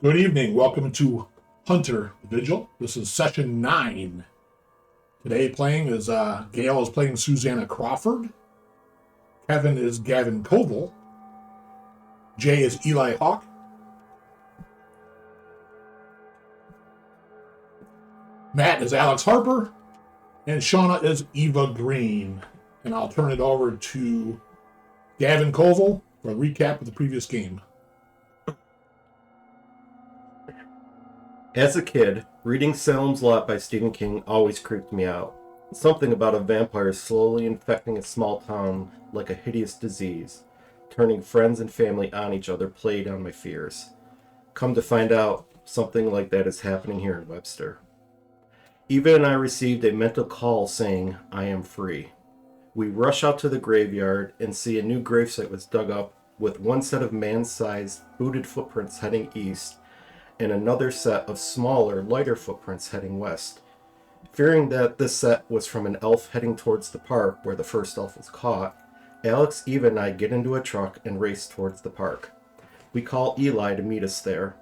Good evening. Welcome to Hunter Vigil. This is session 9. Today playing is Gail is playing Suzanna Crawford. Kevin is Gavin Korval. Jay is Eli Haak. Matt is Alex Harper. And Shawna is Eva Green. And I'll turn it over to Gavin Korval for a recap of the previous game. As a kid, reading Salem's Lot by Stephen King always creeped me out. Something about a vampire slowly infecting a small town like a hideous disease, turning friends and family on each other played on my fears. Come to find out, something like that is happening here in Webster. Eva and I received a mental call saying, "I am free." We rush out to the graveyard and see a new gravesite was dug up with one set of man-sized booted footprints heading east and another set of smaller, lighter footprints heading west. Fearing that this set was from an elf heading towards the park where the first elf was caught, Alex, Eva, and I get into a truck and race towards the park. We call Eli to meet us there.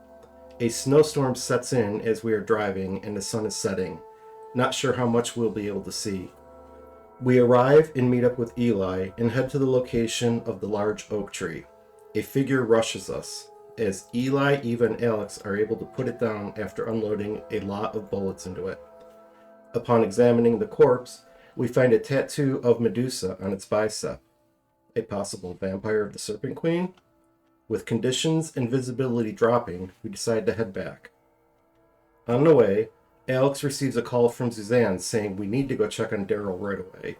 A snowstorm sets in as we are driving and the sun is setting. Not sure how much we'll be able to see. We arrive and meet up with Eli and head to the location of the large oak tree. A figure rushes us, as Eli, Eva, and Alex are able to put it down after unloading a lot of bullets into it. Upon examining the corpse, we find a tattoo of Medusa on its bicep. A possible vampire of the Serpent Queen? With conditions and visibility dropping, we decide to head back. On the way, Alex receives a call from Suzanne saying we need to go check on Daryl right away.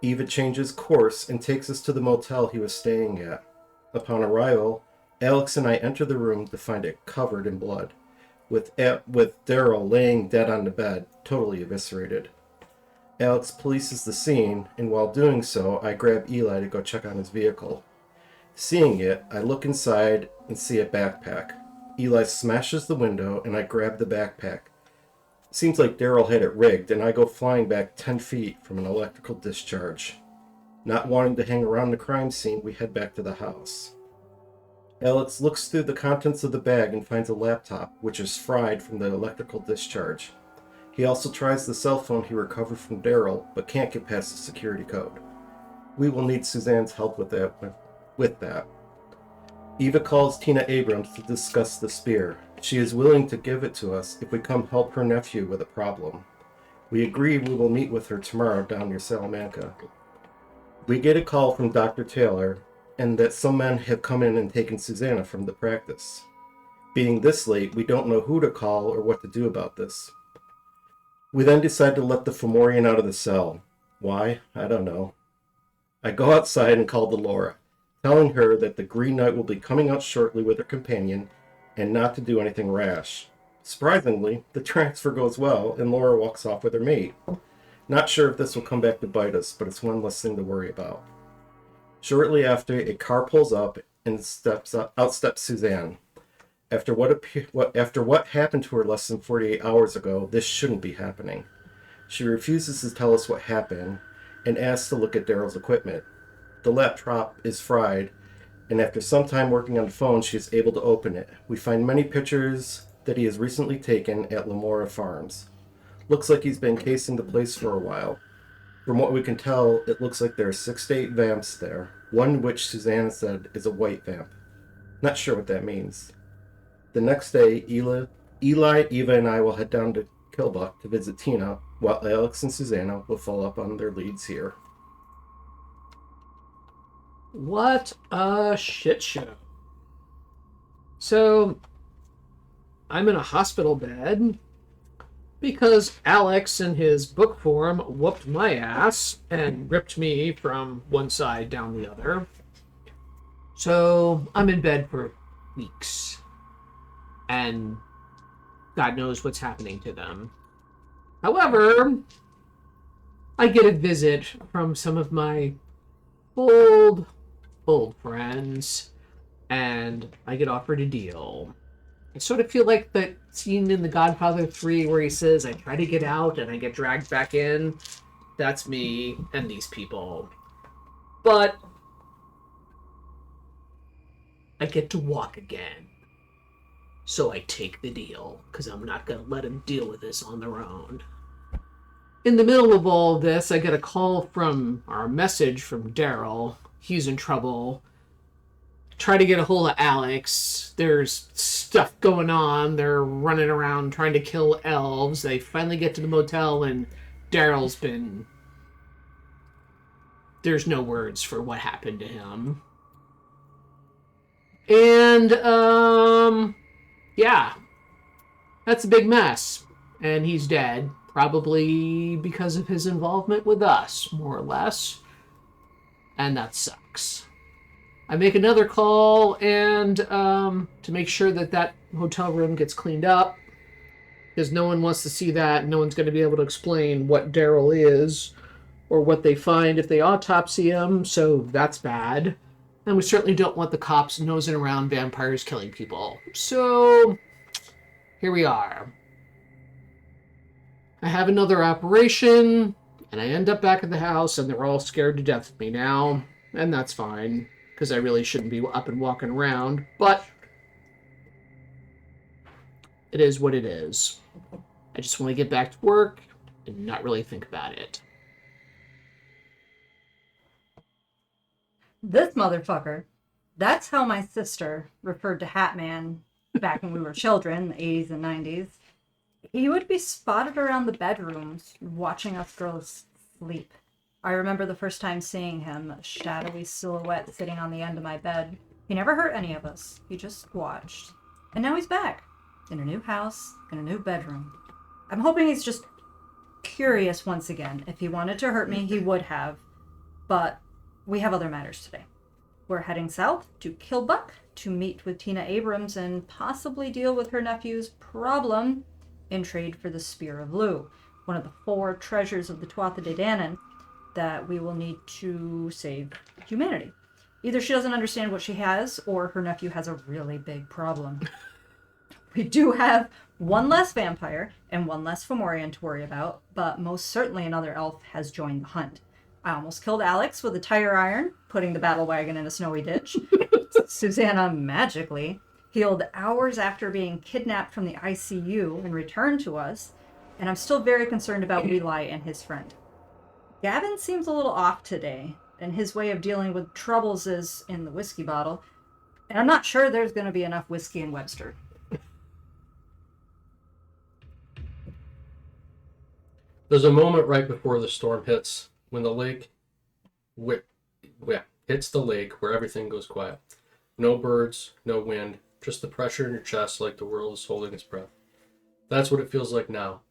Eva changes course and takes us to the motel he was staying at. Upon arrival, Alex and I enter the room to find it covered in blood, with Daryl laying dead on the bed, totally eviscerated. Alex polices the scene, and while doing so, I grab Eli to go check on his vehicle. Seeing it, I look inside and see a backpack. Eli smashes the window, and I grab the backpack. Seems like Daryl had it rigged, and I go flying back 10 feet from an electrical discharge. Not wanting to hang around the crime scene, we head back to the house. Alex looks through the contents of the bag and finds a laptop, which is fried from the electrical discharge. He also tries the cell phone he recovered from Daryl, but can't get past the security code. We will need Suzanne's help with that. Eva calls Tina Abrams to discuss the spear. She is willing to give it to us if we come help her nephew with a problem. We agree we will meet with her tomorrow down near Salamanca. We get a call from Dr. Taylor, and that some men have come in and taken Suzanna from the practice. Being this late, we don't know who to call or what to do about this. We then decide to let the Fomorian out of the cell. Why? I don't know. I go outside and call Delora, telling her that the Green Knight will be coming out shortly with her companion and not to do anything rash. Surprisingly, the transfer goes well and Laura walks off with her mate. Not sure if this will come back to bite us, but it's one less thing to worry about. Shortly after, a car pulls up and out steps Suzanne. After what happened to her less than 48 hours ago, this shouldn't be happening. She refuses to tell us what happened and asks to look at Daryl's equipment. The laptop is fried, and after some time working on the phone, she is able to open it. We find many pictures that he has recently taken at Lamora Farms. Looks like he's been casing the place for a while. From what we can tell, it looks like there are 6 to 8 vamps there, one which Suzanne said is a white vamp. Not sure what that means. The next day, Eli, Eva, and I will head down to Kilbuck to visit Tina, while Alex and Suzanna will follow up on their leads here. What a shit show. So, I'm in a hospital bed because Alex in his book form whooped my ass and ripped me from one side down the other. So I'm in bed for weeks. And God knows what's happening to them. However, I get a visit from some of my old friends, and I get offered a deal. I sort of feel like that scene in The Godfather 3 where he says, I try to get out and I get dragged back in. That's me and these people. But I get to walk again. So I take the deal, because I'm not going to let them deal with this on their own. In the middle of all this, I get a call or a message from Daryl. He's in trouble. Try to get a hold of Alex. There's stuff going on. They're running around trying to kill elves. They finally get to the motel, and Daryl's been... There's no words for what happened to him. And, yeah. That's a big mess. And he's dead. Probably because of his involvement with us, more or less. And that sucks. I make another call and to make sure that hotel room gets cleaned up. Because no one wants to see that. No one's going to be able to explain what Daryl is or what they find if they autopsy him. So that's bad. And we certainly don't want the cops nosing around vampires killing people. So here we are. I have another operation, and I end up back at the house, and they're all scared to death of me now. And that's fine, because I really shouldn't be up and walking around. But it is what it is. I just want to get back to work and not really think about it. This motherfucker. That's how my sister referred to Hatman back when we were children, in the 80s and 90s. He would be spotted around the bedrooms, watching us girls sleep. I remember the first time seeing him, a shadowy silhouette sitting on the end of my bed. He never hurt any of us. He just watched. And now he's back, in a new house, in a new bedroom. I'm hoping he's just curious once again. If he wanted to hurt me, he would have. But we have other matters today. We're heading south to Kilbuck to meet with Tina Abrams and possibly deal with her nephew's problem in trade for the Spear of Lu, one of the 4 treasures of the Tuatha De Danann that we will need to save humanity. Either she doesn't understand what she has, or her nephew has a really big problem. We do have one less vampire and one less Fomorian to worry about, but most certainly another elf has joined the hunt. I almost killed Alex with a tire iron, putting the battle wagon in a snowy ditch. Suzanna magically healed hours after being kidnapped from the ICU and returned to us, and I'm still very concerned about Eli and his friend. Gavin seems a little off today, and his way of dealing with troubles is in the whiskey bottle, and I'm not sure there's going to be enough whiskey in Webster. There's a moment right before the storm hits, when the lake hits the lake where everything goes quiet. No birds, no wind, just the pressure in your chest like the world is holding its breath. That's what it feels like now.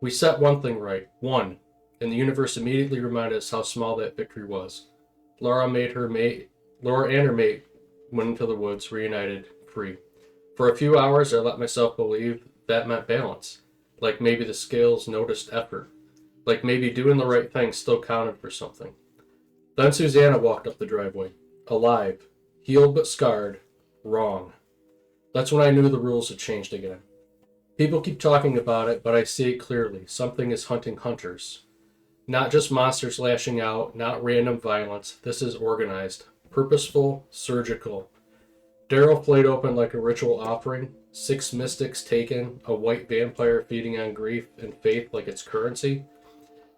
We set one thing right, one, and the universe immediately reminded us how small that victory was. Laura and her mate went into the woods, reunited, free. For a few hours, I let myself believe that meant balance. Like maybe the scales noticed effort. Like maybe doing the right thing still counted for something. Then Suzanna walked up the driveway. Alive. Healed but scarred. Wrong. That's when I knew the rules had changed again. People keep talking about it, but I see it clearly. Something is hunting hunters. Not just monsters lashing out, not random violence. This is organized. Purposeful, surgical. Daryl flayed open like a ritual offering. 6 mystics taken. A white vampire feeding on grief and faith like its currency.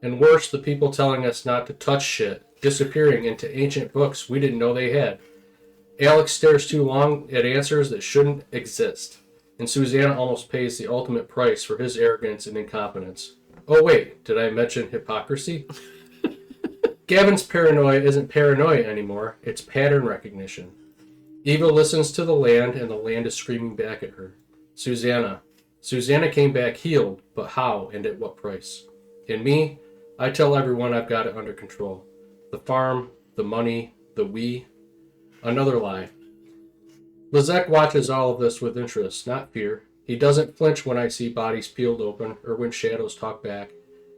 And worse, the people telling us not to touch shit. Disappearing into ancient books we didn't know they had. Alex stares too long at answers that shouldn't exist. And Suzanna almost pays the ultimate price for his arrogance and incompetence. Oh wait, did I mention hypocrisy? Gavin's paranoia isn't paranoia anymore, it's pattern recognition. Eva listens to the land, and the land is screaming back at her. Suzanna came back healed, but how and at what price? And me, I tell everyone I've got it under control. The farm, the money, the we. Another lie. Lizek watches all of this with interest, not fear. He doesn't flinch when I see bodies peeled open or when shadows talk back.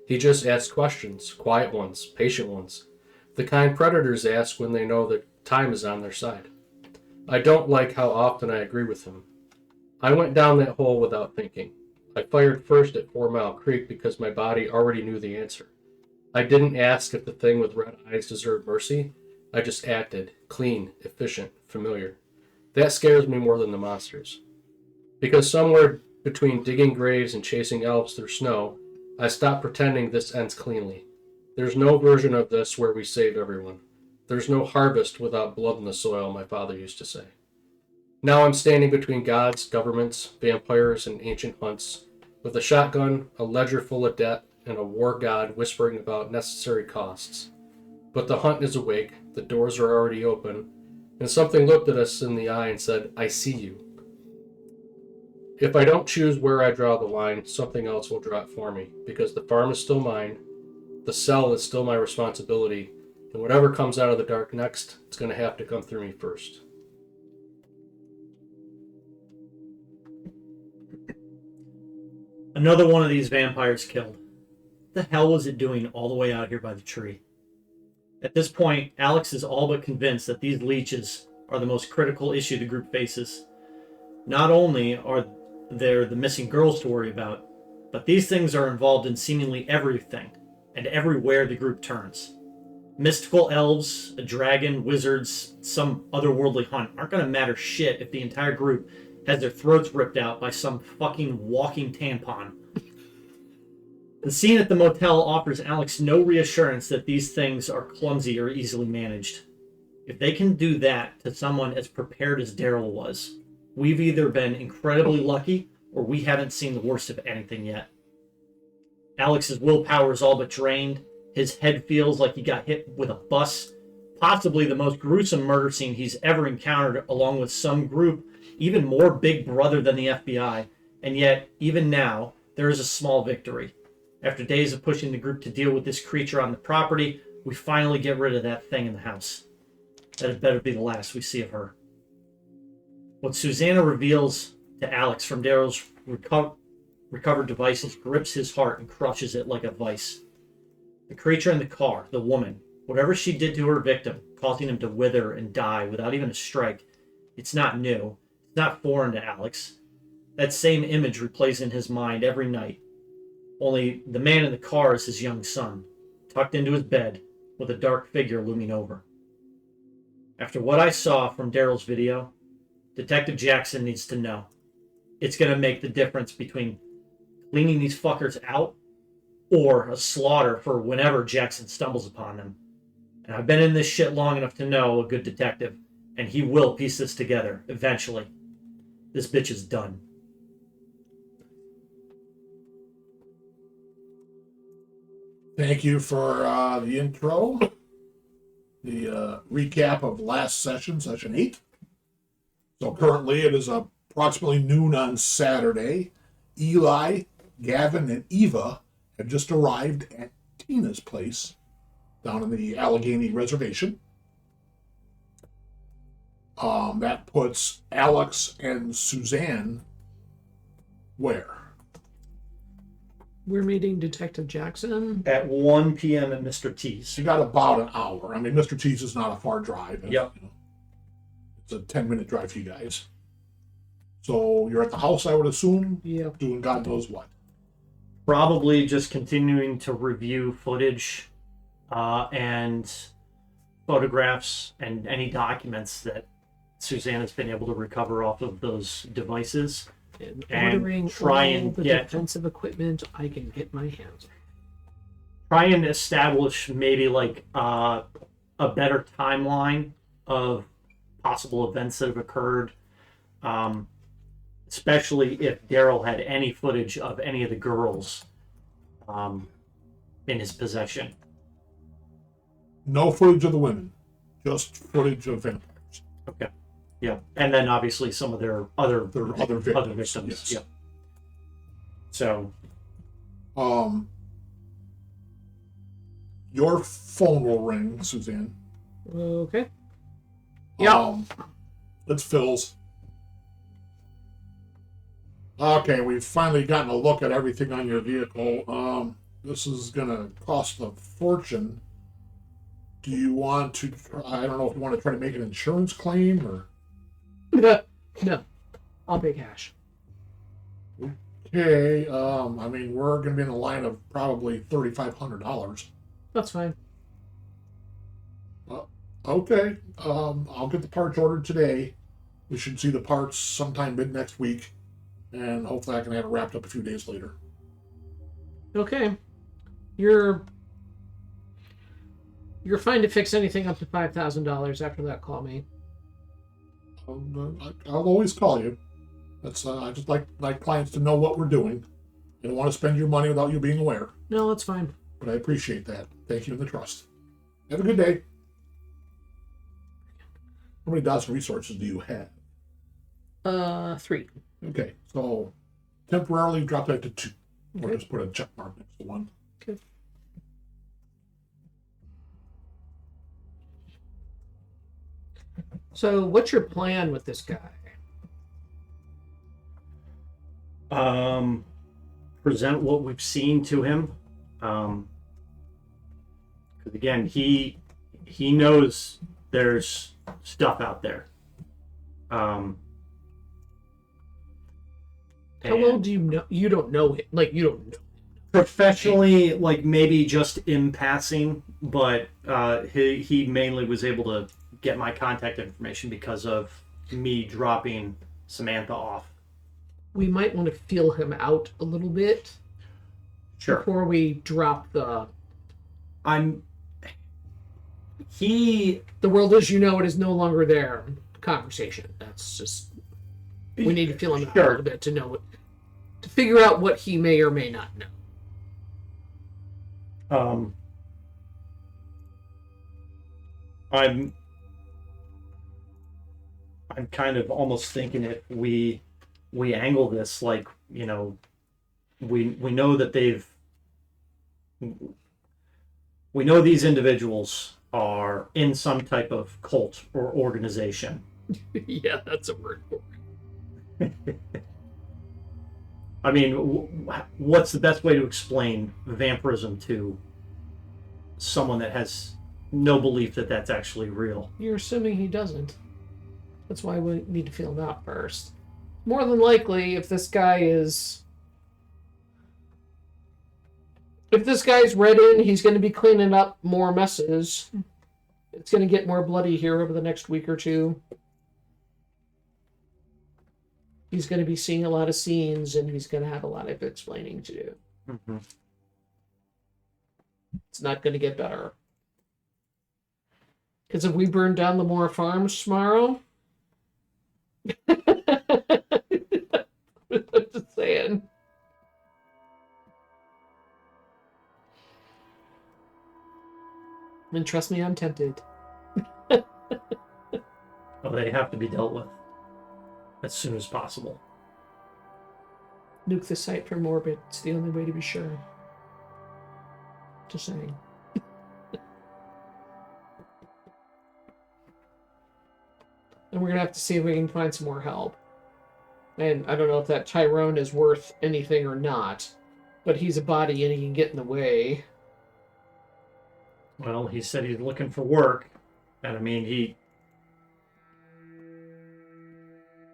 He just asks questions, quiet ones, patient ones. The kind predators ask when they know that time is on their side. I don't like how often I agree with him. I went down that hole without thinking. I fired first at 4 Mile Creek because my body already knew the answer. I didn't ask if the thing with red eyes deserved mercy. I just acted, clean, efficient, familiar. That scares me more than the monsters. Because somewhere between digging graves and chasing elves through snow, I stopped pretending this ends cleanly. There's no version of this where we save everyone. There's no harvest without blood in the soil, my father used to say. Now I'm standing between gods, governments, vampires, and ancient hunts, with a shotgun, a ledger full of debt, and a war god whispering about necessary costs. But the hunt is awake, the doors are already open, and something looked at us in the eye and said, I see you. If I don't choose where I draw the line, something else will draw it for me, because the farm is still mine, the cell is still my responsibility, and whatever comes out of the dark next, it's going to have to come through me first. Another one of these vampires killed. What the hell was it doing all the way out here by the tree? At this point, Alex is all but convinced that these leeches are the most critical issue the group faces. Not only are there the missing girls to worry about, but these things are involved in seemingly everything and everywhere the group turns. Mystical elves, a dragon, wizards, some otherworldly hunt aren't going to matter shit if the entire group has their throats ripped out by some fucking walking tampon. The scene at the motel offers Alex no reassurance that these things are clumsy or easily managed. If they can do that to someone as prepared as Daryl was, we've either been incredibly lucky or we haven't seen the worst of anything yet. Alex's willpower is all but drained. His head feels like he got hit with a bus. Possibly the most gruesome murder scene he's ever encountered, along with some group even more big brother than the FBI. And yet, even now, there is a small victory. After days of pushing the group to deal with this creature on the property, we finally get rid of that thing in the house. That had better be the last we see of her. What Suzanna reveals to Alex from Daryl's recovered devices grips his heart and crushes it like a vice. The creature in the car, the woman, whatever she did to her victim, causing him to wither and die without even a strike, it's not new. It's not foreign to Alex. That same image replays in his mind every night. Only the man in the car is his young son, tucked into his bed, with a dark figure looming over. After what I saw from Daryl's video, Detective Jackson needs to know. It's going to make the difference between cleaning these fuckers out or a slaughter for whenever Jackson stumbles upon them. And I've been in this shit long enough to know a good detective, and he will piece this together, eventually. This bitch is done. Thank you for the intro. The recap of last session, session 8. So currently it is approximately noon on Saturday. Eli, Gavin, and Eva have just arrived at Tina's place down in the Allegheny Reservation. That puts Alex and Suzanne where? We're meeting Detective Jackson. At 1 p.m. at Mr. T's. You got about an hour. I mean, Mr. T's is not a far drive. Yep. You know, it's a 10-minute drive for you guys. So you're at the house, I would assume, doing God knows what. Probably just continuing to review footage and photographs and any documents that Suzanna's been able to recover off of those devices. And And ordering try all and the get- defensive equipment I can get my hands on. Try and establish maybe like a better timeline of possible events that have occurred, especially if Daryl had any footage of any of the girls in his possession. No footage of the women, just footage of vampires. Okay. Yeah, and then obviously some of their other victims. Yes. Yeah. So, your phone will ring, Suzanne. Okay. Yeah. It's Phil's. Okay, we've finally gotten a look at everything on your vehicle. This is gonna cost a fortune. Do you want to? I don't know if you want to try to make an insurance claim or. No. I'll pay cash. Okay. I mean, we're gonna be in the line of probably $3,500. That's fine. Okay. I'll get the parts ordered today. We should see the parts sometime mid next week. and hopefully I can have it wrapped up a few days later. Okay. You're fine to fix anything up to $5,000 after that. Call me. I'll always call you. That's I just like clients to know what we're doing. I don't want to spend your money without you being aware. No, that's fine. But I appreciate that. Thank you and the trust. Have a good day. How many dots and resources do you have? 3. Okay, so temporarily drop that to 2. Or Okay. just put a check mark next to 1. Okay. So, what's your plan with this guy? Present what we've seen to him. Because again, he knows there's stuff out there. How well do you know? You don't know him. Like, you don't know. Professionally, like maybe just in passing, but he mainly was able to get my contact information because of me dropping Samantha off. We might want to feel him out a little bit before we drop the... The world as you know it is no longer there conversation. That's just... We need to feel him out a little bit to know what... To figure out what he may or may not know. I'm kind of almost thinking if we angle this like, you know, we know that we know these individuals are in some type of cult or organization. Yeah, that's a word for it. I mean, what's the best way to explain vampirism to someone that has no belief that that's actually real? You're assuming he doesn't. That's why we need to feel him out first. More than likely, if this guy's read in, he's going to be cleaning up more messes. It's going to get more bloody here over the next week or two. He's going to be seeing a lot of scenes, and he's going to have a lot of explaining to do. Mm-hmm. It's not going to get better. Because if we burn down the Moore Farms tomorrow... I'm just saying. And trust me, I'm tempted. Oh, they have to be dealt with as soon as possible. Nuke the site from orbit. It's the only way to be sure. Just saying. And we're going to have to see if we can find some more help. And I don't know if that Tyrone is worth anything or not. But he's a body and he can get in the way. Well, he said he's looking for work. And I mean, he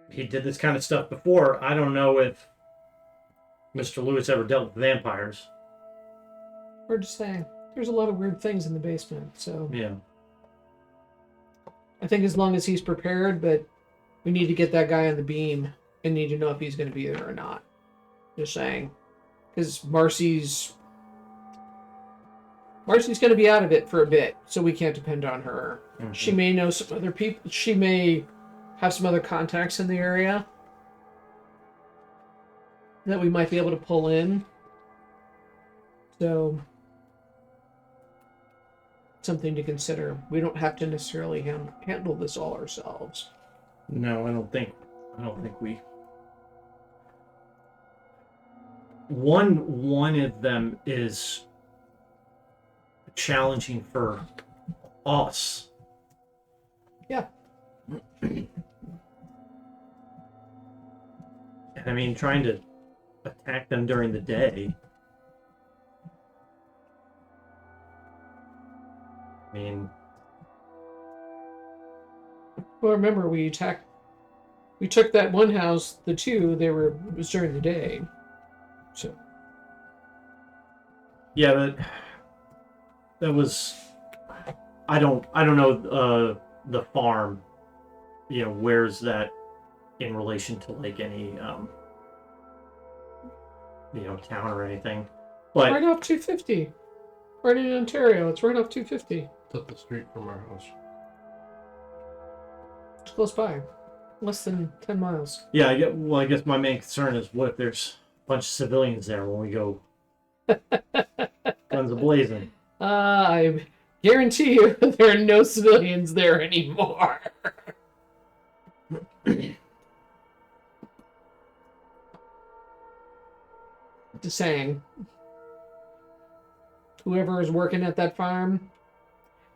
did this kind of stuff before. I don't know if Mr. Lewis ever dealt with vampires. Hard to say. There's a lot of weird things in the basement, so... Yeah. I think as long as he's prepared, but we need to get that guy on the beam and need to know if he's going to be there or not. Just saying. Because Marcy's going to be out of it for a bit, so we can't depend on her. Mm-hmm. She may know some other people. She may have some other contacts in the area that we might be able to pull in. So, something to consider. We don't have to necessarily handle this all ourselves. No, I don't think we. One of them is challenging for us. Yeah. And I mean, trying to attack them during the day. I mean, well, remember we took that one house. The two it was during the day, so yeah, but that was I don't know the farm. You know, where's that in relation to like any town or anything. Right But off 250. Right in Ontario. It's right off 250. It's up the street from our house. It's close by. Less than 10 miles. yeah, I guess my main concern is what if there's a bunch of civilians there when we go guns a-blazing. I guarantee you there are no civilians there anymore. Just saying. Whoever is working at that farm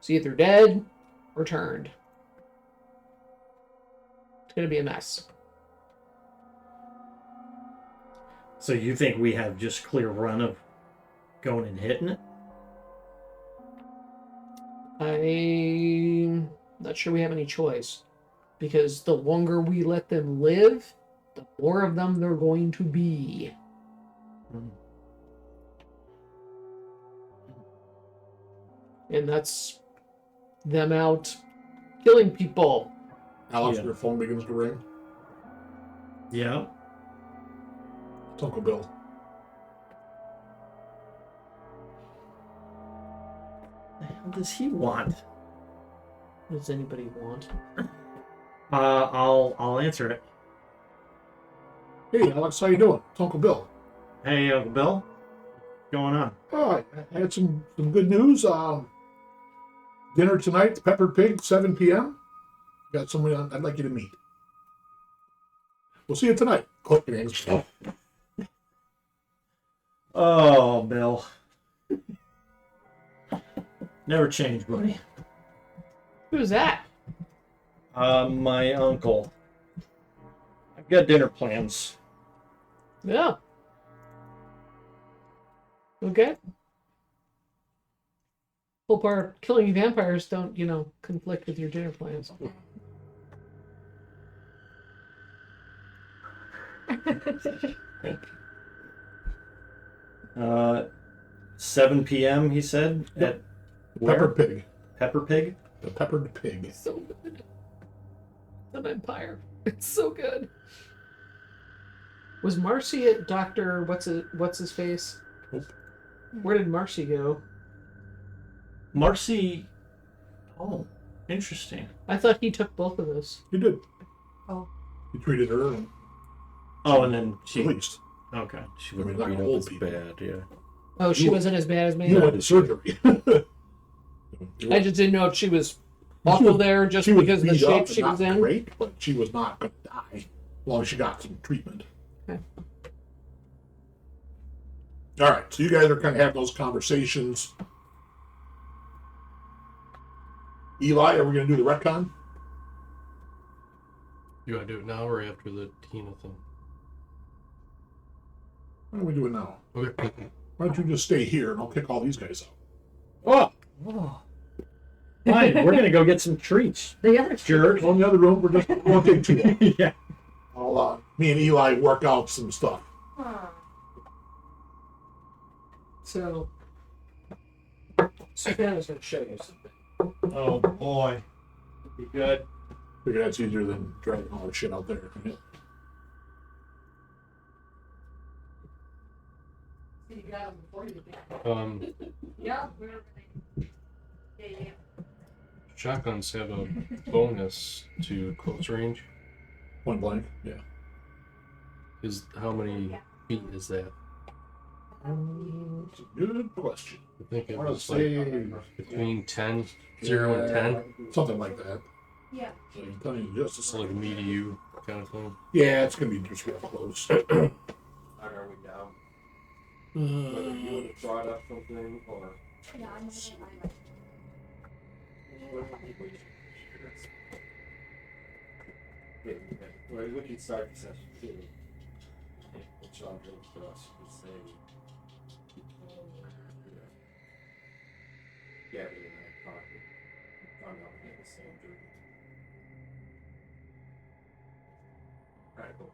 is either dead or turned. It's going to be a mess. So you think we have just clear run of going and hitting it? I'm not sure we have any choice. Because the longer we let them live, the more of them there are going to be. And that's them out killing people. Alex, Yeah. your phone begins to ring. Yeah. It's Uncle Bill. What the hell does he want? What does anybody want? I'll answer it. Hey, Alex, how you doing? It's Uncle Bill. Hey, Uncle Bill. What's going on? Oh, I had some good news. Dinner tonight, the Peppered Pig, 7 p.m. Got somebody I'd like you to meet. We'll see you tonight. Click and hangs up. Oh, Bill. Never change, buddy. Who's that? My uncle. I've got dinner plans. Yeah. Okay. Hope our killing vampires don't, conflict with your dinner plans. 7 p.m. He said Yep. at where? Peppered Pig. Pepper Pig. The Peppered Pig. So good. An empire. It's so good. Was Marcy at Dr. What's his face? Nope. Where did Marcy go? Marcy. Oh, interesting. I thought he took both of us. You did. Oh. You treated her and Oh, and then she. released. Okay. She I mean, wouldn't like beat up old as people. bad, yeah. Oh, she You- wasn't as bad as me? You went to surgery. I just didn't know if she was awful there just She was because of the beat up shape and she not was in. great, but she was not going to die as long as she got some treatment. Okay. All right, so you guys are kind of having those conversations. Eli, are we going to do the retcon? You want to do it now or after the Tina thing? Why don't we do it now? Okay. Why don't you just stay here and I'll kick all these guys out? Oh. Fine. We're gonna go get some treats. The other Jerk. Go in the other room. We're just won't take too long. Yeah. Me and Eli work out some stuff. So, Suzanna's going to show you something. Oh boy. Be good. Figure that's easier than dragging all the shit out there. You got him before you did. Yeah. Shotguns have a bonus to close range. Point blank. Yeah. Is how many feet is that? That's a good question. I think it I want to was like say between 0 and 10. something like that. Yeah. So you tell me just a It's like second. me to you kind of thing. Yeah, it's gonna be just real close. How are we down? Whether you Uh, would have brought up something or. Well, we can start the session too. What Shawn did for us was say, Gavin and I talked, we found out we had the same dream. Alright, cool.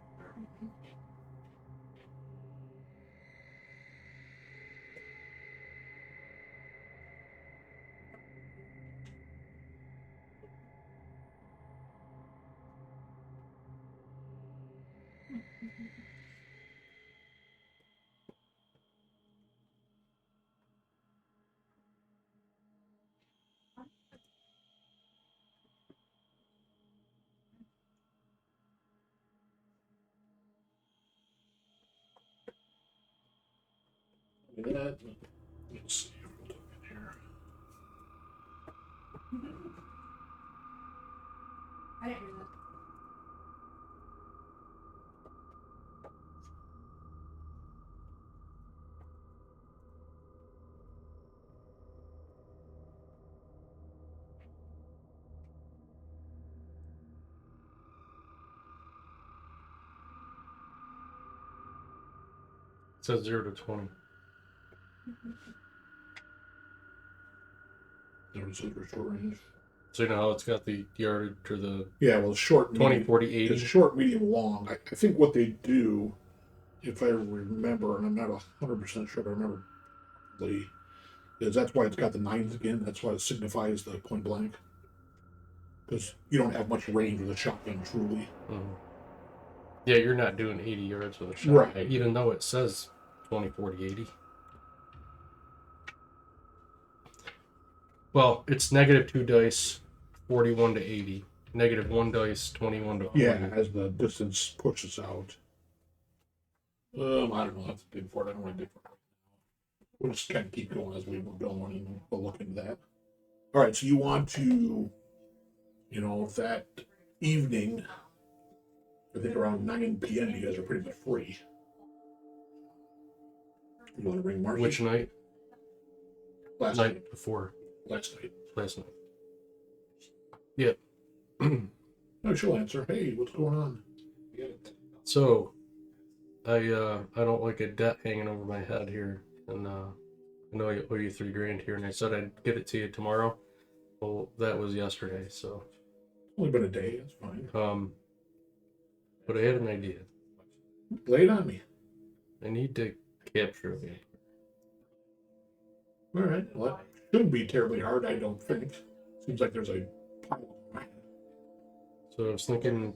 Look at that. Let's see if we'll do it here. I didn't hear that. It says 0 to 20. There was super short range. So you know how it's got the yardage or the Yeah, well, short, 20, medium, 40, 80? it's short, medium, long. I think what they do, if I remember, and I'm not 100% sure, but I remember, is that's why it's got the nines again. That's why it signifies the point blank. Because you don't have much range with a shotgun, truly. Mm-hmm. Yeah, you're not doing 80 yards with a shot. Right. Even though it says 20, 40, 80. Well, it's -2 dice, 41 to 80. -1 dice, 21 to 40. Yeah, as the distance pushes out. I don't know. That's a big for it. I don't want to dig for it. We'll just kind of keep going as we were going, and we'll look into that. All right, so you want to, that evening, I think around 9 p.m., you guys are pretty much free. You want to ring Marcy? Which night? Last Night night. before. Last night. Last night. Yep. No, she'll answer. Hey, what's going on? So, I don't like a debt hanging over my head here, and I know I owe you $3,000 here, and I said I'd get it to you tomorrow. Well, that was yesterday, so. Only been a day. That's fine. But I had an idea. Lay it on me. I need to capture a vampire. All right. Well, that shouldn't be terribly hard, I don't think. Seems like there's a pile of land. So I was thinking,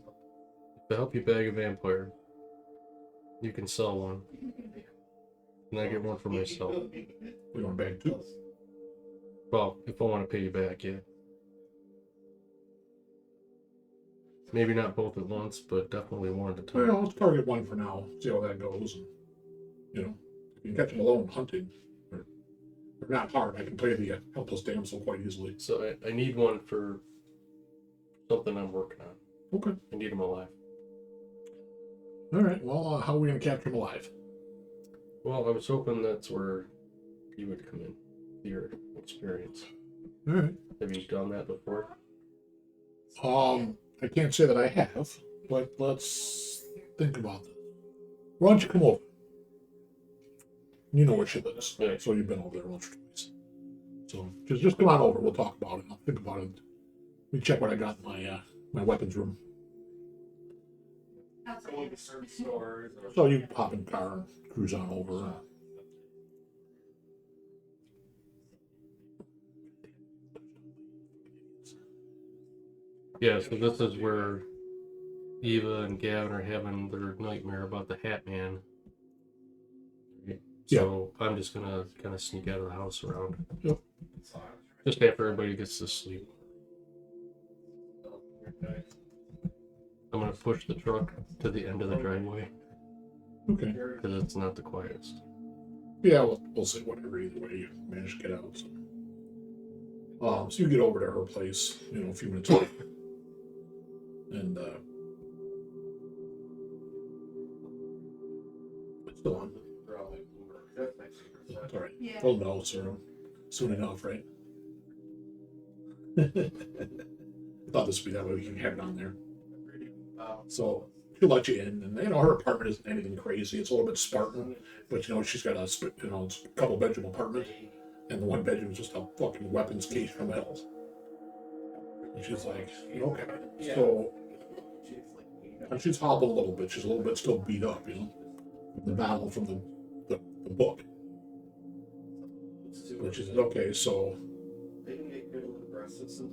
to help you bag a vampire, you can sell one, and I get one for myself. We want bag 2. Well, if I want to pay you back, yeah. Maybe not both at once, but definitely one at a time. Well, let's target one for now. See how that goes. And, you can catch them alone hunting. They're not hard. I can play the helpless damsel quite easily. So I need one for something I'm working on. Okay. I need him alive. All right. Well, how are we going to capture him alive? Well, I was hoping that's where you would come in, your experience. All right. Have you done that before? I can't say that I have, but let's think about this. Why don't you come over? You know where she lives, Yeah. so you've been over there once or twice. So just come on over. We'll talk about it. I'll think about it. Let me check what I got in my weapons room. So you hop in the car and cruise on over. Yeah, so this is where Eva and Gavin are having their nightmare about the Hat Man. So I'm just gonna kind of sneak out of the house around. Yep. Just after everybody gets to sleep. I'm gonna push the truck to the end of the driveway Okay. because it's not the quietest. Yeah, we'll see. Whatever. Either way, you manage to get out. So you get over to her place, a few minutes later, and it's still on. It's all right. Yeah. They'll know soon enough, right? I thought this would be that way we can have it on there. So she'll let you in, and her apartment isn't anything crazy. It's a little bit Spartan, but she's got it's a couple bedroom apartment, and the one bedroom is just a fucking weapons case from hell. And she's like, okay. So, and she's hobbled a little bit. She's a little bit still beat up, from the battle from the book. But she says, okay, so.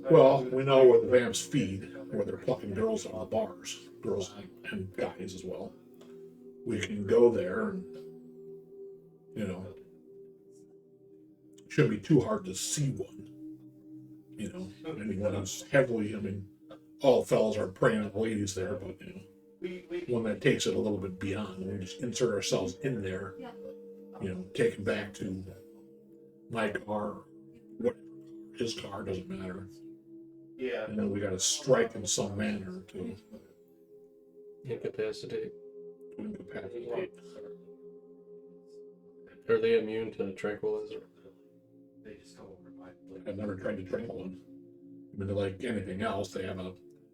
Well, we know where the vamps feed, where they're plucking girls out of the bars, girls and guys as well. We can go there and, shouldn't be too hard to see one. Anyone who's heavily, all fellas are preying on the ladies there, but, one that takes it a little bit beyond, and we just insert ourselves in there taken back to my car, what his car, doesn't matter. Yeah. And then we got to strike in some manner to Incapacitate. incapacitate. Are they immune to tranquilizer? I've never tried to drink one. I mean, they're like anything else, they have a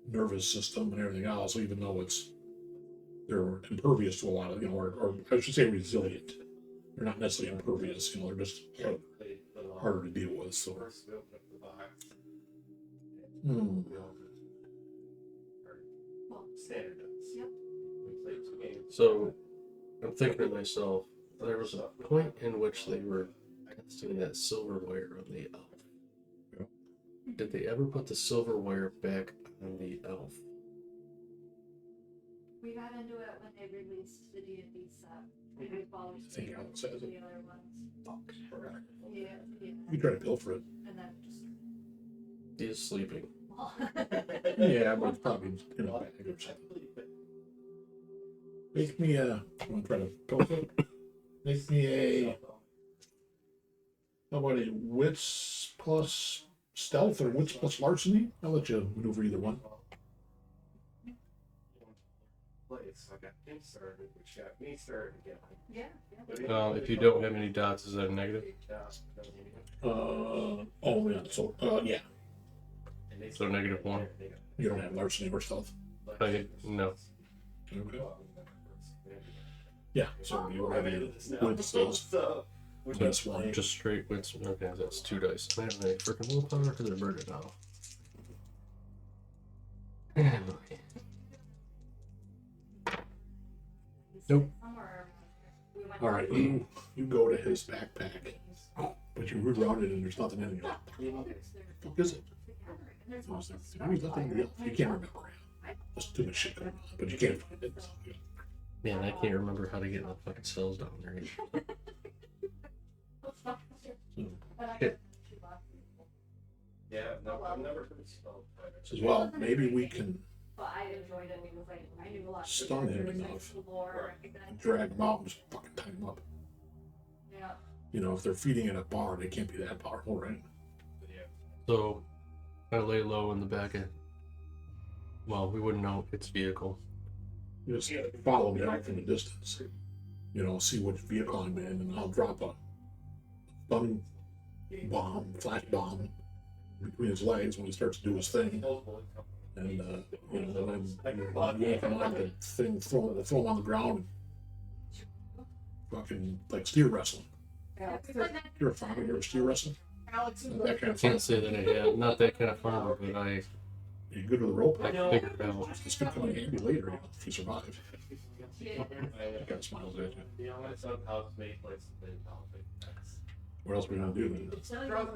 nervous system and everything else, even though they're impervious to a lot of, or I should say resilient. They're not necessarily impervious, they're just harder to deal with. So. So, I'm thinking to myself, there was a point in which they were testing that silverware on the elf. Yeah. Did they ever put the silverware back on the elf? We got into it when they released the D&D set. We followed I think Alex says the it. other ones. Fuck. Yeah. You try to pilfer it. And then just. He is sleeping. Yeah, but it's probably in a bag or something. Make me I'm gonna try to pilfer it. Make me how about a wits plus stealth or wits plus larceny? I'll let you maneuver either one. Yeah. If you don't have any dots, is that a negative? Oh yeah, so yeah. So -1. You don't have larceny or stealth. No. Okay. Yeah, so you have a wits plus one. Just straight wits. Okay, that's 2 dice. I don't have any freaking willpower because I burned it out. Nope. All right, you go to his backpack, but you reroute it and there's nothing in it. What is it? There's nothing in it. You can't remember. There's too much shit going on, but you can't find it. Man, I can't remember how to get the fucking cells down there. Shit. Yeah, no, I've never heard spelled. Says, well, maybe we can But I enjoyed it because I knew a lot. stun him enough and drag him out and just fucking tie him up. Yeah. If they're feeding in a bar, they can't be that powerful, right? So, I lay low in the back of. Well, we wouldn't know its vehicle. You just follow me out from a distance. See which vehicle I'm in, and I'll drop a stun bomb, flash bomb, between his legs when he starts to do his thing. And then I'm yanking on the thing, throw him on the ground, fucking like steer wrestling. You're a farmer, you're a steer wrestling? Not that kind I of fun. can't say that I have. Not that kind of farmer, but I You're good with a rope. figured it out. This could come in handy later if you survive. That guy smiles at you. What else are we gonna do then? Run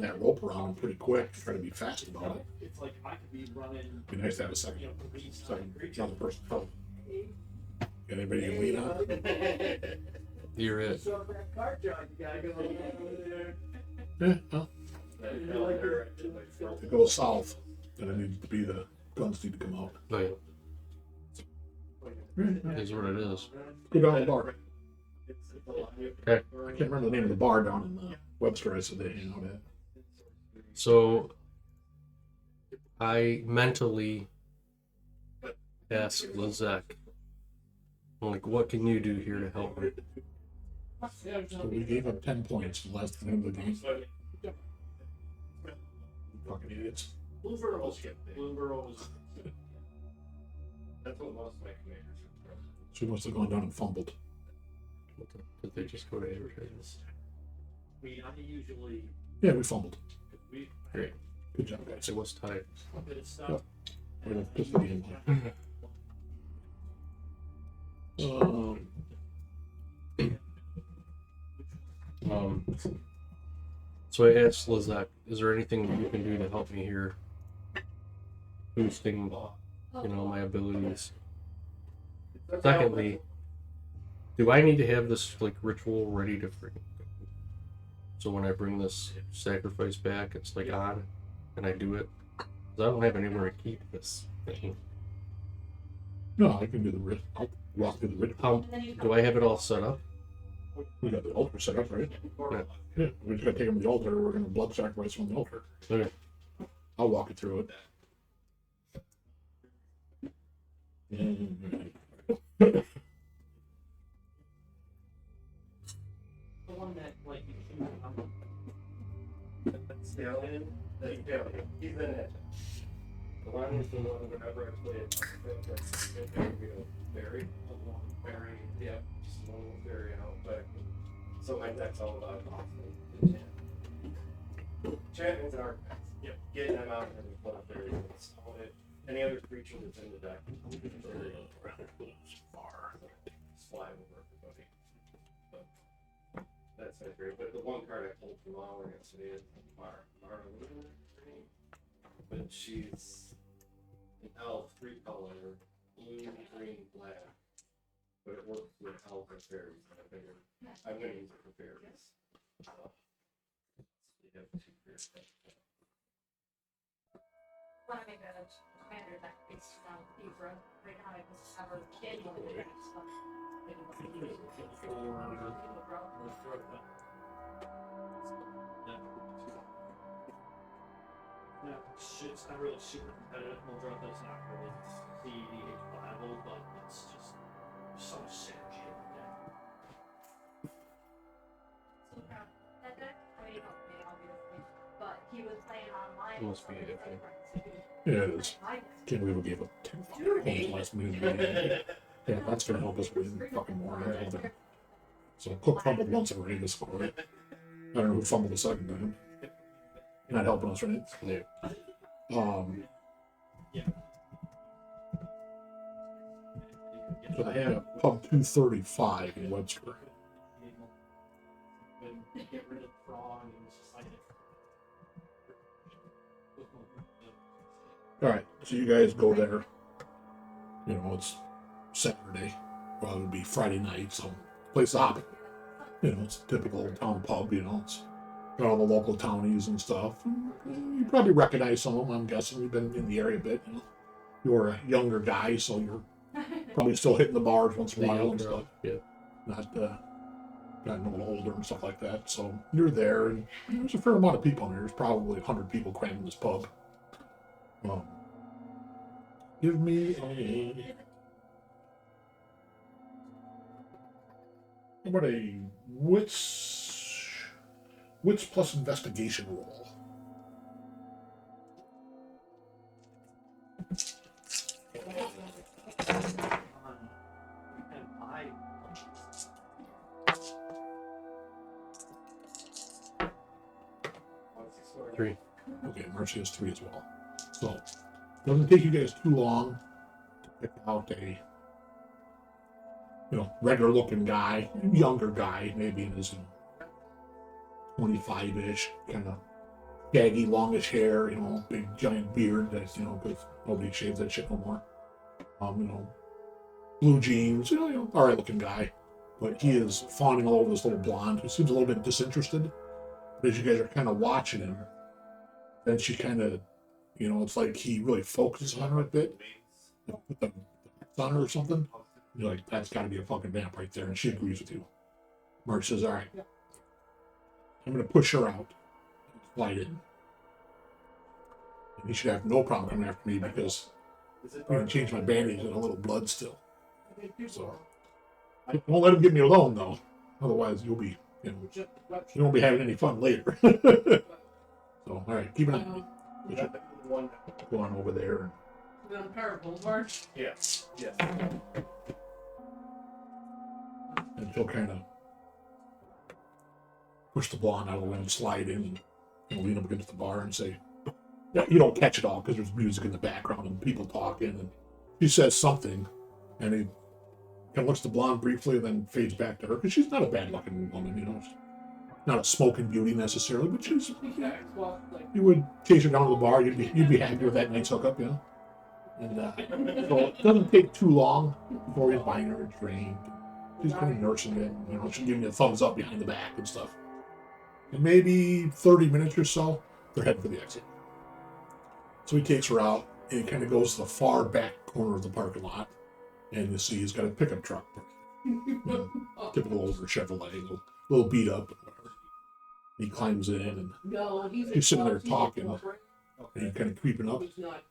that rope around him pretty quick. Try to be fast about it. It's like I could be running. Be nice to have a second another person. Got anybody you can lean on? You're it. Yeah, well, if it goes south, then it needs to be the guns need to come out. Oh, yeah. It is what it is. Go down to the bar. Okay. I can't remember the name of the bar down in Webster. I said they hang out at. So, I mentally asked Lizek, like, what can you do here to help me? So we gave up 10 points the last time of the game. Fucking idiots. That's what most of my commanders are. She must have gone down and fumbled. Did they just go to advertisements? I usually. Yeah, we fumbled. Great. Good job, guys. It was tight. We're gonna piss the game off. So I asked Lizak, is there anything that you can do to help me here? Boosting, my abilities. Secondly, do I need to have this ritual ready to freaking go? So when I bring this sacrifice back, it's on, and I do it. 'Cause I don't have anywhere to keep this thing. No, I can do the ritual. I'll walk through the ritual. Do I have it all set up? We got the altar set up, right? Yeah, we just gotta take him to the altar. We're gonna blood sacrifice from the altar. Okay. I'll walk you through it. The one that, like, you Stallion, he's in it. The one is the one whenever I play it, Barry. Barry, yeah, just one with Barry out, but so my deck's all about enchantments and artifacts. Yep, getting them out and then put up Barry. Any other creature that's in the deck. Far. Just fly over everybody. But that's not great. But the one card I pulled from Lauer yesterday is Mara. But she's an elf, 3-color, blue, green, black. But it works with elf and fairies. And I figured I'm going to use it for fairies. So you have 2 fairies. Want to make a commander that based on Libra. Right now, I just have her kid on the deck, so No, it's not really super competitive. Muldrotha is not really CEDH viable, but it's just so much synergy in the deck. So that deck, I mean, obviously, but he was playing online. It must be so iffy. Yeah, it is. Can't believe we gave up 10 fucking points last minute. Yeah, that's gonna help us win fucking more. So Cook fumbled once already to score it. I don't know who fumbled the second time. Not helping us, right? No. So I had pub 235 in Webster. Get rid of Frog and it's just like Alright, so you guys go there. You know, it's Saturday. Well, it would be Friday night, so place hopping. You know, it's a typical town pub, you know, it's got all the local townies and stuff. You probably recognize some of them, I'm guessing. You've been in the area a bit, you know. You're a younger guy, so you're probably still hitting the bars once in a while and stuff. Yeah. Not gotten a little older and stuff like that. So you're there, and there's a fair amount of people in there. There's probably 100 people crammed in this pub. Give me a... How about a wits plus investigation roll? Three. Okay, Mercy has 3 as well. So, it doesn't take you guys too long to pick out a, you know, regular looking guy, younger guy, maybe in his 25-ish, kind of shaggy, longish hair, you know, big giant beard that's, you know, because nobody shaves that shit no more. You know, blue jeans, you know, all right looking guy. But he is fawning all over this little blonde who seems a little bit disinterested. But as you guys are kind of watching him, then she kind of, you know, it's like he really focuses on her a bit. You know, put the on her or something. You're like, that's got to be a fucking vamp right there. And she agrees with you. Mark says, all right, I'm going to push her out. Slide in. And he should have no problem coming after me because I can change my bandage and a little blood still. So, I won't let him get me alone, though. Otherwise, you'll be, you know, you won't be having any fun later. So, all right, keep an eye on me. Go on over there. Is it on Power Boulevard? Yes. Yes. And he'll kind of push the blonde out of the way and slide in and lean up against the bar and say, yeah, you don't catch it all because there's music in the background and people talking. And he says something and he kind of looks at the blonde briefly and then fades back to her because she's not a bad looking woman, you know. She's not a smoking beauty necessarily, but she's, you would chase her down to the bar, you'd be happy with that night's hookup, you know. And so it doesn't take too long before he's buying her a drink. She's kind of nursing it, you know, she's giving you a thumbs up behind the back and stuff. And maybe 30 minutes or so, they're heading for the exit. So he takes her out, and he kind of goes to the far back corner of the parking lot, and you see he's got a pickup truck You know, typical older Chevrolet, a little beat up. Whatever. He climbs in and he's sitting there talking, and you're kind of creeping up.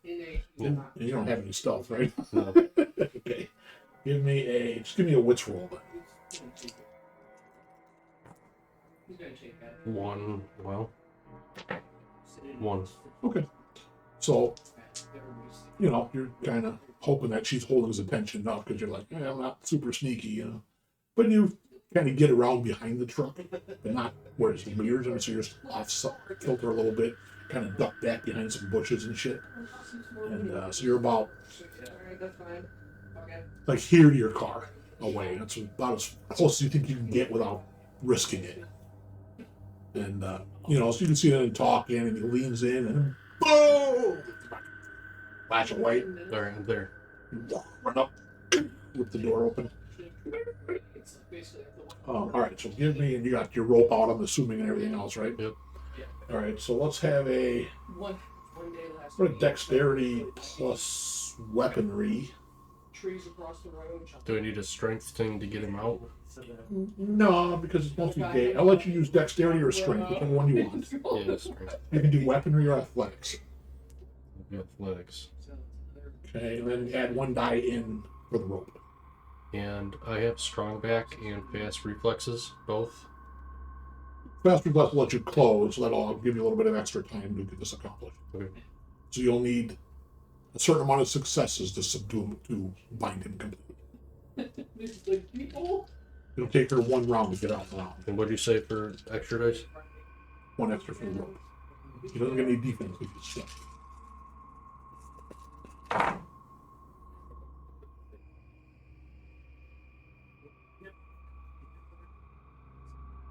And you don't have any stealth, right? No. Okay. Give me a wits roll. One. Well. One. Okay. So, you know, you're kind of hoping that she's holding his attention enough because you're like, I'm not super sneaky, you know. But you kind of get around behind the truck, but not where it's mirrors, and so you're just off kilter a little bit, kind of duck back behind some bushes and shit. And so you're about like here to your car away. That's about as close as you think you can get without risking it. And, you know, so you can see him talking, and he leans in, and boom! Flash of white. All right, I'm there. Run up, rip the door open. All right, so give me, and you got your rope out, I'm assuming, and everything else, right? Yep. All right, so let's have a dexterity plus weaponry. Do I need a strength thing to get him out? No, because it's mostly Gail. I'll let you use dexterity or strength, whichever one you want. Yeah, strength. You can do weaponry or athletics. Athletics. Okay, and then add one die in for the rope. And I have strong back and fast reflexes, both. Fast reflex will let you close, so that'll give you a little bit of extra time to get this accomplished. Okay. So you'll need a certain amount of successes to subdue him, to bind him completely. It'll take her one round to get out the round. And what'd you say for extra dice? One extra for the rope. He doesn't get any defense with his stuff.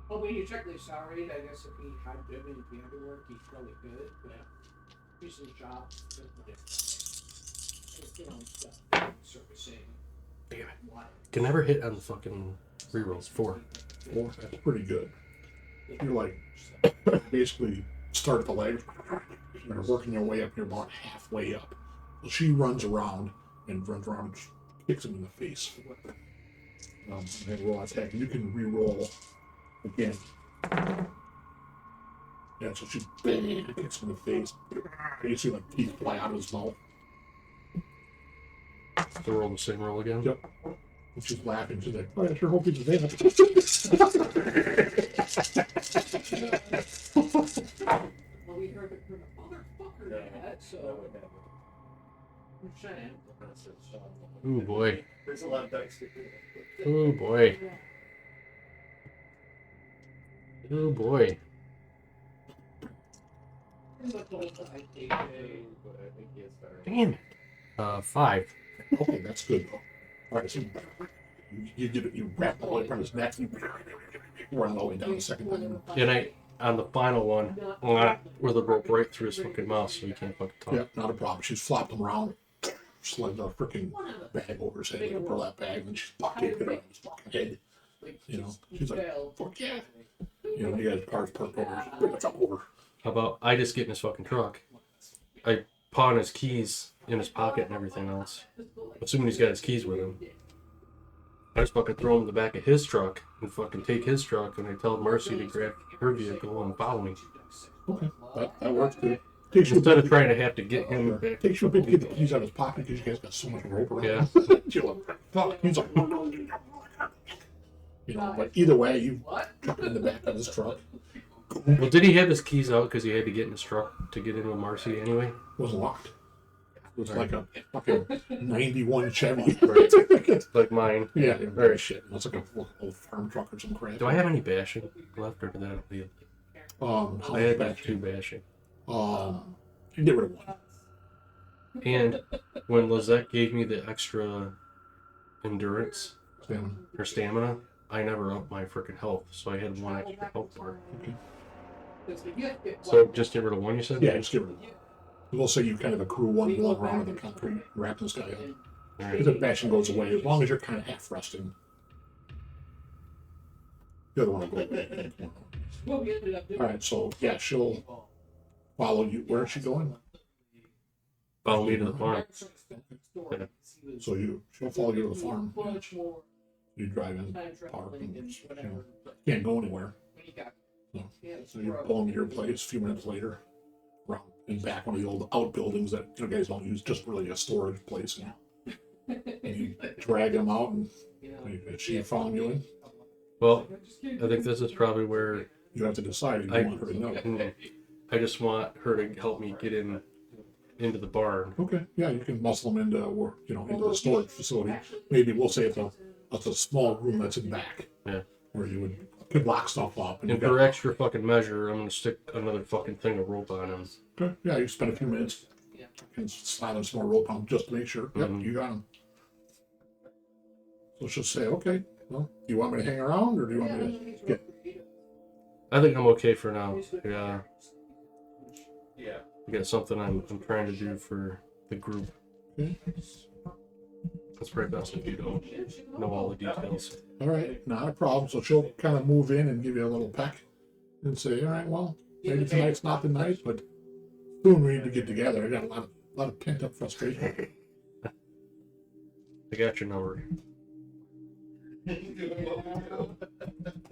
Well, when you check the salary, I guess if he had Gavin, if he had to work, he's probably good, but he's his job. You know, stuff, servicing. Damn it. Can never hit on the fucking rerolls. 4. That's pretty good. You're like, basically start at the leg, you're working your way up, you're about halfway up. So she runs around and kicks him in the face. And roll attack. You can re-roll again. Yeah, so she kicks him in the face. You see like teeth fly out of his mouth. So roll the same roll again? Yep. And she's laughing. She's like, oh, I sure hope he's there. Well, we heard it from the motherfucker that, so. I'm saying. Ooh, boy. There's a lot of dice. Ooh, boy. Ooh, boy. Damn it. 5. Okay, that's good though. All right, so you wrap the way around his neck and you run all the way down the second time. And on the final one, where the rope right through his fucking mouth so he can't fucking talk. Yeah, not a problem. She's flopped him around, slid a freaking bag over his head, like a burlap bag, and then she's pocket it on his fucking head. You know, she's like, fuck yeah. You know, you guys cars parked over, bring us up over. How about I just get in his fucking truck? I pawn his keys in his pocket and everything else. Assuming he's got his keys with him. I just fucking throw him in the back of his truck and fucking take his truck, and I tell Mercy to grab her vehicle and follow me. Okay, that works good. Takes you a Instead bit of trying to have to get him. Takes you a bit to get the keys out of his pocket because you guys got so much rope around. Yeah. You're like, fuck. He's like, you know, but either way, you drop it in the back of his truck. Well, did he have his keys out because he had to get in his truck to get in with Marcy anyway? It wasn't locked. It was like a fucking 91 Chevy. Like mine. Yeah, very shit. It's like a old farm truck or some crap. Do I have any bashing left, or did that leave? How I had much like 2 bashing. You get rid of one. And when Lizette gave me the extra endurance Stamina. or stamina, I never upped my freaking health, so I had 1 extra health bar. Okay. So just get rid of 1, you said? Yeah, just get rid of one. We'll say you kind of accrue 1 blood round of the concrete, wrap this guy up. Because the bashing goes away as long as you're kind of half resting. The other one will go away. Alright, so yeah, she'll follow you. Where is she going? Follow me to the farm. So she'll follow you to the farm. You drive in, time park, traveling and, and you know, whatever. But can't go anywhere. when you got No. yeah, So you pull into your place a few minutes later, around and back one of the old outbuildings that you guys don't use, just really a storage place. And you drag them out, and you know, is she following you in? Well, I think this is probably where You have to decide if you want her to know. I just want her to help me get into the barn. Okay, yeah, you can muscle them into, or into the storage facility. Maybe we'll say it's a small room that's in back. Yeah. Where you could lock stuff up. And for extra fucking measure, I'm gonna stick another fucking thing of rope on him. Okay, yeah, you spend a few minutes and slide them some more rope on 'em just to make sure. Yep, Mhm. you got them. Let's just say, okay, well, do you want me to hang around or do you want me to get? I think I'm okay for now. Yeah. I got something I'm trying to do for the group. Okay. That's probably best if you don't know all the details. All right, not a problem. So she'll kind of move in and give you a little peck and say, all right, well, maybe tonight's not the night, but soon we need to get together. I got a lot of pent up frustration. I got your number.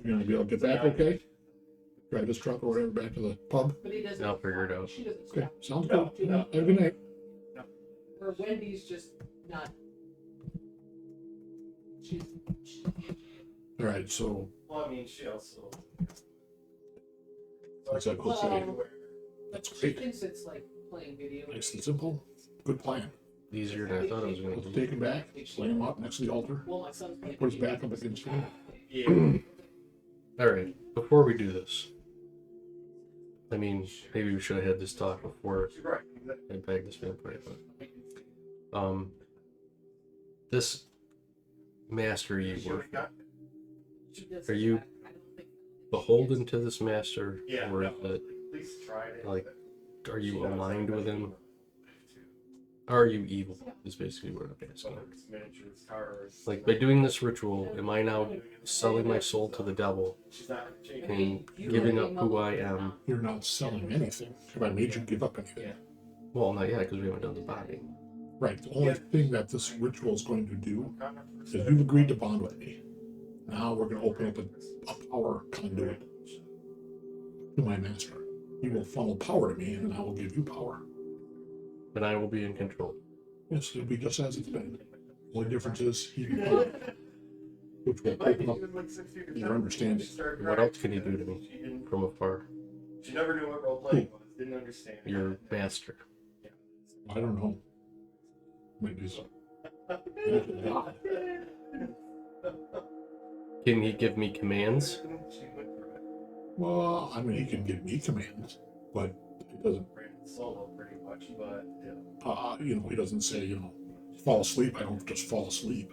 You're gonna be able to get back okay? Drive this truck or whatever back to the pub. but he doesn't. I'll figure it out. She doesn't Okay, stop. sounds good. Have a good night. Or Wendy's just not. She's. All right, so Well, I mean, she also. what's that called? Well, That's she great. thinks it's like playing video. Nice and simple. Good plan. Easier than I thought it was gonna Let's be. take him back, lay him up next to the altar, Well, my son's playing put his video. back up against him. Yeah. Alright, before we do this, I mean, maybe we should have had this talk before I bagged this vampire, but this master you work with, are you beholden to this master, or is it, like, are you aligned with him? Are you evil? Is basically what I'm asking. Like, by doing this ritual, am I now selling my soul to the devil and giving up who I am? You're not selling anything. Have I made you give up anything? Well, not yet, because we haven't done the bonding. Right. The only thing that this ritual is going to do is you've agreed to bond with me. Now we're going to open up a power conduit to my master. He will funnel power to me, and then I will give you power. And I will be in control. Yes, it'll be just as it's been. The only difference is he can power, which will open up your understanding. What else can you do to me from afar? She never knew what role playing was. Didn't understand. Your master. I don't know. Maybe he's a god. Can he give me commands? Well, I mean, he can give me commands, but it doesn't. Solo pretty much, but He doesn't say, fall asleep. I don't just fall asleep.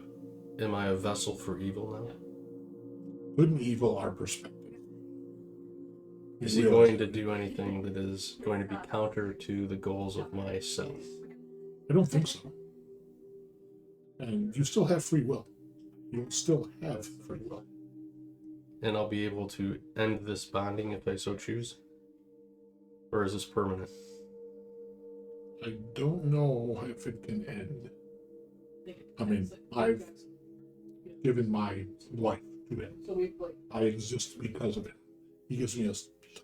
Am I a vessel for evil now? Good and evil are perspective. Is he going to do anything that is going to be counter to the goals of my self? I don't think so. And you still have free will. You still have free will. And I'll be able to end this bonding if I so choose? Or is this permanent? I don't know if it can end. I mean, I've given my life to him. So we play. I exist because of it. He gives me a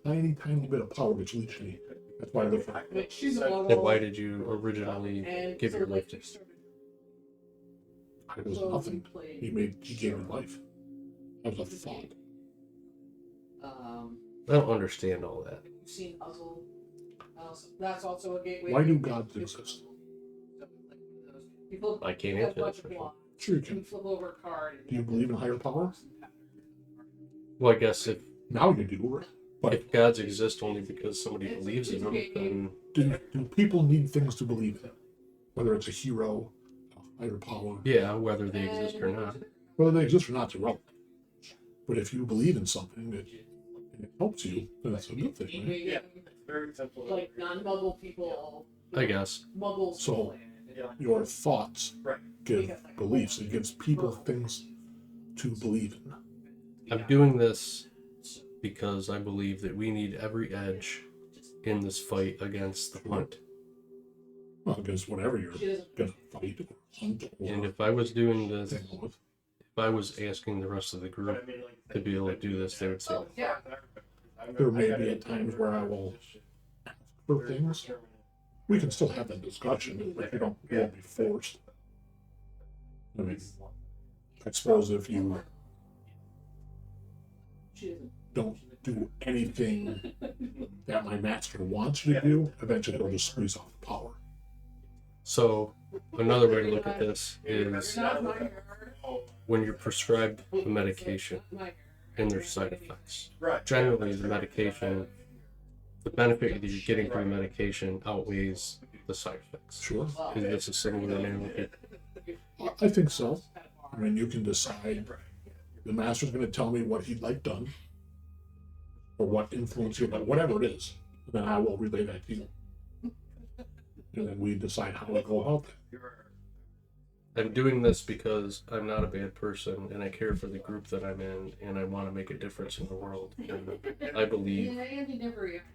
tiny, tiny bit of power which leads me. That's why I live for him. Wait, she's a Then why did you originally give your life to him? It was nothing. He gave me life. That was a thought. I don't understand all that. You've seen Puzzle. That's also a gateway. Why do gods exist? People I can't have a answer bunch that of question. blocks. Sure you You can can. flip over a card. Do you believe in higher power? Well, I guess if Now you do, right? But if gods exist only because somebody believes in them, then do people need things to believe in? Whether it's a hero, a higher power, yeah, whether they exist or not. whether they exist or not is irrelevant. But if you believe in something that it helps you, then that's a good thing, right? Yeah. very simple. Like non-muggle people. I guess. Muggles. So- Yeah. Your thoughts Right. give beliefs. It gives people things to believe in. I'm doing this because I believe that we need every edge in this fight against the hunt. Well, against whatever you're She doesn't. gonna fight or hunt And or if I was doing this, thing with. I was asking the rest of the group to be able to do this, they would say, There may be at times where I will ask for things. We can still have that discussion, but you won't be forced. I mean, I suppose if you don't do anything that my master wants you to do, eventually it'll just squeeze off the power. So, another way to look at this is when you're prescribed a medication and there's side effects. Generally, the medication, the benefit that you're getting from the medication outweighs the side effects. Sure. Is this a similar analogy? I think so. I mean, you can decide. The master's going to tell me what he'd like done, or what influence he'd like, whatever it is. Then I will relay that to you. And then we decide how to go about that. I'm doing this because I'm not a bad person and I care for the group that I'm in and I want to make a difference in the world. And I believe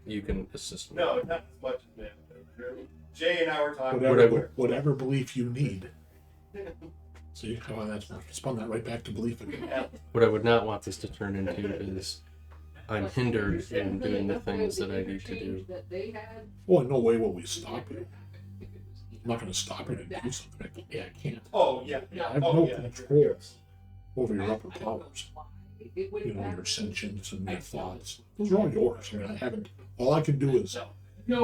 you can assist me. No, not as much as me. Jay and I were talking Whatever belief you need. See how that's spun that right back to belief again. What I would not want this to turn into is I'm hindered in doing the things that I need to do. Well, in no way will we stop you. I'm not going to stop you to do something. I can't. Oh, yeah. I have no control over your upper powers. You know, your sentience and your thoughts. Those are all yours. I mean, I haven't. All I can do is give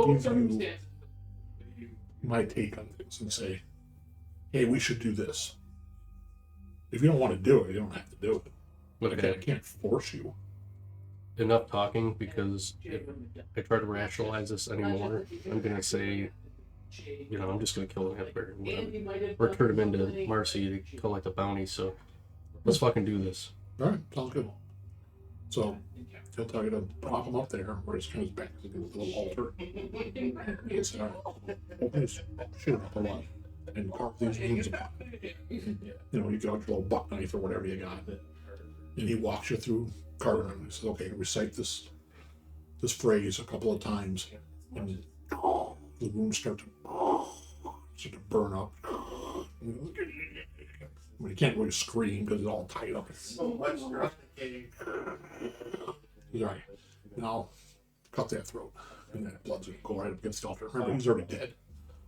you my take on things and say, hey, we should do this. If you don't want to do it, you don't have to do it. Okay. I can't force you. Enough talking, because if I try to rationalize this anymore, I'm going to say, you know, I'm just going to kill the Harper or turn him into Marcy to collect a bounty, so let's fucking do this. All right, sounds good. So he'll tell you to prop him up there where his kind of back to the little altar. And he'll say, all right, open his shit up a lot and carve these wounds upon it. You know, you got your little buck knife or whatever you got. And he walks you through carving them. He says, okay, recite this phrase a couple of times. And the wounds start to burn up. Well, you can't really scream because it's all tied up. He's all right. Now, cut that throat. And that blood's going to go right up against the altar. Remember, he's already dead.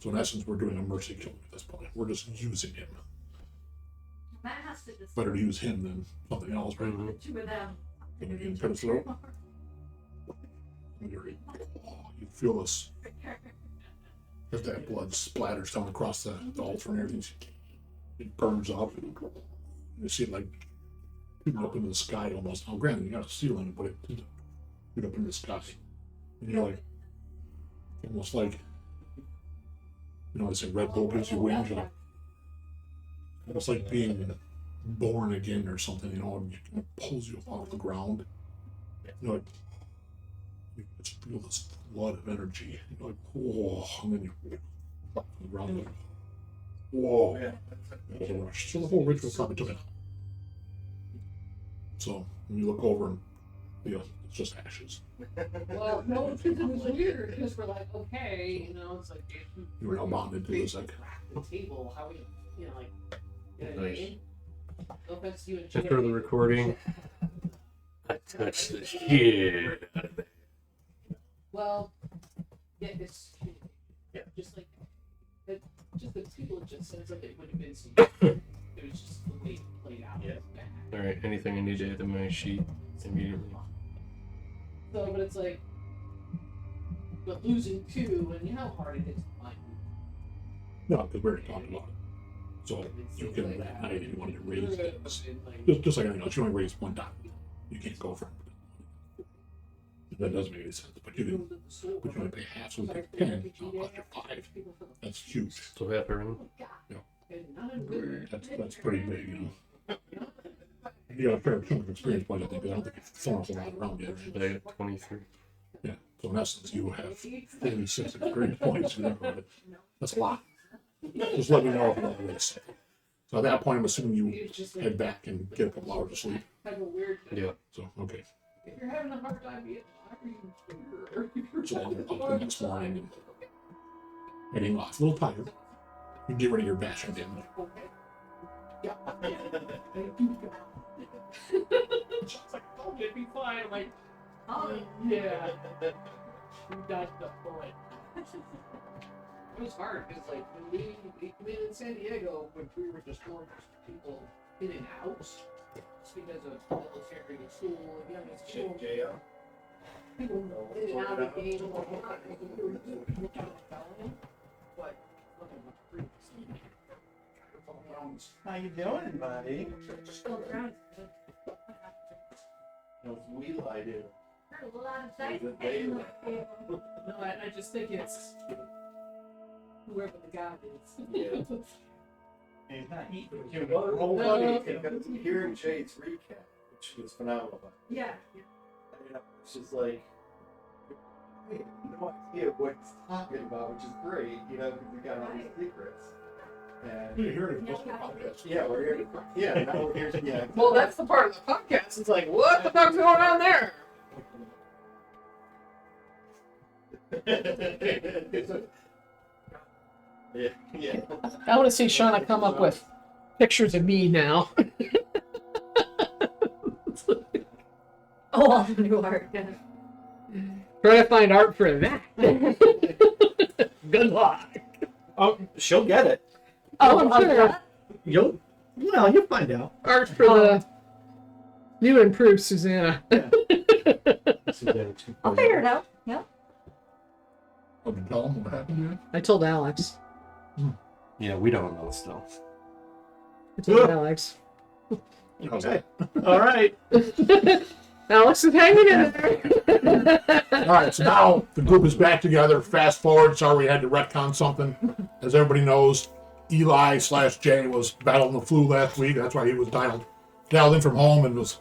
So in essence, we're doing a mercy killing at this point. We're just using him. Better to use him than something else, right? Mm-hmm. Two of them. And you can cut his throat. And you feel this, as that blood splatters down across the altar and everything. It burns up. And you see it like shooting up into the sky almost. Now, granted, you got a ceiling, but it shoot up into the sky. And you're like, almost like, you know, they say Red Bull gives you wings. You're like, it's like being born again or something, you know, and it pulls you off the ground. You know, like, you just feel this flood of energy. You're like, whoa, and then you off the ground. Like, whoa. There's a rush. So the whole ritual probably took it. So when you look over and, you know, it's just ashes. Well, no, because it was weird, because we're like, okay, you know, it's like... You were now bonded to this, like... The table, how we, you know, like... You know what I Nice. mean? No offense to you and Jay. After the recording, I touched the shit out of that. Well, yeah, it's... Yeah, just like... Just the people just said that it would have been some... It was just the way it played out. Yeah. Alright, anything I need to add to my sheet immediately. So, but it's like... But losing two, and you know how hard it is to find. No, because we already talked about it. So you can that night if you wanted to raise it. Like, Just like anything else, you only raise one time. You can't go for it. That doesn't make any sense. But you only pay half, so you pay 10, so it costs you 5. That's huge. So Harper, That's pretty big, you know. You got a fair chunk of experience, but I think I don't think you've thrown a whole lot around yet. I got 23. Yeah. So in essence, you have 46 experience points. You know, that's a lot. Just let me know if you want to raise. So at that point, I'm assuming you head back and get a couple hours of sleep. have a weird. Yeah. So okay. If you're having a hard time being tired, So I'm up the next morning and heading off. A little tired. You can get rid of your bashing damage. God. Thank you, God. She's like, oh, it'd be fine. I'm like, oh, yeah. You dodged the bullet. It was hard because, like, when we came in San Diego, when we were just more people in and out, just because of military and school, and young school. People in and out of the game and whatnot, and we were doing but nothing was free. How you doing, buddy? Still around. Those Wheeleye do. Heard a lot of dice. No, I just think it's whoever the god is. Yeah. He's not eating. No. Because hearing Jade's recap, which was phenomenal. Yeah. It's just like, you have no idea what he's talking about, which is great, you know, because we got all these secrets. And You hear it. yeah, we're here. Yeah, now we're here. Yeah. Well, that's the part of the podcast. It's like, what the fuck's going on there? Yeah, yeah. I want to see Shawna come up with pictures of me now. Oh, all the new art. Yeah. Try to find art for that. Good luck. Oh, she'll get it. Oh, I'm sure. You'll find out. Art for the new and improved Suzanna. I'll figure it out. Yeah. Oh, did you tell him what happened to you? I told Alex. Yeah, we don't know still. I told Alex. Okay. All right. Alex is hanging in there. All right, so now the group is back together. Fast forward, sorry we had to retcon something. As everybody knows, Eli/Jay was battling the flu last week. That's why he was dialed in from home and was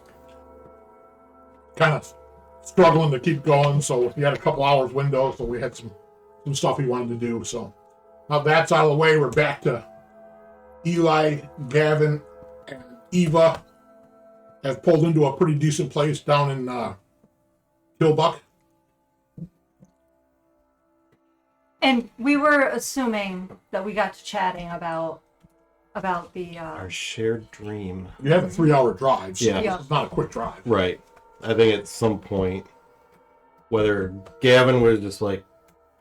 kind of struggling to keep going. So he had a couple hours window, so we had some stuff he wanted to do. So now that's out of the way, we're back to Eli, Gavin, and Eva have pulled into a pretty decent place down in Hillbuck. And we were assuming that we got to chatting about the Our shared dream. You have a 3-hour drive, so Yeah. it's not a quick drive. Right. I think at some point, whether Gavin was just like,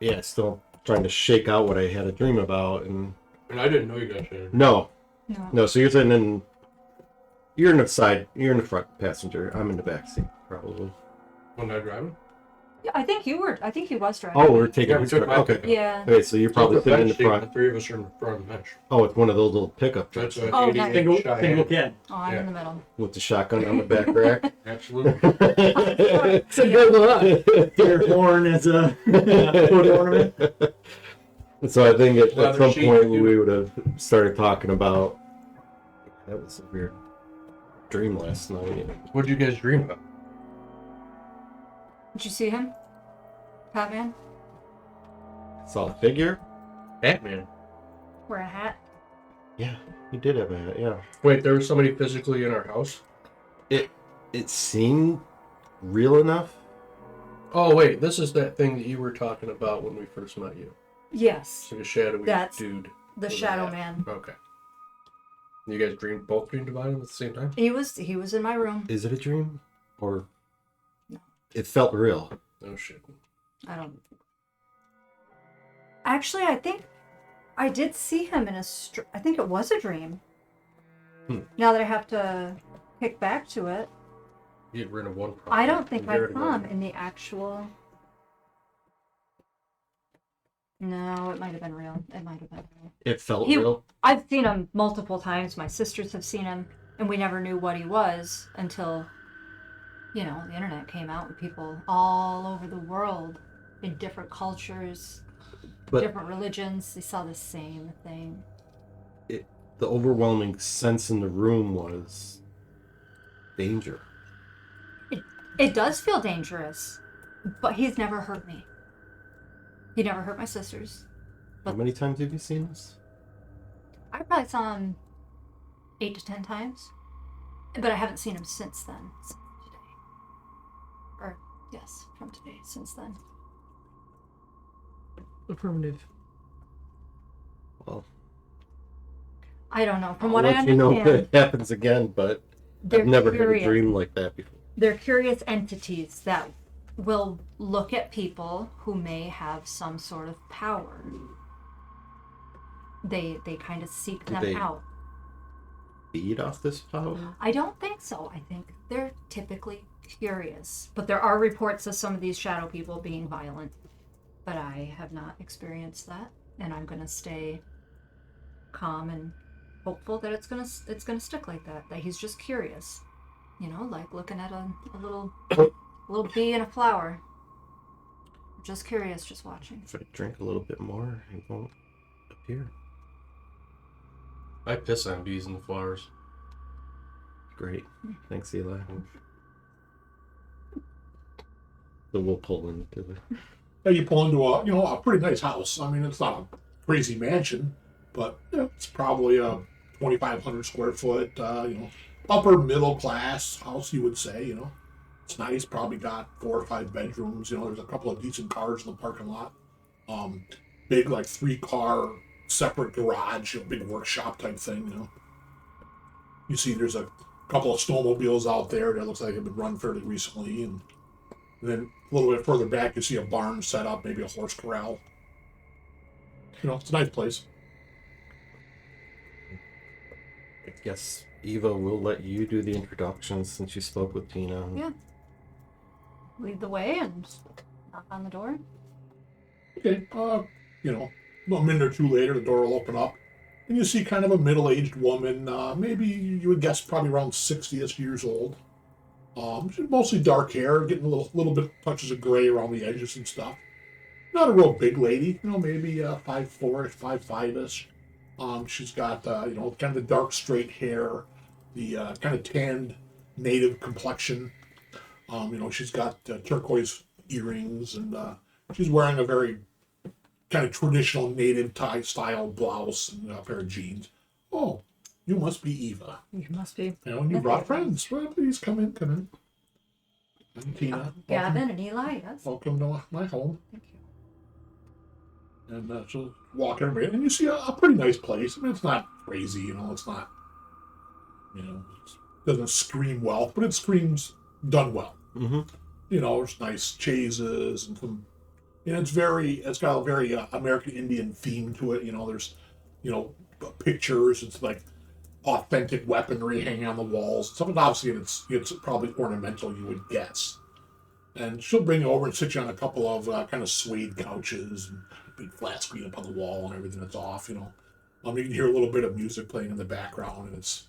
yeah, still trying to shake out what I had a dream about, and And I didn't know you guys did. no, no. so you're sitting in, you're in the side, you're in the front passenger. I'm in the back seat, probably. When I driving? Yeah, I think you was driving. Oh, we're taking. Yeah, we took my okay. pickup. Yeah. Okay, so you're probably sitting in the The front. three of us are in the front of the bench. Oh, it's one of those little pickup That's trucks a Oh, 88 nice. Single Cheyenne. kid. Oh, I'm Yeah. in the middle. with the shotgun on the back rack. Absolutely. So good luck. Deer horn as a foot ornament. So I think at Leather some sheet, point too. we would have started talking about. That was a weird dream last night. What'd you guys dream about? Did you see him? Batman? Saw a figure. Batman. Wear a hat? Yeah, he did have a hat. Yeah. Wait, there was somebody physically in our house? It seemed real enough. Oh, wait, this is that thing that you were talking about when we first met you. Yes. It's like a shadowy That's dude. The with a Shadow hat. Man. Okay. You guys both dreamed about him at the same time? He was in my room. Is it a dream, or No. it felt real? Oh shit. I don't. Actually, I think I did see him in I think it was a dream. Now that I have to kick back to it, Get rid of one problem. I don't think and I get rid of saw him one. in the actual. No, it might have been real. It might have been real. It felt He- real. I've seen him multiple times. My sisters have seen him, and we never knew what he was until, the internet came out and people all over the world in different cultures, But different religions, they saw the same thing. the overwhelming sense in the room was danger. It does feel dangerous, but he's never hurt me. He never hurt my sisters. How many times have you seen this? I probably saw him 8 to 10 times, but I haven't seen him since then. Since today. Or, yes, from today, since then. Affirmative. Well, I don't know. From I'll what I let you know if understand, it happens again, but they're I've never had a curious. dream like that before. They're curious entities that will look at people who may have some sort of power. They kind of seek Do them they- out. Feed off this power? I don't think so. I think they're typically curious. But there are reports of some of these shadow people being violent. But I have not experienced that. And I'm going to stay calm and hopeful that it's gonna stick like that. That he's just curious. You know, like looking at a little bee in a flower. Just curious, just watching. If I drink a little bit more, it won't appear. I piss on bees and flowers. Great. Thanks, Eli. So we'll pull into it. Yeah, you pull into a pretty nice house. I mean, it's not a crazy mansion, but it's probably a 2,500 square foot, upper middle class house, you would say. It's nice. Probably got 4 or 5 bedrooms. There's a couple of decent cars in the parking lot. Big, like 3-car separate garage, big workshop type thing. You see, there's a couple of snowmobiles out there that looks like they've been run fairly recently, and then a little bit further back, you see a barn set up, maybe a horse corral. It's a nice place. I guess Eva will let you do the introductions since you spoke with Tina. Yeah. Lead the way and knock on the door. Okay, a minute or two later, the door will open up, and you see kind of a middle-aged woman, maybe you would guess probably around 60ish years old. She's mostly dark hair, getting a little bit touches of gray around the edges and stuff. Not a real big lady, maybe 5'4", 5'5"-ish. She's got kind of the dark straight hair, the kind of tanned native complexion. She's got turquoise earrings, and she's wearing a very kind of traditional native tie style blouse and a pair of jeans. Oh, you must be Eva. You must be. And you brought friends. Well, please come in. I'm Tina. Gavin and Eli, yes. Welcome to my home. Thank you. And she'll walk everybody in, and you see a pretty nice place. I mean, it's not crazy, it's not, it doesn't scream wealth, but it screams done well. Mm-hmm. There's nice chaises and some, it's got a very American Indian theme to it. There's, pictures. It's like authentic weaponry hanging on the walls. Some of it, obviously, it's probably ornamental, you would guess. And she'll bring you over and sit you on a couple of kind of suede couches and big flat screen up on the wall and everything that's off. You can hear a little bit of music playing in the background, and it's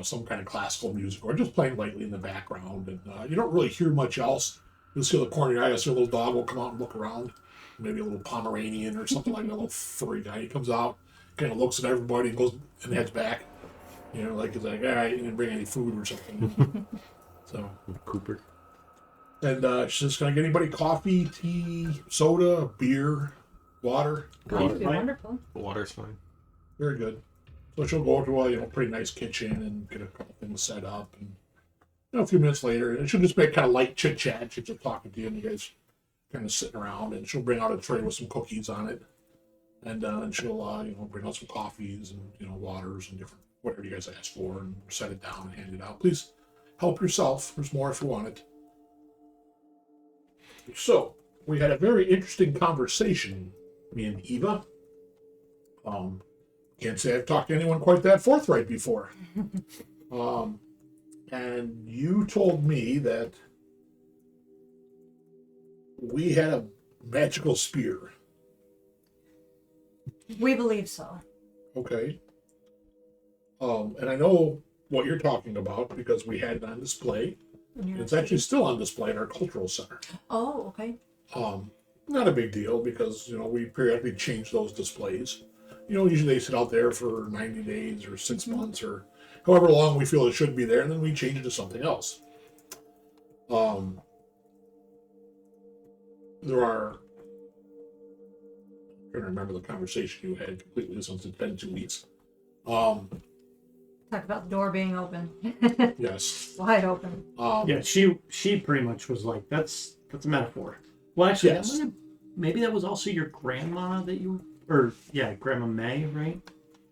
some kind of classical music, or just playing lightly in the background, and you don't really hear much else. You'll see the corner of your eye, a little dog will come out and look around, maybe a little Pomeranian or something like that, a little furry guy. He comes out, kind of looks at everybody and goes and heads back. He's like, all right, you didn't bring any food or something. So Cooper. And she's just gonna get anybody coffee, tea, soda, beer, water. That'd be Fine. wonderful. Water's fine. Very good. So she'll go to a pretty nice kitchen and get a couple things set up, and a few minutes later, and she'll just make kind of light chit chat. She's just talking to you, and you guys kind of sitting around, and she'll bring out a tray with some cookies on it, and she'll bring out some coffees and waters and different whatever you guys ask for, and set it down and hand it out. Please help yourself. There's more if you want it. So we had a very interesting conversation, me and Eva. Can't say I've talked to anyone quite that forthright before. And you told me that we had a magical spear. We believe so. Okay. And I know what you're talking about because we had it on display. It's actually still on display at our cultural center. Oh, okay. Not a big deal because, we periodically change those displays. Usually they sit out there for 90 days or 6 months or however long we feel it should be there, and then we change it to something else. There are... I'm trying to remember the conversation you had completely since it's been 2 weeks. Talk about the door being open. Yes. Wide open. Yeah, she pretty much was like, that's a metaphor. Well, actually, Yes. maybe that was also your grandma that you, Grandma May, right?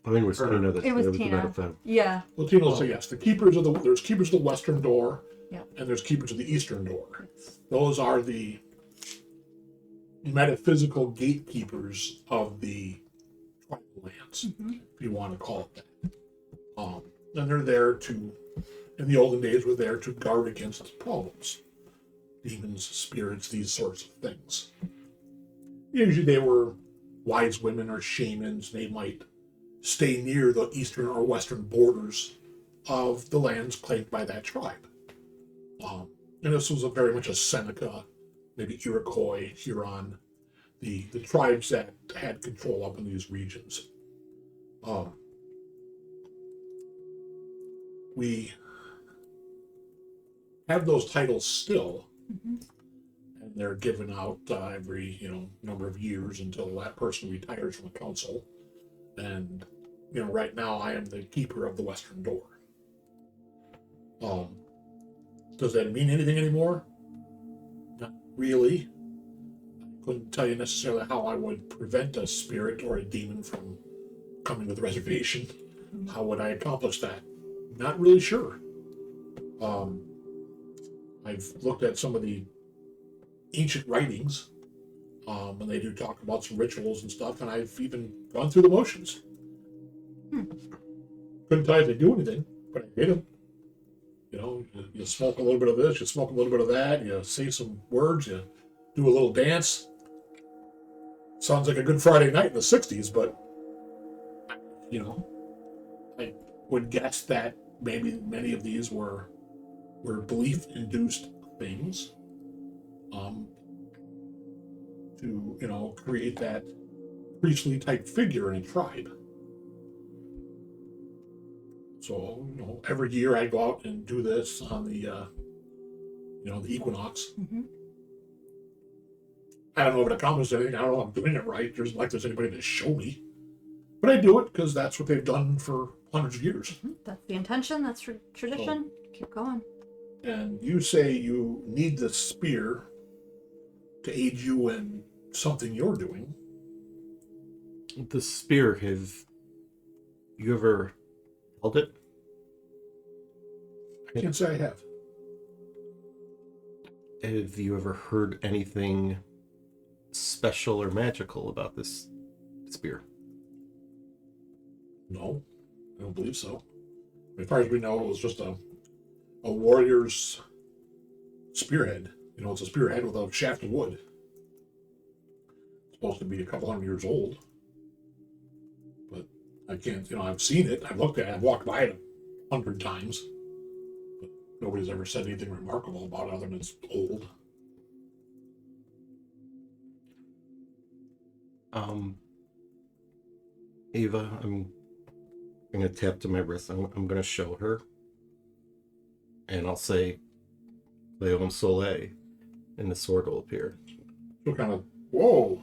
I mean, it was Tina that It was the Tina. metaphor. Yeah. Well, Tina will say yes. There's keepers of the western door, Yep. and there's keepers of the eastern door. Those are the metaphysical gatekeepers of the tribal lands, if you want to call it that. And they're there to, in the olden days, were there to guard against problems, demons, spirits, these sorts of things. Usually, they were wise women or shamans. They might stay near the eastern or western borders of the lands claimed by that tribe. And this was very much a Seneca, maybe Iroquois, Huron, the tribes that had control up in these regions. We have those titles still, and they're given out every number of years until that person retires from the council. And right now I am the keeper of the western door. Does that mean anything anymore? Not really. I couldn't tell you necessarily how I would prevent a spirit or a demon from coming to the reservation. How would I accomplish that? Not really sure. I've looked at some of the ancient writings, and they do talk about some rituals and stuff, and I've even gone through the motions. Couldn't tell you if they do anything, but I did them. You smoke a little bit of this, you smoke a little bit of that, you say some words, you do a little dance. Sounds like a good Friday night in the 60s, but, I would guess that maybe many of these were belief-induced things to, create that priestly-type figure in a tribe. So, every year I go out and do this on the, the equinox. I don't know if it accomplishes anything. I don't know if I'm doing it right. There's like there's anybody to show me. But I do it because that's what they've done for hundreds of years. That's the intention. That's tradition. Keep going. And you say you need the spear to aid you in something you're doing. The spear, have you ever held it? I can't say I have. Have you ever heard anything special or magical about this spear? No, I don't believe so. As far as we know, it was just a warrior's spearhead. It's a spearhead with a shaft of wood. It's supposed to be a couple hundred years old. But I can't, I've seen it, I've looked at it, I've walked by it 100 times. But nobody's ever said anything remarkable about it other than it's old. Ava, I'm going to tap to my wrist. I'm going to show her. And I'll say, Leon Soleil, and the sword will appear. So kind of, whoa.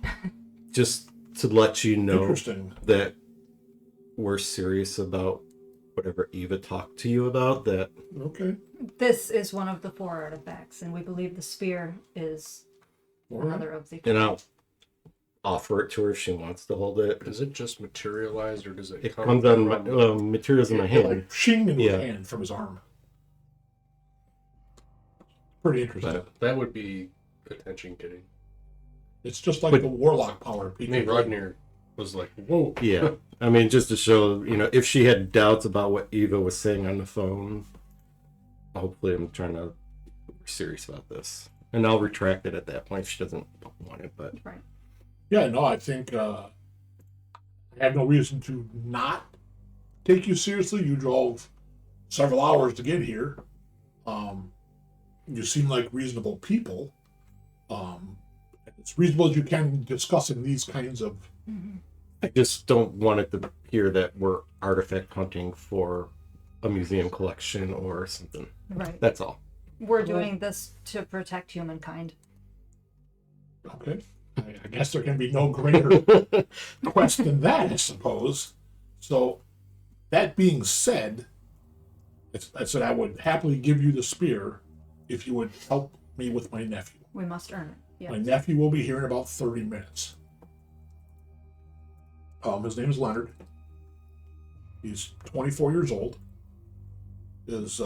Just to let you know Interesting. that we're serious about whatever Eva talked to you about. That Okay. This is one of the 4 artifacts, and we believe the spear is All right. another of the. and I'll offer it to her if she wants to hold it. Does it just materialize, or does it? It comes on my, materials in my hand. Like shing into Yeah. his hand from his arm. Pretty interesting. But That would be attention getting. It's just like But- the warlock power. I mean, Rodnir was like, "Whoa." yeah, I mean, just to show, if she had doubts about what Eva was saying on the phone, hopefully I'm trying to be serious about this. And I'll retract it at that point if she doesn't want it, but Right. Yeah, no, I think I have no reason to not take you seriously. You drove several hours to get here. You seem like reasonable people. It's reasonable as you can discussing these kinds of. I just don't want it to appear that we're artifact hunting for a museum collection or something. Right. That's all. We're doing this to protect humankind. Okay. I guess there can be no greater quest than that, I suppose. So, that being said, I said I would happily give you the spear if you would help me with my nephew. We must earn it. Yeah. My nephew will be here in about 30 minutes. His name is Leonard. He's 24 years old. His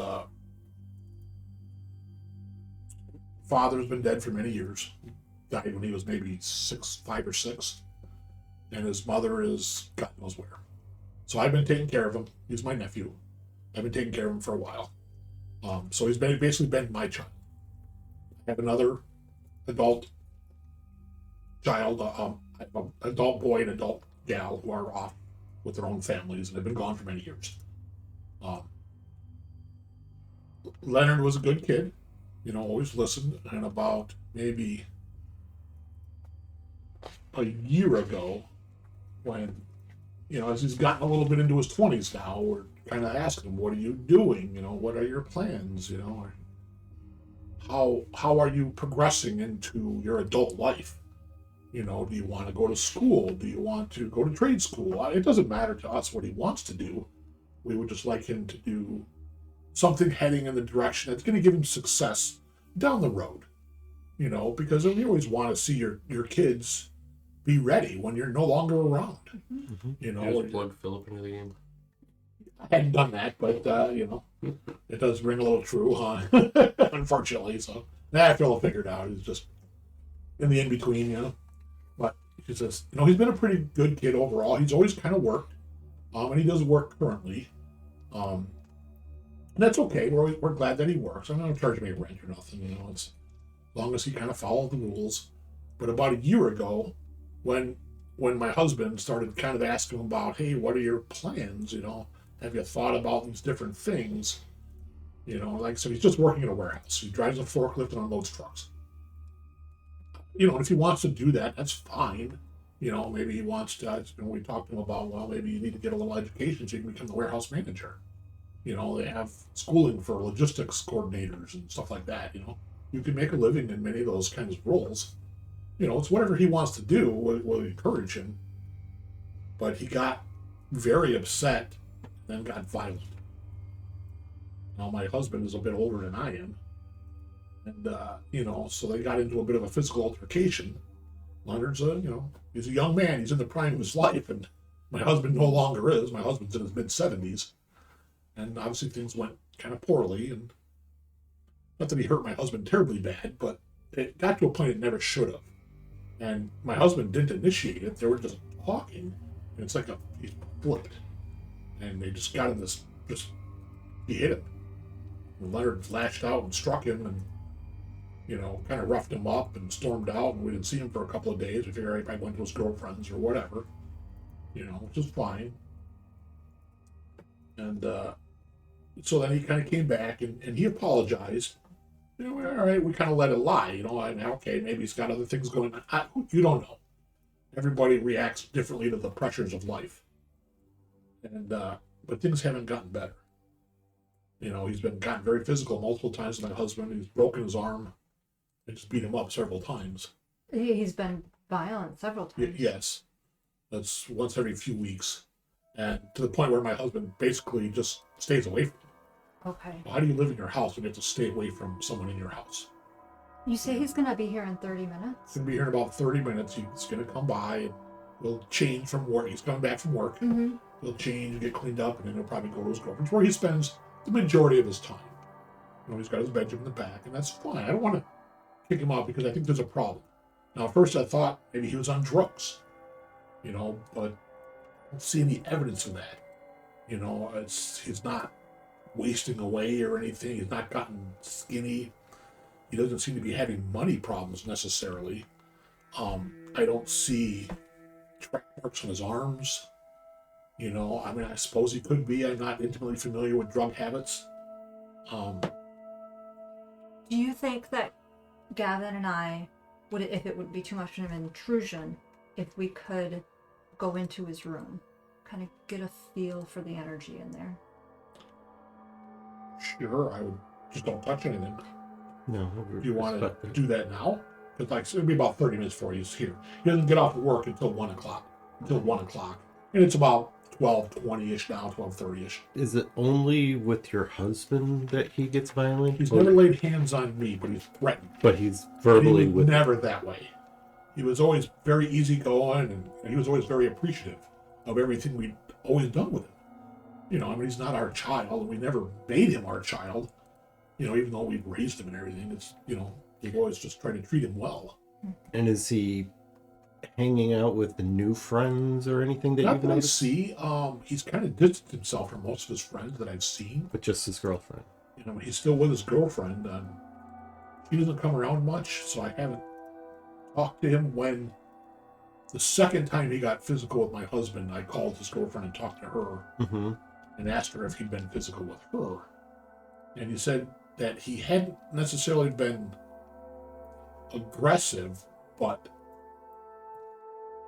father's been dead for many years. Died when he was maybe 5 or 6. And his mother is God knows where. So I've been taking care of him. He's my nephew. I've been taking care of him for a while. So he's basically been my child. I have another adult child, an adult boy and adult gal who are off with their own families and have been gone for many years. Leonard was a good kid, always listened. And about maybe a year ago, when, as he's gotten a little bit into his 20s now, we're kind of asking him, what are you doing? What are your plans? How are you progressing into your adult life? Do you want to go to school? Do you want to go to trade school? It doesn't matter to us what he wants to do. We would just like him to do something heading in the direction that's going to give him success down the road. Because we always want to see your kids be ready when you're no longer around. Just plug Philip into the game. I hadn't done that, but it does ring a little true, huh? Unfortunately, so I feel figured out. He's just in the in-between, But he says, he's been a pretty good kid overall. He's always kind of worked, and he does work currently. And that's okay. We're glad that he works. I'm not going to charge him any rent or nothing, It's as long as he kind of follows the rules. But about a year ago, when my husband started kind of asking him about, hey, what are your plans? Have you thought about these different things? Like, so he's just working in a warehouse. He drives a forklift and unloads trucks. And if he wants to do that, that's fine. Maybe he wants to, we talked to him about, well, maybe you need to get a little education so you can become the warehouse manager. They have schooling for logistics coordinators and stuff like that. You can make a living in many of those kinds of roles. It's whatever he wants to do, we'll encourage him. But he got very upset and then got violent. Now, my husband is a bit older than I am. And, so they got into a bit of a physical altercation. Leonard's he's a young man. He's in the prime of his life. And my husband no longer is. My husband's in his mid-70s. And obviously things went kind of poorly. And not that he hurt my husband terribly bad, but it got to a point it never should have. And my husband didn't initiate it. They were just talking. And it's like he flipped. And they just got in this, he hit him. And Leonard lashed out and struck him and, kind of roughed him up and stormed out. And we didn't see him for a couple of days. We figured he probably went to his girlfriend's or whatever, which is fine. And so then he kind of came back and he apologized. All right, we kind of let it lie, okay, maybe he's got other things going on. You don't know. Everybody reacts differently to the pressures of life. And, but things haven't gotten better. He's gotten very physical multiple times with my husband. He's broken his arm. I just beat him up several times. He's been violent several times. Yes. That's once every few weeks. And to the point where my husband basically just stays away from him. Okay. How do you live in your house when you have to stay away from someone in your house? You say he's going to be here in 30 minutes? He's going to be here in about 30 minutes. He's going to come by and we'll change from work. He's coming back from work. Mm-hmm. He'll change, get cleaned up, and then he'll probably go to his girlfriend's where he spends the majority of his time. He's got his bedroom in the back, and that's fine. I don't want to kick him out because I think there's a problem. Now, at first I thought maybe he was on drugs, but I don't see any evidence of that. He's not wasting away or anything. He's not gotten skinny. He doesn't seem to be having money problems necessarily. I don't see track marks on his arms. I suppose he could be. I'm not intimately familiar with drug habits. Do you think that Gavin and I if it would be too much of an intrusion, if we could go into his room, kind of get a feel for the energy in there? Sure, I would just don't touch anything. No. Do you want to do that now? Because it'll be about 30 minutes before he's here. He doesn't get off work until 1 o'clock. And it's about 12:20-ish now, 12:30-ish. Is it only with your husband that he gets violent? He's never laid hands on me, but he's threatened. But he's verbally with... Never that way. He was always very easygoing, and he was always very appreciative of everything we'd always done with him. you know, I mean, he's not our child, and we never made him our child. You know, even though we raised him and everything, it's, you know, we've always just tried to treat him well. And is he hanging out with the new friends or anything that Not you've that I noticed? see. He's kind of distanced himself from most of his friends that I've seen. But just his girlfriend. You know, he's still with his girlfriend. She doesn't come around much, so I haven't talked to him. When the second time he got physical with my husband, I called his girlfriend and talked to her Mm-hmm. and asked her if he'd been physical with her. And he said that he hadn't necessarily been aggressive, but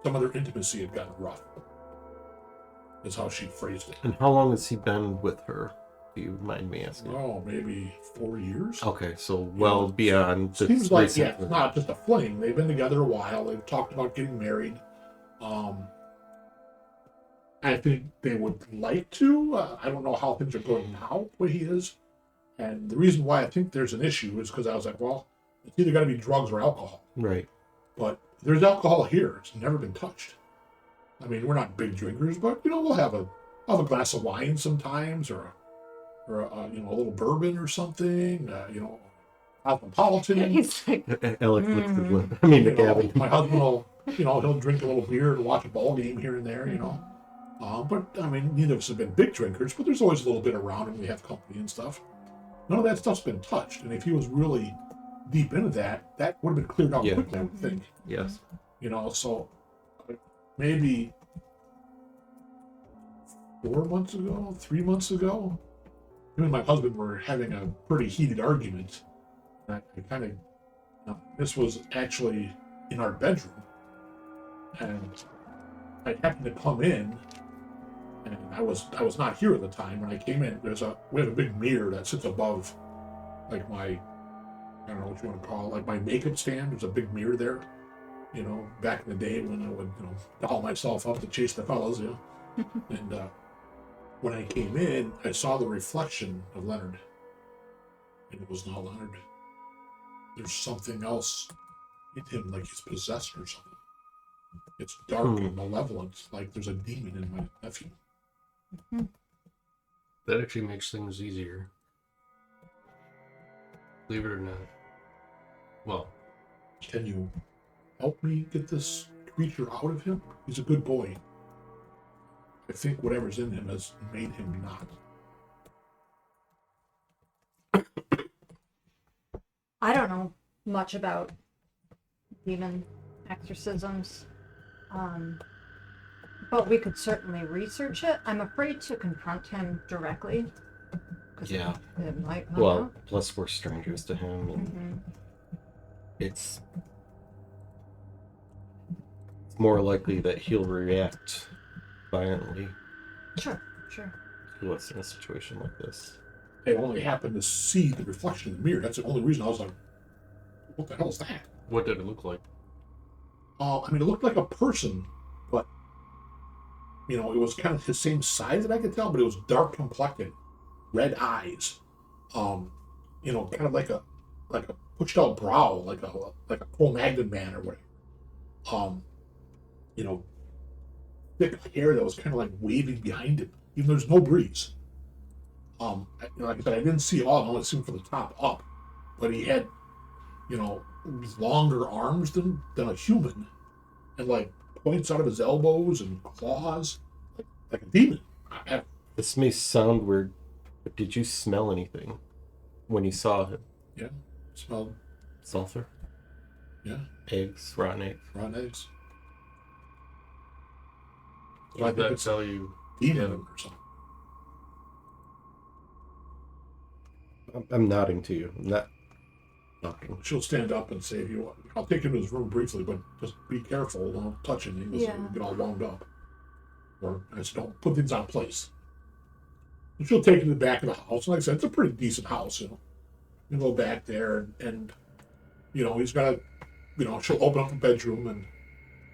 some of their intimacy had gotten rough, is how she phrased it. And how long has he been with her? Do you mind me asking? Oh, maybe 4 years. Okay, so well beyond the Seems like, recent- yeah, it's not just a fling. They've been together a while. They've talked about getting married. I think they would like to. I don't know how things are going now, the way he is. And the reason why I think there's an issue is because I was like, well, it's either got to be drugs or alcohol. Right. But there's alcohol here. It's never been touched. I mean, we're not big drinkers, but, you know, we'll have a glass of wine sometimes, or you know, a little bourbon or something, you know, cosmopolitan. He's like, Alex looks at Lynn. I mean, You the know, Gavin. my husband will, you know, he'll drink a little beer and watch a ball game here and there, you know. But, I mean, neither of us have been big drinkers, but there's always a little bit around and we have company and stuff. None of that stuff's been touched. And if he was really deep into that, that would have been cleared out Yeah. quickly, I would think. Yes. You know, so maybe 4 months ago, 3 months ago, him and my husband were having a pretty heated argument. And I kind of, this was actually in our bedroom. And I happened to come in, and I was not here at the time. When I came in, we have a big mirror that sits above, like my, I don't know what you want to call it, like my makeup stand. There's a big mirror there. You know, back in the day when I would, you know, doll myself up to chase the fellas, you know. And when I came in, I saw the reflection of Leonard. And it was not Leonard. There's something else in him, like he's possessed or something. It's dark and malevolent, like there's a demon in my nephew. That actually makes things easier. Believe it or not. Well, Can you help me get this creature out of him? He's a good boy. I think whatever's in him has made him not. I don't know much about demon exorcisms, but we could certainly research it. I'm afraid to confront him directly. 'Cause Yeah. it might come Well, out. plus we're strangers to him, and Mhm. it's more likely that he'll react violently Sure. to us in a situation like this. I only happened to see the reflection in the mirror. That's the only reason I was like, what the hell is that? what did it look like? I mean, it looked like a person, but, you know, it was kind of the same size that I could tell, but it was dark complected, red eyes, you know, kind of like a pushed out brow, like a Cro-Magnon man or whatever. You know, thick hair that was kind of like waving behind it, even though there's no breeze. You know, like I said, I didn't see it all. I only seen from the top up, but he had, you know, longer arms than a human, and like points out of his elbows and claws, like a demon. This may sound weird, but did you smell anything when you saw him? Yeah, smelled Sulfur? Yeah. Eggs, rotten eggs. rotten eggs. So I What think did that it's tell you? demon or something. I'm nodding to you. I'm not talking. She'll stand up and say, "If you want, I'll take him to his room briefly, but just be careful. Don't touch anything. You'll Yeah. get all wound up, or I just don't put things on place." And she'll take him to the back of the house. Like I said, it's a pretty decent house, you know. You go back there, and you know he's got a, you know, she'll open up the bedroom, and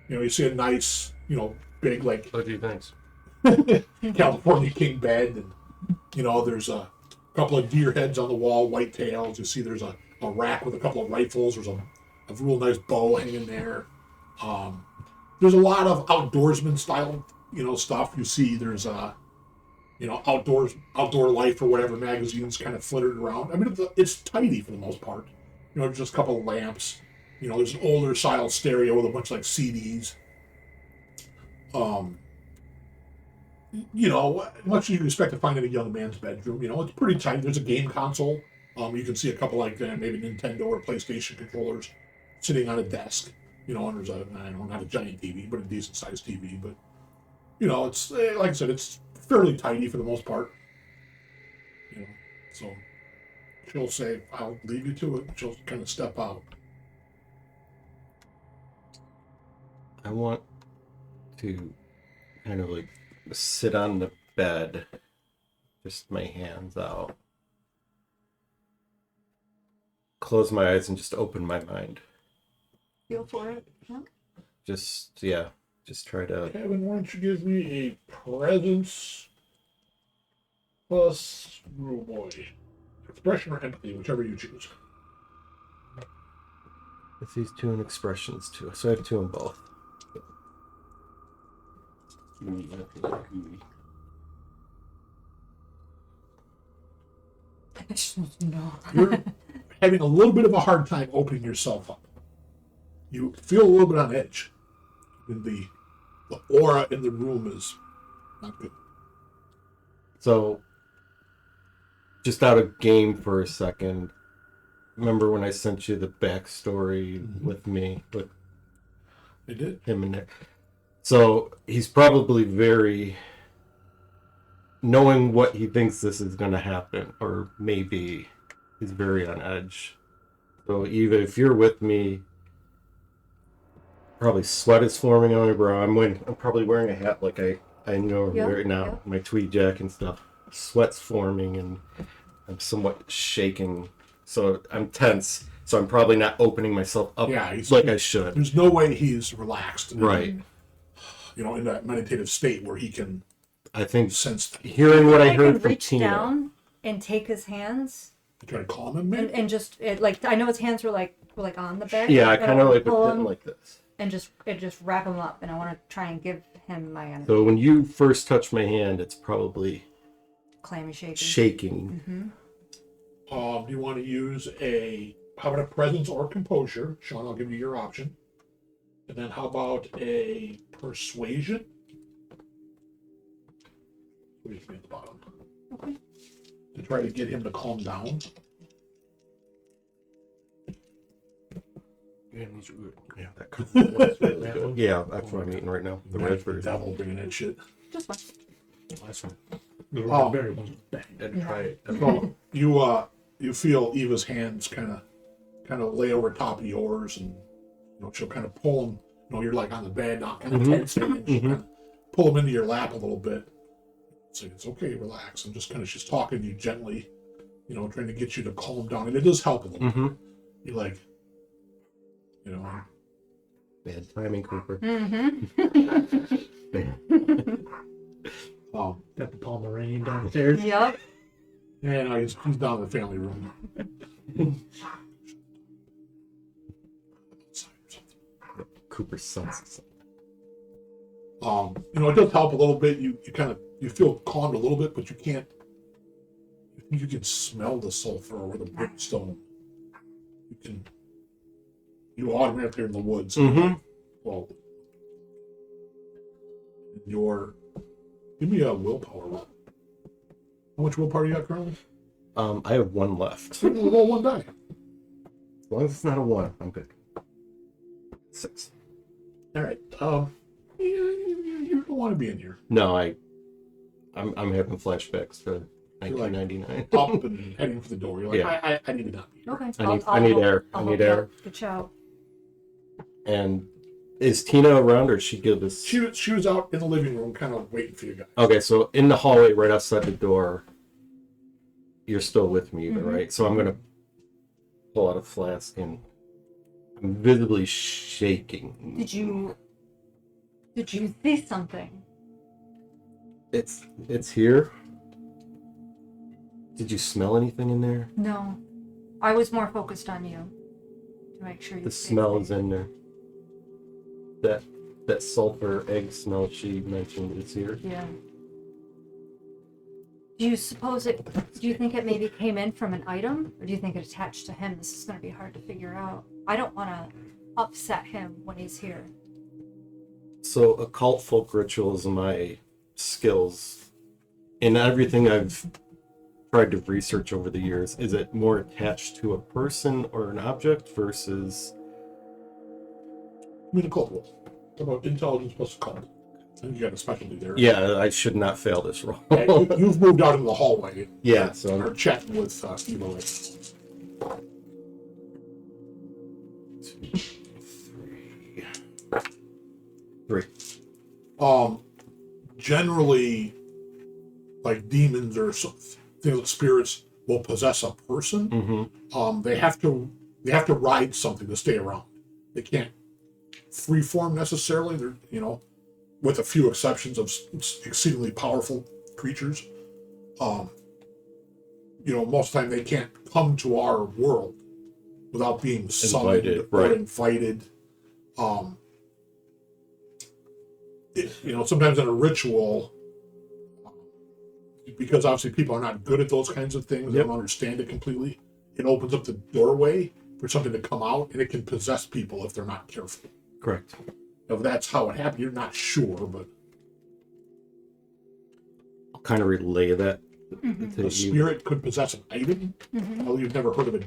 you know you see a nice, you know, big like What do you think? California king bed, and you know there's a couple of deer heads on the wall, white tails. You see there's a rack with a couple of rifles. There's a real nice bow hanging there. There's a lot of outdoorsman style, you know, stuff. You see there's outdoor life or whatever magazines kind of flittered around. I mean, it's tidy for the most part. Just a couple of lamps. There's an older style stereo with a bunch of like CDs. Much as you expect to find in a young man's bedroom. It's pretty tight. There's a game console. You can see a couple like maybe Nintendo or PlayStation controllers sitting on a desk. And there's not a giant TV, but a decent sized TV. But it's like I said, it's fairly tidy for the most part. So she'll say, "I'll leave you to it." She'll kind of step out. I want to kind of like sit on the bed, just my hands out, close my eyes, and just open my mind. Feel for it. Yeah. Just try to. Gavin, why don't you give me a presence plus rule boy, expression or empathy, whichever you choose. With these two in expressions too, so I have 2 in both. No. You're having a little bit of a hard time opening yourself up. You feel a little bit on edge. And the aura in the room is not good. So, just out of game for a second, remember when I sent you the backstory with me, with I did. him in there? So, he's probably very, knowing what he thinks this is going to happen, or maybe he's very on edge. So, Eva, if you're with me, probably sweat is forming on my brow. I'm probably wearing a hat like I know Yeah, right now, yeah. my tweed jacket and stuff. Sweat's forming and I'm somewhat shaking. So I'm tense. So I'm probably not opening myself up like I should. There's no way he's relaxed. Right. In that meditative state where he can I think sense things. hearing what I can heard from reach Tina. down and take his hands You try to calm him, maybe? and just I know his hands were like on the bed. Yeah, I and kind of wanna like pull put them him like this. and just wrap him up, and I want to try and give him my energy. So when you first touch my hand, it's probably Clammy shaking. shaking. Do you want to use how about a presence or composure? Shawn, I'll give you your option. And then how about a persuasion? What do you at the bottom? Okay. To try to get him to calm down. Yeah, that comes really good. Yeah, that's what I'm eating right now. The Right, raspberry. the devil bringing that shit. Just one. Last one. The Oh. raspberry one's bang. And try it. So you feel Eva's hands kind of lay over top of yours, and she'll kind of pull him. You're like on the bed, not kind of tense, and she'll kind of pull him into your lap a little bit. Say, it's okay, relax. And she's talking to you gently, trying to get you to calm down, and it does help a little. Mm-hmm. You like, Bad timing, Cooper. Got the Pomeranian downstairs. Yep. and he's down in the family room. Cooper senses. It does help a little bit. You feel calmed a little bit, but you can't. You can smell the sulfur or the brimstone. You automatically are in the woods. Mm-hmm. Well, give me a willpower roll. How much willpower you got currently? I have 1 left. Roll 1 die. As long as it's not a 1, I'm good. 6. All right. You don't want to be in here. No, I'm having flashbacks to You're like 1999. up and heading for the door. You're like, Yeah. I need to not be here. Okay. I need air. I'll I help need you air. out. Good shout. And is Tina around, or did she give us? She was out in the living room, kind of waiting for you guys. Okay, so in the hallway right outside the door, you're still with me, right? So I'm gonna pull out a flask, and I'm visibly shaking. Did you see something? It's here. Did you smell anything in there? No. I was more focused on you to make sure you The stayed smell safe. is in there. That sulfur egg smell she mentioned is here. Yeah. Do you suppose it? Do you think it maybe came in from an item, or do you think it attached to him? This is going to be hard to figure out. I don't want to upset him when he's here. So occult folk rituals are my skills. In everything I've tried to research over the years, is it more attached to a person or an object versus... I mean, occult rules. What about intelligence plus occult? I think you got a specialty there. Yeah, I should not fail this roll. Yeah, you've moved out into the hallway. Yeah, so Or chatting with Evo. 3. Generally, like demons or things like spirits will possess a person. Mm-hmm. They have to ride something to stay around. They can't freeform necessarily. They're, with a few exceptions of exceedingly powerful creatures. Most of the time they can't come to our world without being summoned or invited. Sometimes in a ritual, because obviously people are not good at those kinds of things, they don't understand it completely, it opens up the doorway for something to come out, and it can possess people if they're not careful. Correct. If that's how it happened, you're not sure, but I'll kind of relay that to a you. spirit could possess an item. Well, you've never heard of it.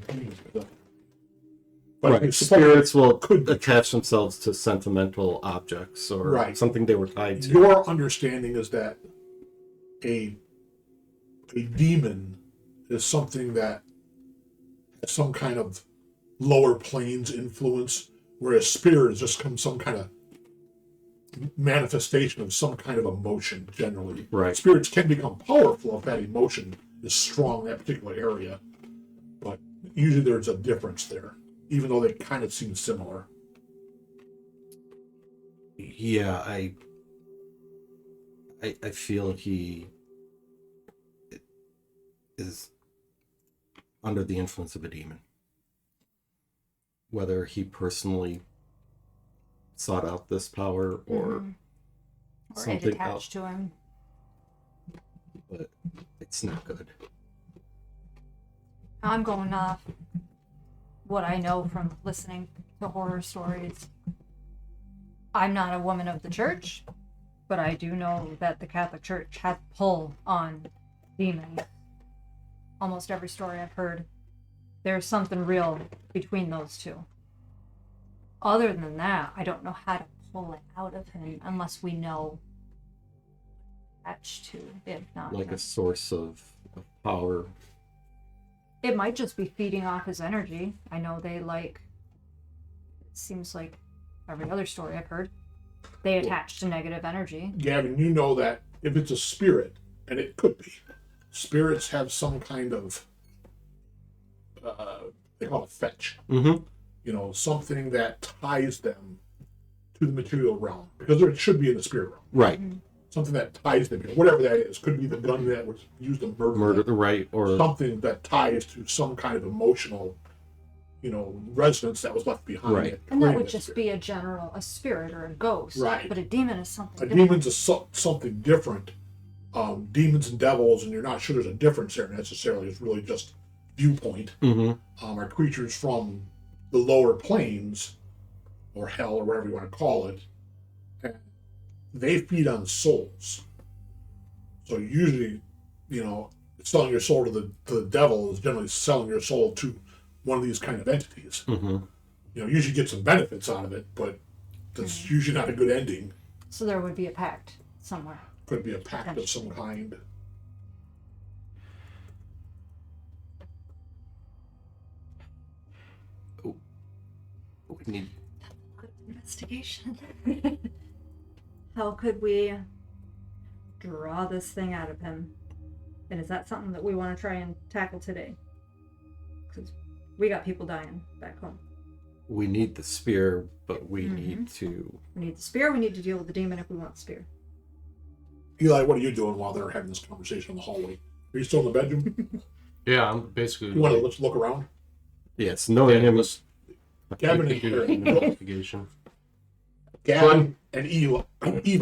But Right. Spirits will attach themselves to sentimental objects or something they were tied to. Your understanding is that a demon is something that has some kind of lower planes influence, whereas spirit is just some kind of manifestation of some kind of emotion generally. Right. Spirits can become powerful if that emotion is strong in that particular area, but usually there's a difference there, even though they kind of seem similar. Yeah, I feel he is under the influence of a demon. Whether he personally sought out this power or something it attached else, to him. but it's not good. I'm going off what I know from listening to horror stories. I'm not a woman of the church, but I do know that the Catholic Church has pull on demons. Almost every story I've heard, there's something real between those two. Other than that, I don't know how to pull it out of him unless we know attached to, if not. Like a source of power. It might just be feeding off his energy. I know it seems like every other story I've heard, they attach to negative energy. Gavin, you know that if it's a spirit, and it could be, spirits have some kind of, they call it fetch. Mm-hmm. Something that ties them to the material realm. Because it should be in the spirit realm. Right. Something that ties them, whatever that is. Could be the gun that was used to murder them. Right, or something that ties to some kind of emotional, resonance that was left behind. Right. And that would just be a spirit or a ghost. Right. But a demon is something A different. demon's something different. Demons and devils, and you're not sure there's a difference there necessarily. It's really just viewpoint. Are creatures from the lower planes, or hell, or whatever you want to call it. And they feed on souls. So usually, selling your soul to the devil is generally selling your soul to one of these kind of entities. Usually get some benefits out of it, but that's usually not a good ending. So there would be a pact somewhere. Could be a pact of some kind. we need... Good investigation. How could we draw this thing out of him? And is that something that we want to try and tackle today? Because we got people dying back home. We need the spear, but we need to... We need the spear, we need to deal with the demon if we want the spear. Eli, what are you doing while they're having this conversation in the hallway? Are you still in the bedroom? Yeah, I'm basically. You want to let's look around? Yes, knowing him... Gavin Gavin and do an investigation. Gavin and Eva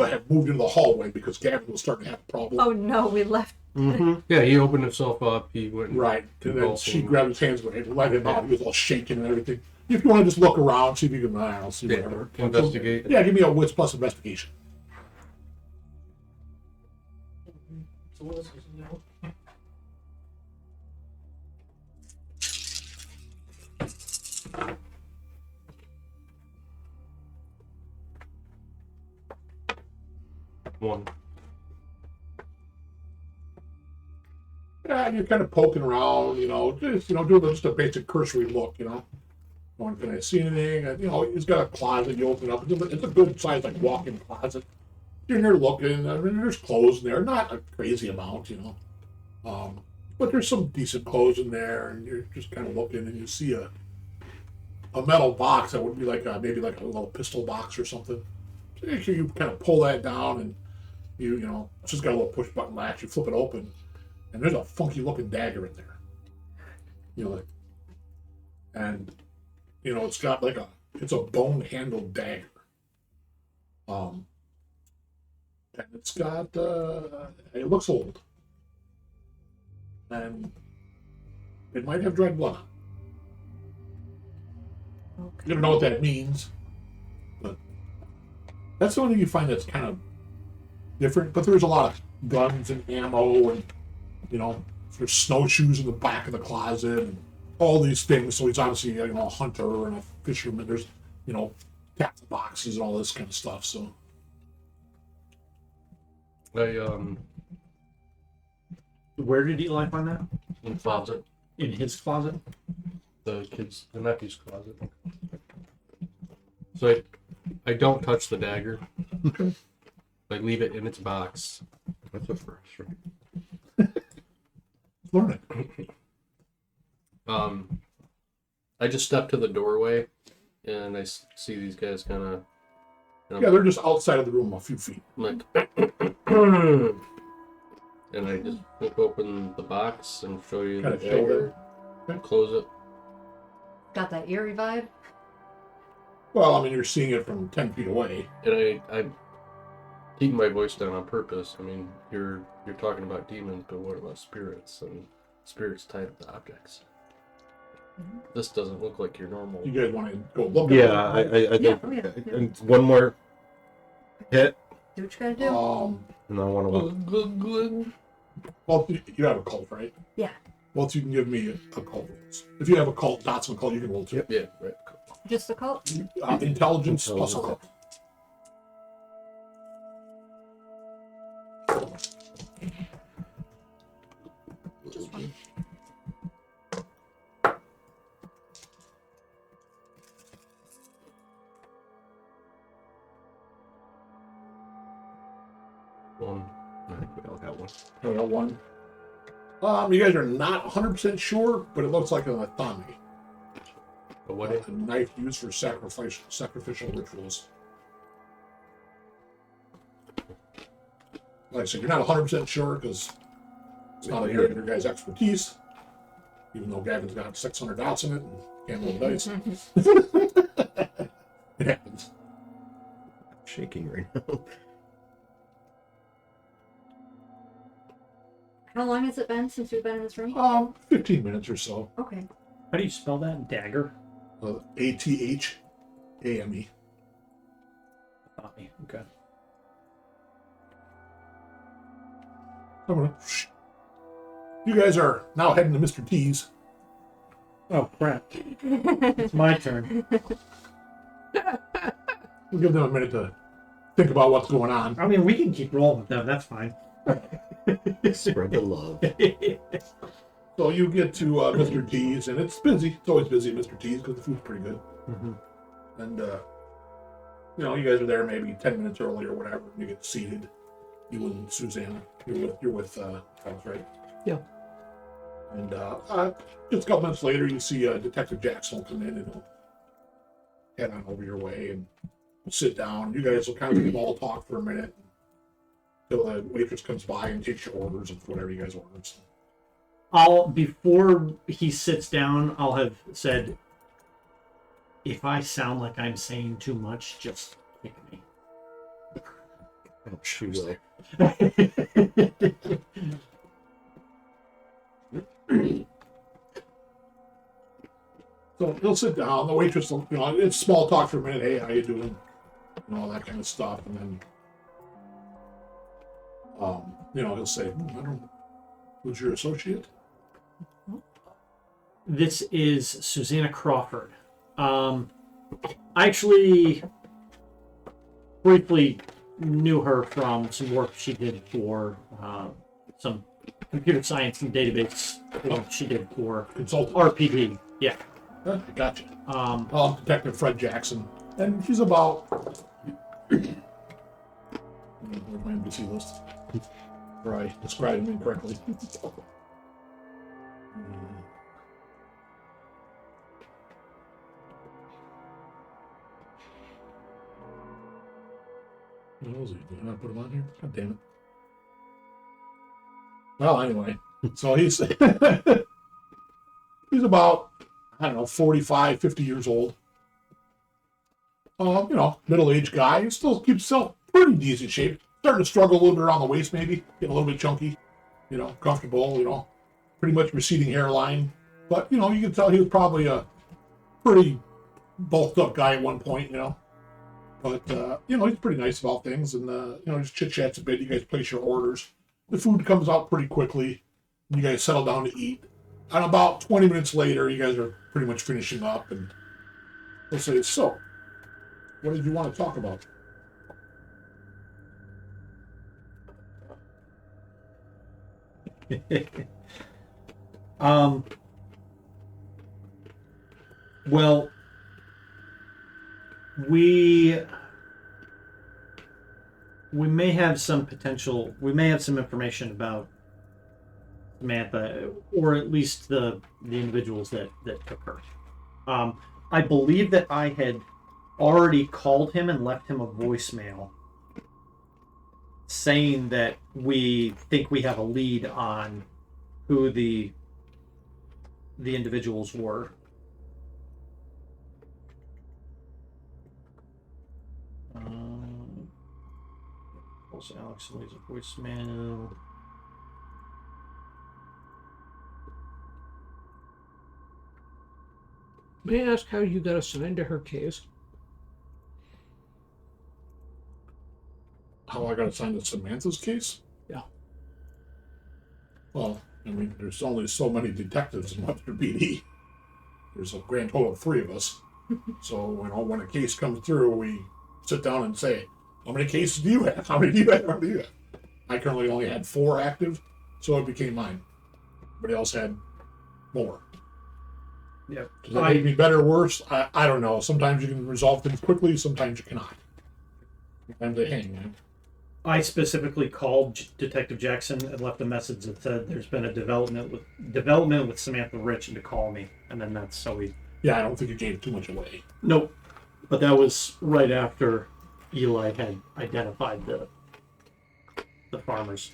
had moved into the hallway because Gavin was starting to have a problem. Oh no, we left. Yeah, he opened himself up. He went Right. And then she convulsing. grabbed his hands and let him out. He was all shaking and everything. If you want to just look around, see if you can, I don't know, see Yeah, whatever. investigate. Yeah, give me a wits plus investigation. So what is this now? One. Yeah, and you're kind of poking around, doing just a basic cursory look, Going, can I see anything? And, he's got a closet you open up. It's a good size, like, walk-in closet. You're in there looking. I mean, there's clothes in there. Not a crazy amount, but there's some decent clothes in there, and you're just kind of looking, and you see a metal box that would be like maybe like a little pistol box or something. So you kind of pull that down, and it's just got a little push button latch. You flip it open, and there's a funky looking dagger in there. It's got it's a bone handled dagger. And it's got it looks old, and it might have dried blood on it. Okay. You don't know what that means, but that's the only thing you find that's kind of different. But there's a lot of guns and ammo, and there's snowshoes in the back of the closet, and all these things. So he's obviously a hunter and a fisherman. There's tackle boxes and all this kind of stuff. So Where did Eli find that? in the closet, In his closet? the nephew's closet. So I don't touch the dagger. I leave it in its box. That's a first, right? learn it. I just step to the doorway, and I see these guys kind of. Yeah, they're just outside of the room a few feet. Like, and I just flip open the box and show you the Kinda show dagger. them. Close it. Got that eerie vibe? Well, I mean, you're seeing it from 10 feet away. And I keep my voice down on purpose. I mean, you're talking about demons, but what about spirits? And spirits tied up to objects. This doesn't look like your normal. You guys want to go look at Yeah, it? I think. Yeah. And one more hit, Do what you gotta do. and I want to. Well, you have a cult, right? Yeah. Well, you can give me a cult. If you have a cult, dots on cult, you can roll too. Yeah, right. Cool. Just a cult? Intelligence plus a cult. Just one. One. I think we all got one. I got one. You guys are not 100% sure, but it looks like an athami. But what? A knife used for sacrificial rituals. Like I said, you're not 100% sure because it's not an area of your guys' expertise. Even though Gavin's got 600 dots in it and can't roll dice. It happens. I'm shaking right now. How long has it been since we've been in this room? 15 minutes or so. Okay. How do you spell that? Dagger? ATHAME. Okay. You guys are now heading to Mr. T's. Oh, crap. It's my turn. We'll give them a minute to think about what's going on. I mean, we can keep rolling with them. That's fine. Spread the love. So you get to Mr. T's, and it's busy. It's always busy at Mr. T's because the food's pretty good. Mm-hmm. And, you guys are there maybe 10 minutes early or whatever. You get seated. You and Suzanna. You're with Charles, right? Yeah. And just a couple minutes later, you see Detective Jackson come in, and he'll head on over your way and sit down. You guys will kind of all talk for a minute until the waitress comes by and takes your orders of whatever you guys ordered. Before he sits down, I'll have said, if I sound like I'm saying too much, just kick me. She will. So he'll sit down. The waitress, will, it's small talk for a minute. Hey, how you doing? And all that kind of stuff. And then, he'll say, I don't. Who's your associate? This is Suzanna Crawford. I actually briefly knew her from some work she did for some computer science and database work she did for Consultant. RPD. Yeah. Gotcha. Detective Fred Jackson. And she's about. Where's my NBC list? Or I described him incorrectly. What was he? Did I put him on here? God damn it. Well, anyway. So he's he's about, 45, 50 years old. Middle-aged guy. He still keeps himself pretty decent shape. Starting to struggle a little bit around the waist, maybe. Getting a little bit chunky. Comfortable, pretty much receding hairline. But, you can tell he was probably a pretty bulked up guy at one point, But, he's pretty nice about things and, just chit-chats a bit. You guys place your orders. The food comes out pretty quickly. You guys settle down to eat. And about 20 minutes later, you guys are pretty much finishing up. And they'll say, so, what did you want to talk about? Well, we may have some potential. We may have some information about Samantha, or at least the individuals that took her. I believe that I had already called him and left him a voicemail saying that we think we have a lead on who the individuals were. Also, Alex leaves a voicemail. May I ask how you got assigned to her case? How I got assigned to Samantha's case? Yeah. Well, there's only so many detectives in Webster BD. There's a grand total of 3 of us. So, when a case comes through, we sit down and say, how many cases do you have? How many do you have? How many do you have? I currently only had 4 active, so it became mine. Everybody else had more. Yeah. Does that make me better or worse? I don't know. Sometimes you can resolve things quickly, sometimes you cannot. Sometimes they hang, man. I specifically called Detective Jackson and left a message that said there's been a development with Samantha Rich and to call me, and then that's how we. Yeah, I don't think it gave too much away. Nope, but that was right after Eli had identified the farmers.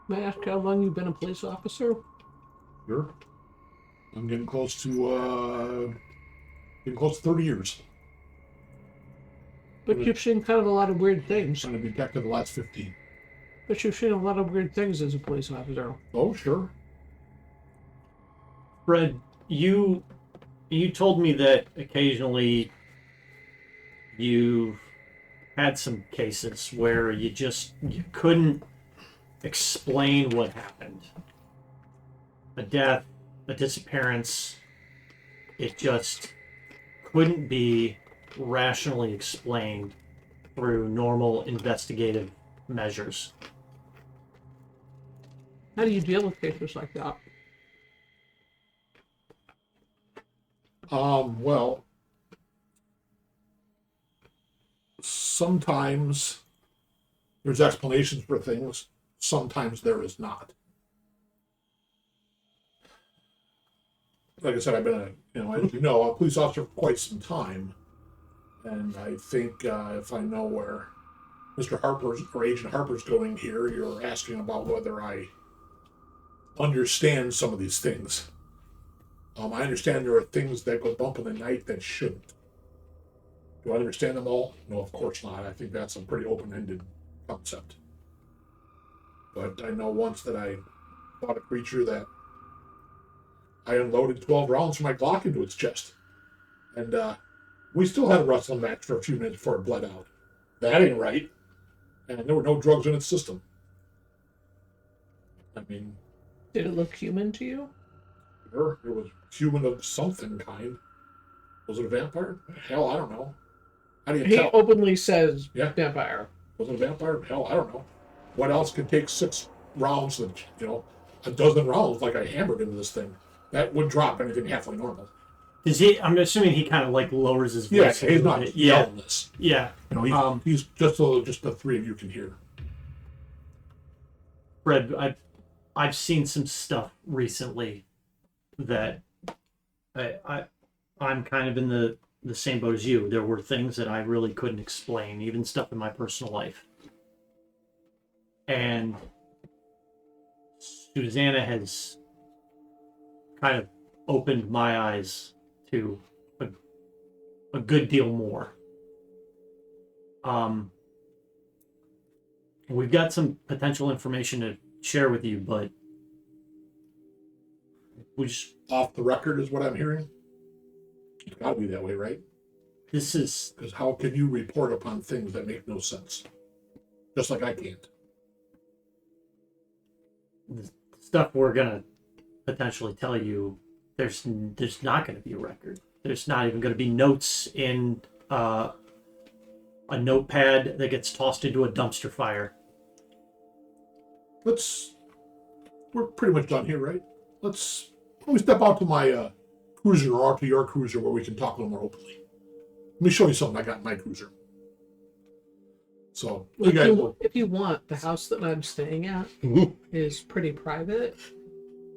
May I ask how long you've been a police officer? Sure. I'm getting close to 30 years. But you've seen kind of a lot of weird things. Trying to be detective the last 15. But you've seen a lot of weird things as a police officer. Oh, sure. Fred, you told me that occasionally you've had some cases where you couldn't explain what happened. A death, a disappearance, it just couldn't be rationally explained through normal investigative measures. How do you deal with cases like that? Well, sometimes there's explanations for things, sometimes there is not. Like I said, I've been a police officer for quite some time, and I think if I know where Mr. Harper's or Agent Harper's going here, you're asking about whether I understand some of these things. I understand there are things that go bump in the night that shouldn't. Do I understand them all? No, of course not. I think that's a pretty open-ended concept. But I know once that I fought a creature that I unloaded 12 rounds from my Glock into its chest. And we still had a wrestling match for a few minutes before it bled out. That ain't right. And there were no drugs in its system. I mean... Did it look human to you? Sure, it was human of something kind. Was it a vampire? Hell, I don't know. How do you He tell? openly says Yeah. vampire. Was it a vampire? Hell, I don't know. What else can take 6 rounds and, a dozen rounds like I hammered into this thing? That would drop anything halfway normal. Does he? I'm assuming he kind of like lowers his Yeah, voice. a he's little not bit. yelling this. Yeah. He's just so just the three of you can hear. Fred, I've seen some stuff recently that I'm kind of in the same boat as you. There were things that I really couldn't explain, even stuff in my personal life. And Suzanna has kind of opened my eyes to a good deal more. We've got some potential information to share with you, but we just... Off the record is what I'm hearing. It's got to be that way, right? This is... Because how can you report upon things that make no sense? Just like I can't. the stuff we're gonna potentially tell you, there's not gonna be a record. There's not even gonna be notes in a notepad that gets tossed into a dumpster fire. We're pretty much done here, right? Let me step out to my cruiser or out to your cruiser where we can talk a little more openly. Let me show you something I got in my cruiser. So, you guys If you want, the house that I'm staying at is pretty private.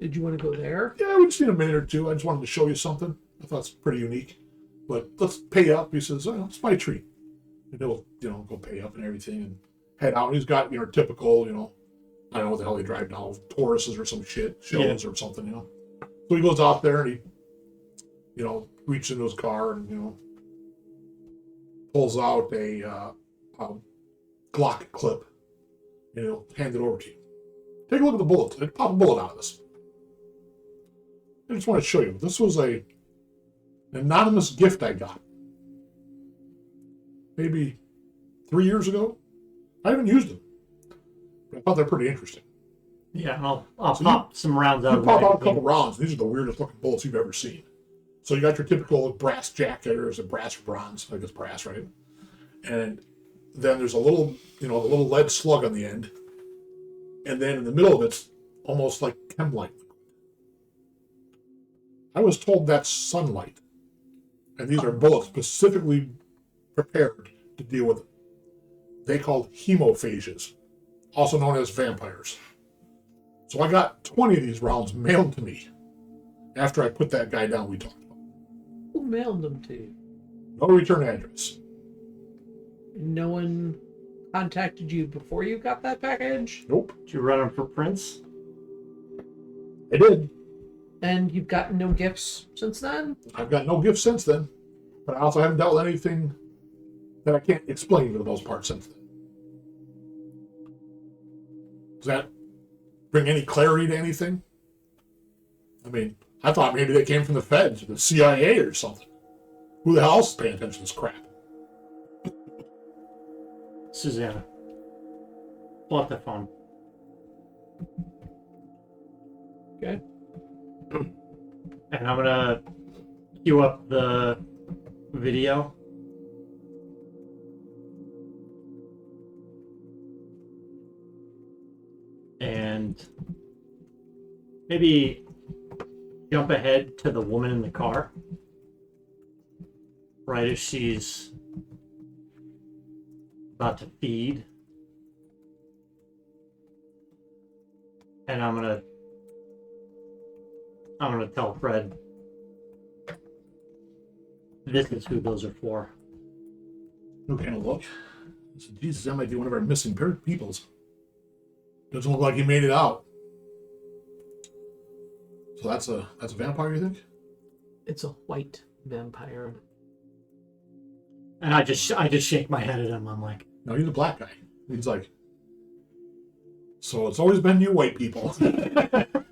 Did you want to go there? Yeah, we just need a minute or two. I just wanted to show you something. I thought it's pretty unique. But let's pay up. He says, oh, it's my treat. And he'll, go pay up and everything and head out. And he's got, typical, I don't know what the hell they drive now, Tauruses or some shit, Shells or something, So he goes out there and he, reaches into his car and, pulls out a Glock clip and he'll hand it over to you. Take a look at the bullet. Pop a bullet out of this. I just want to show you. This was an anonymous gift I got. Maybe 3 years ago. I haven't used them. But I thought they're pretty interesting. Yeah, I'll pop some rounds out You of pop my out a couple rounds. These are the weirdest looking bullets you've ever seen. So you got your typical brass jacket, or is it brass or bronze? I guess brass, right? And then there's a little, a little lead slug on the end. And then in the middle of it's almost like chem-light. I was told that's sunlight. And these are bullets specifically prepared to deal with it. They called hemophages, also known as vampires. So I got 20 of these rounds mailed to me after I put that guy down we talked about. Who mailed them to you? No return address. No one contacted you before you got that package? Nope. Did you run them for prints? I did. And you've gotten no gifts since then? I've got no gifts since then. But I also haven't dealt with anything that I can't explain for the most part since then. Does that bring any clarity to anything? I mean, I thought maybe they came from the feds or the CIA or something. Who the hell else is paying attention to this crap? Suzanna, pull up the phone. Okay. And I'm gonna cue up the video. And maybe jump ahead to the woman in the car. Right as she's about to feed. And I'm gonna tell Fred this is who those are for. Okay, look. I said, Jesus, that might be one of our missing peoples. Doesn't look like he made it out. So that's a vampire, you think? It's a white vampire. And I just shake my head at him. I'm like, No, he's a black guy. He's like, so it's always been you white people.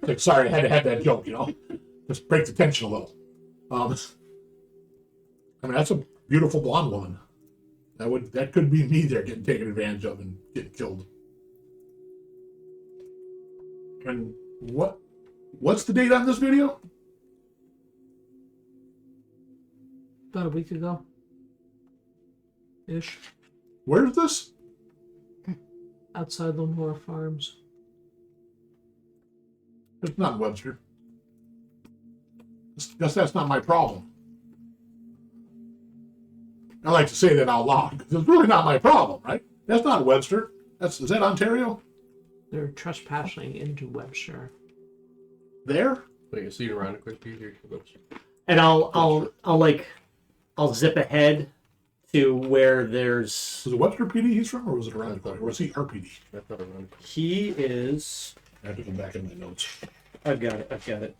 Like, sorry, I had to have that joke, just break the tension a little. I mean, that's a beautiful blonde woman. That could be me there getting taken advantage of and getting killed. And what's the date on this video? About a week ago. Ish. Where's this? Outside Lamore Farms. It's not Webster. Guess that's not my problem. I like to say that out loud because it's really not my problem, right? That's not Webster. Is that Ontario? They're trespassing into Webster. There? Wait, so you're around a quick Peter? and I'll zip ahead to where there's. Was it Webster PD he's from, or was it Irondequoit? Or was he RPD? I thought around. He is. I have to go back in my notes. I've got it.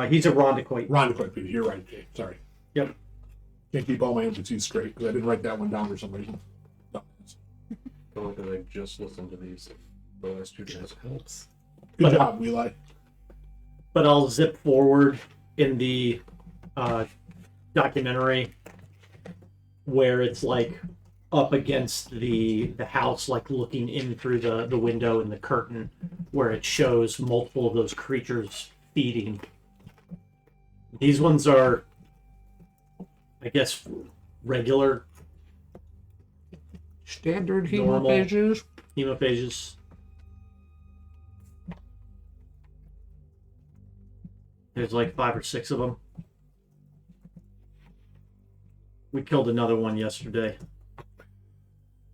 He's a Rondequoit. Irondequoit PD. You're right, Jay. Sorry. Yep. Can't keep all my entities straight because I didn't write that one down for some reason. Only because I just listened to these the last 2 days. Helps. Good job, Eli. But I'll zip forward in the documentary where it's like up against the house, like looking in through the window in the curtain, where it shows multiple of those creatures feeding. These ones are, I guess, regular Standard Normal. hemophages. hemophages. There's like 5 or 6 of them. We killed another one yesterday.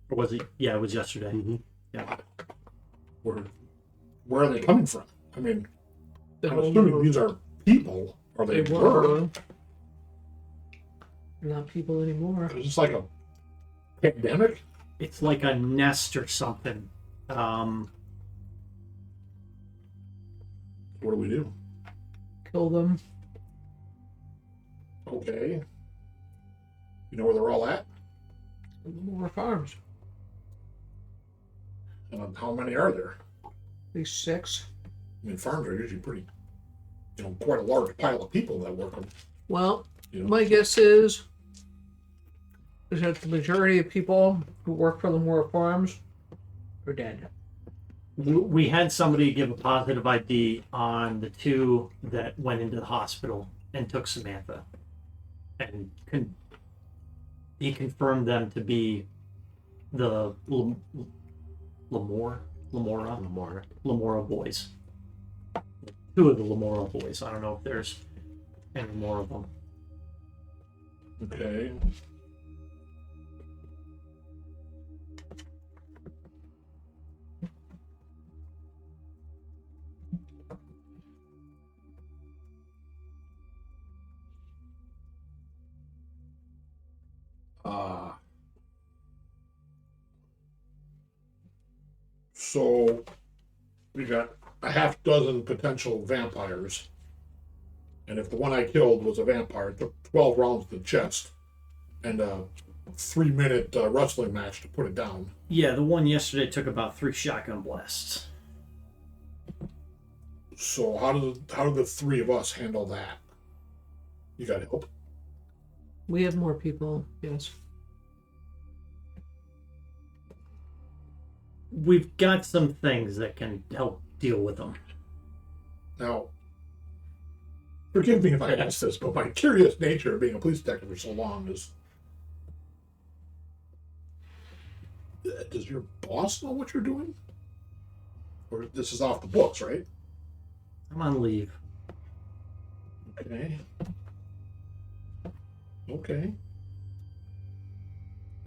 Or was it? Yeah, it was yesterday. Mm-hmm. Yeah. Where are they coming from? I mean, They I'm assuming these are people, or they were. They're not people anymore. Is this like a pandemic? It's like a nest or something. What do we do? Kill them. Okay. You know where they're all at? Lamore Farms. And how many are there? At least 6. I mean, farms are usually pretty, quite a large pile of people that work them. Well, You know? my guess is that the majority of people who work for Lamore Farms are dead. We had somebody give a positive ID on the 2 that went into the hospital and took Samantha. And he confirmed them to be the Lamora boys. 2 of the Lamora boys. I don't know if there's any more of them. Okay. So we got a half dozen potential vampires. And if the one I killed was a vampire, it took 12 rounds to the chest and a 3-minute wrestling match to put it down. Yeah, the one yesterday took about 3 shotgun blasts. So how do the 3 of us handle that? You got help? We have more people, yes. We've got some things that can help deal with them. Now, forgive me if I ask this, but my curious nature of being a police detective for so long is, does your boss know what you're doing? Or this is off the books, right? I'm on leave. Okay. Okay.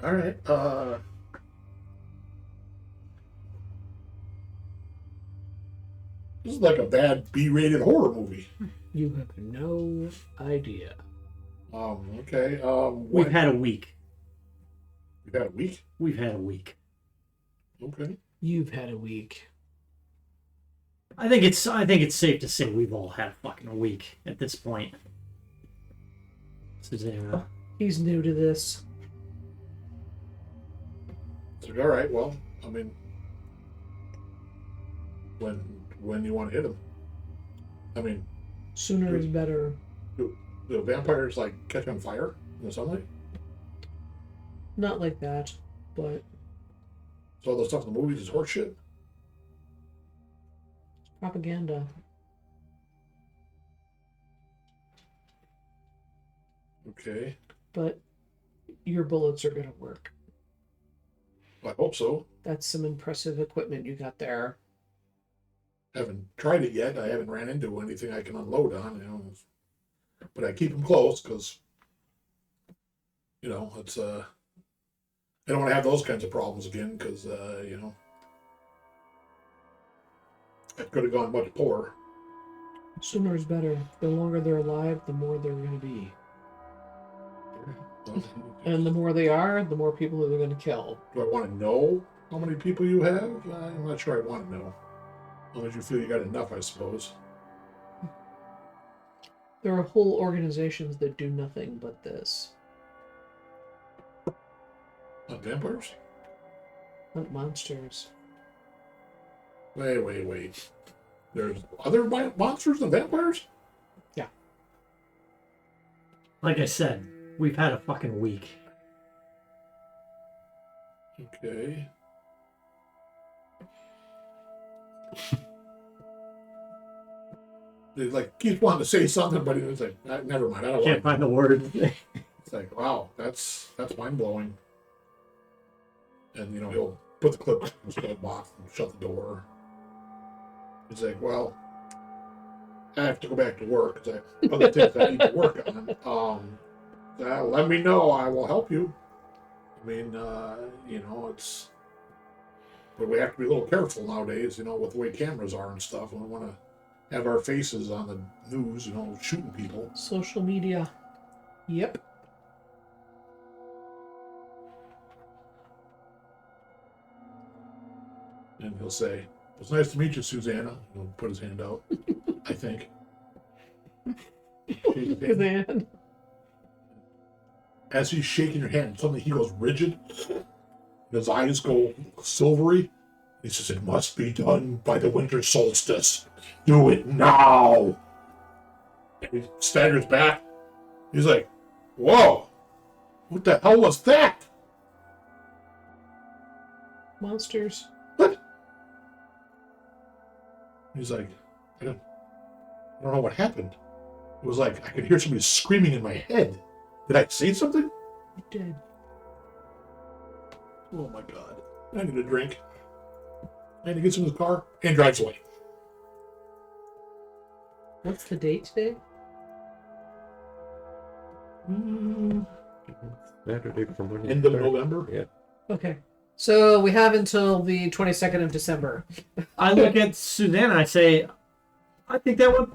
All right. This is like a bad B-rated horror movie. You have no idea. Okay. We've had a week. You've had a week? We've had a week. Okay. You've had a week. I think it's safe to say we've all had a fucking week at this point. Suzanna. He's new to this. So, all right, well, I mean, when you want to hit him? I mean, Sooner is better. the vampires like catch on fire in the sunlight. Not like that, but So all the stuff in the movies is horseshit. propaganda. Okay, But your bullets are going to work. I hope so. That's some impressive equipment you got there. Haven't tried it yet. I haven't ran into anything I can unload on, you know. But I keep them close because, you know, it's I don't want to have those kinds of problems again because you know, it could have gone much poorer. Sooner is better. The longer they're alive, the more they're going to be. And the more they are, the more people they're going to kill. Do I want to know how many people you have? I'm not sure I want to know. As long as you feel you got enough, I suppose. There are whole organizations that do nothing but this. Not vampires? Not monsters. Wait. There's other monsters than vampires? Like I said, we've had a fucking week. Okay. They like keeps wanting to say something, but it's like, never mind. I don't Can't want find the word. It's like, wow, that's mind blowing. And you know, he'll put the clip in his glove box and shut the door. He's like, well, I have to go back to work because I have other things I need to work on. Let me know. I will help you. I mean, you know, it's. But we have to be a little careful nowadays, you know, with the way cameras are and stuff. We don't want to have our faces on the news, you know, shooting people. Social media. Yep. And he'll say, "It was nice to meet you, Suzanna." He'll put his hand out, I think. Shake his hand. Then As he's shaking your hand, suddenly he goes rigid. His eyes go silvery. He says, "It must be done by the winter solstice. Do it now." And he staggers back. He's like, "Whoa! What the hell was that?" monsters. What? He's like, I don't know what happened. It was like I could hear somebody screaming in my head. Did I say something? You did. Oh my god. I need a drink. And he gets in his car and drives away. What's the date today? Saturday from when End of November? Yeah. Okay. So we have until the 22nd of December. I look at Suzanna and I say, I think that went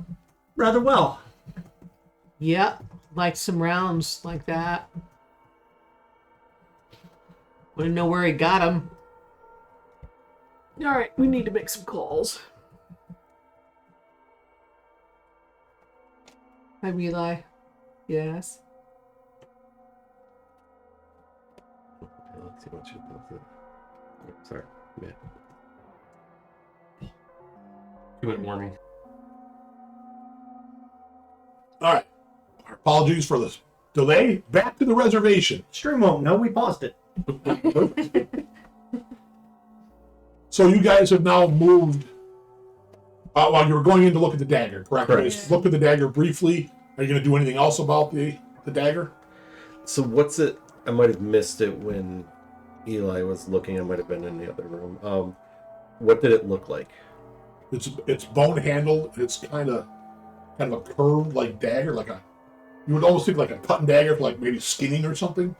rather well. Yeah, like some rounds like that. Want to know where he got them? All right, we need to make some calls. Hi, Eli. Yes. Let's see what she does. Sorry. Yeah. You went warming. All right. Our apologies for this delay. Back to the reservation. Stream won't know we paused it. So you guys have now moved. Well, you were going in to look at the dagger, correct? Correct. You just looked at the dagger briefly. Are you going to do anything else about the dagger? So what's it? I might have missed it when Eli was looking. I might have been in the other room. What did it look like? It's bone handled. It's kind of a curved like dagger, like a. You would almost think like a cutting dagger for like maybe skinning or something.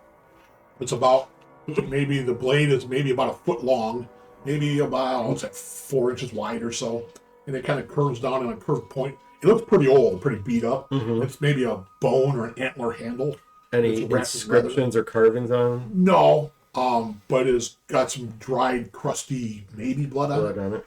It's about maybe the blade is maybe about a foot long, maybe about what's that 4 inches wide or so, and it kind of curves down on a curved point. It looks pretty old, pretty beat up. Mhm. It's maybe a bone or an antler handle. Any It's wrapped inscriptions or carvings on No, but it's got some dried, crusty, maybe blood on it. blood on it?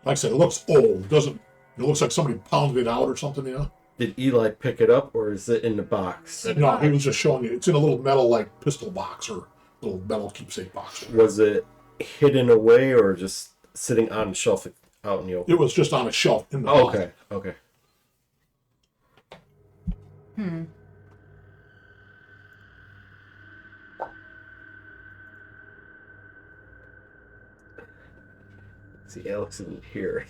Like I said, it looks old. It looks like somebody pounded it out or something, you know? Did Eli pick it up, or is it in the box? No, he was just showing you. It's in a little metal, like, pistol box or little metal keepsake box. Was it hidden away or just sitting on the shelf out in the open? It was just on a shelf in the Oh, closet. okay. See, Alex isn't here.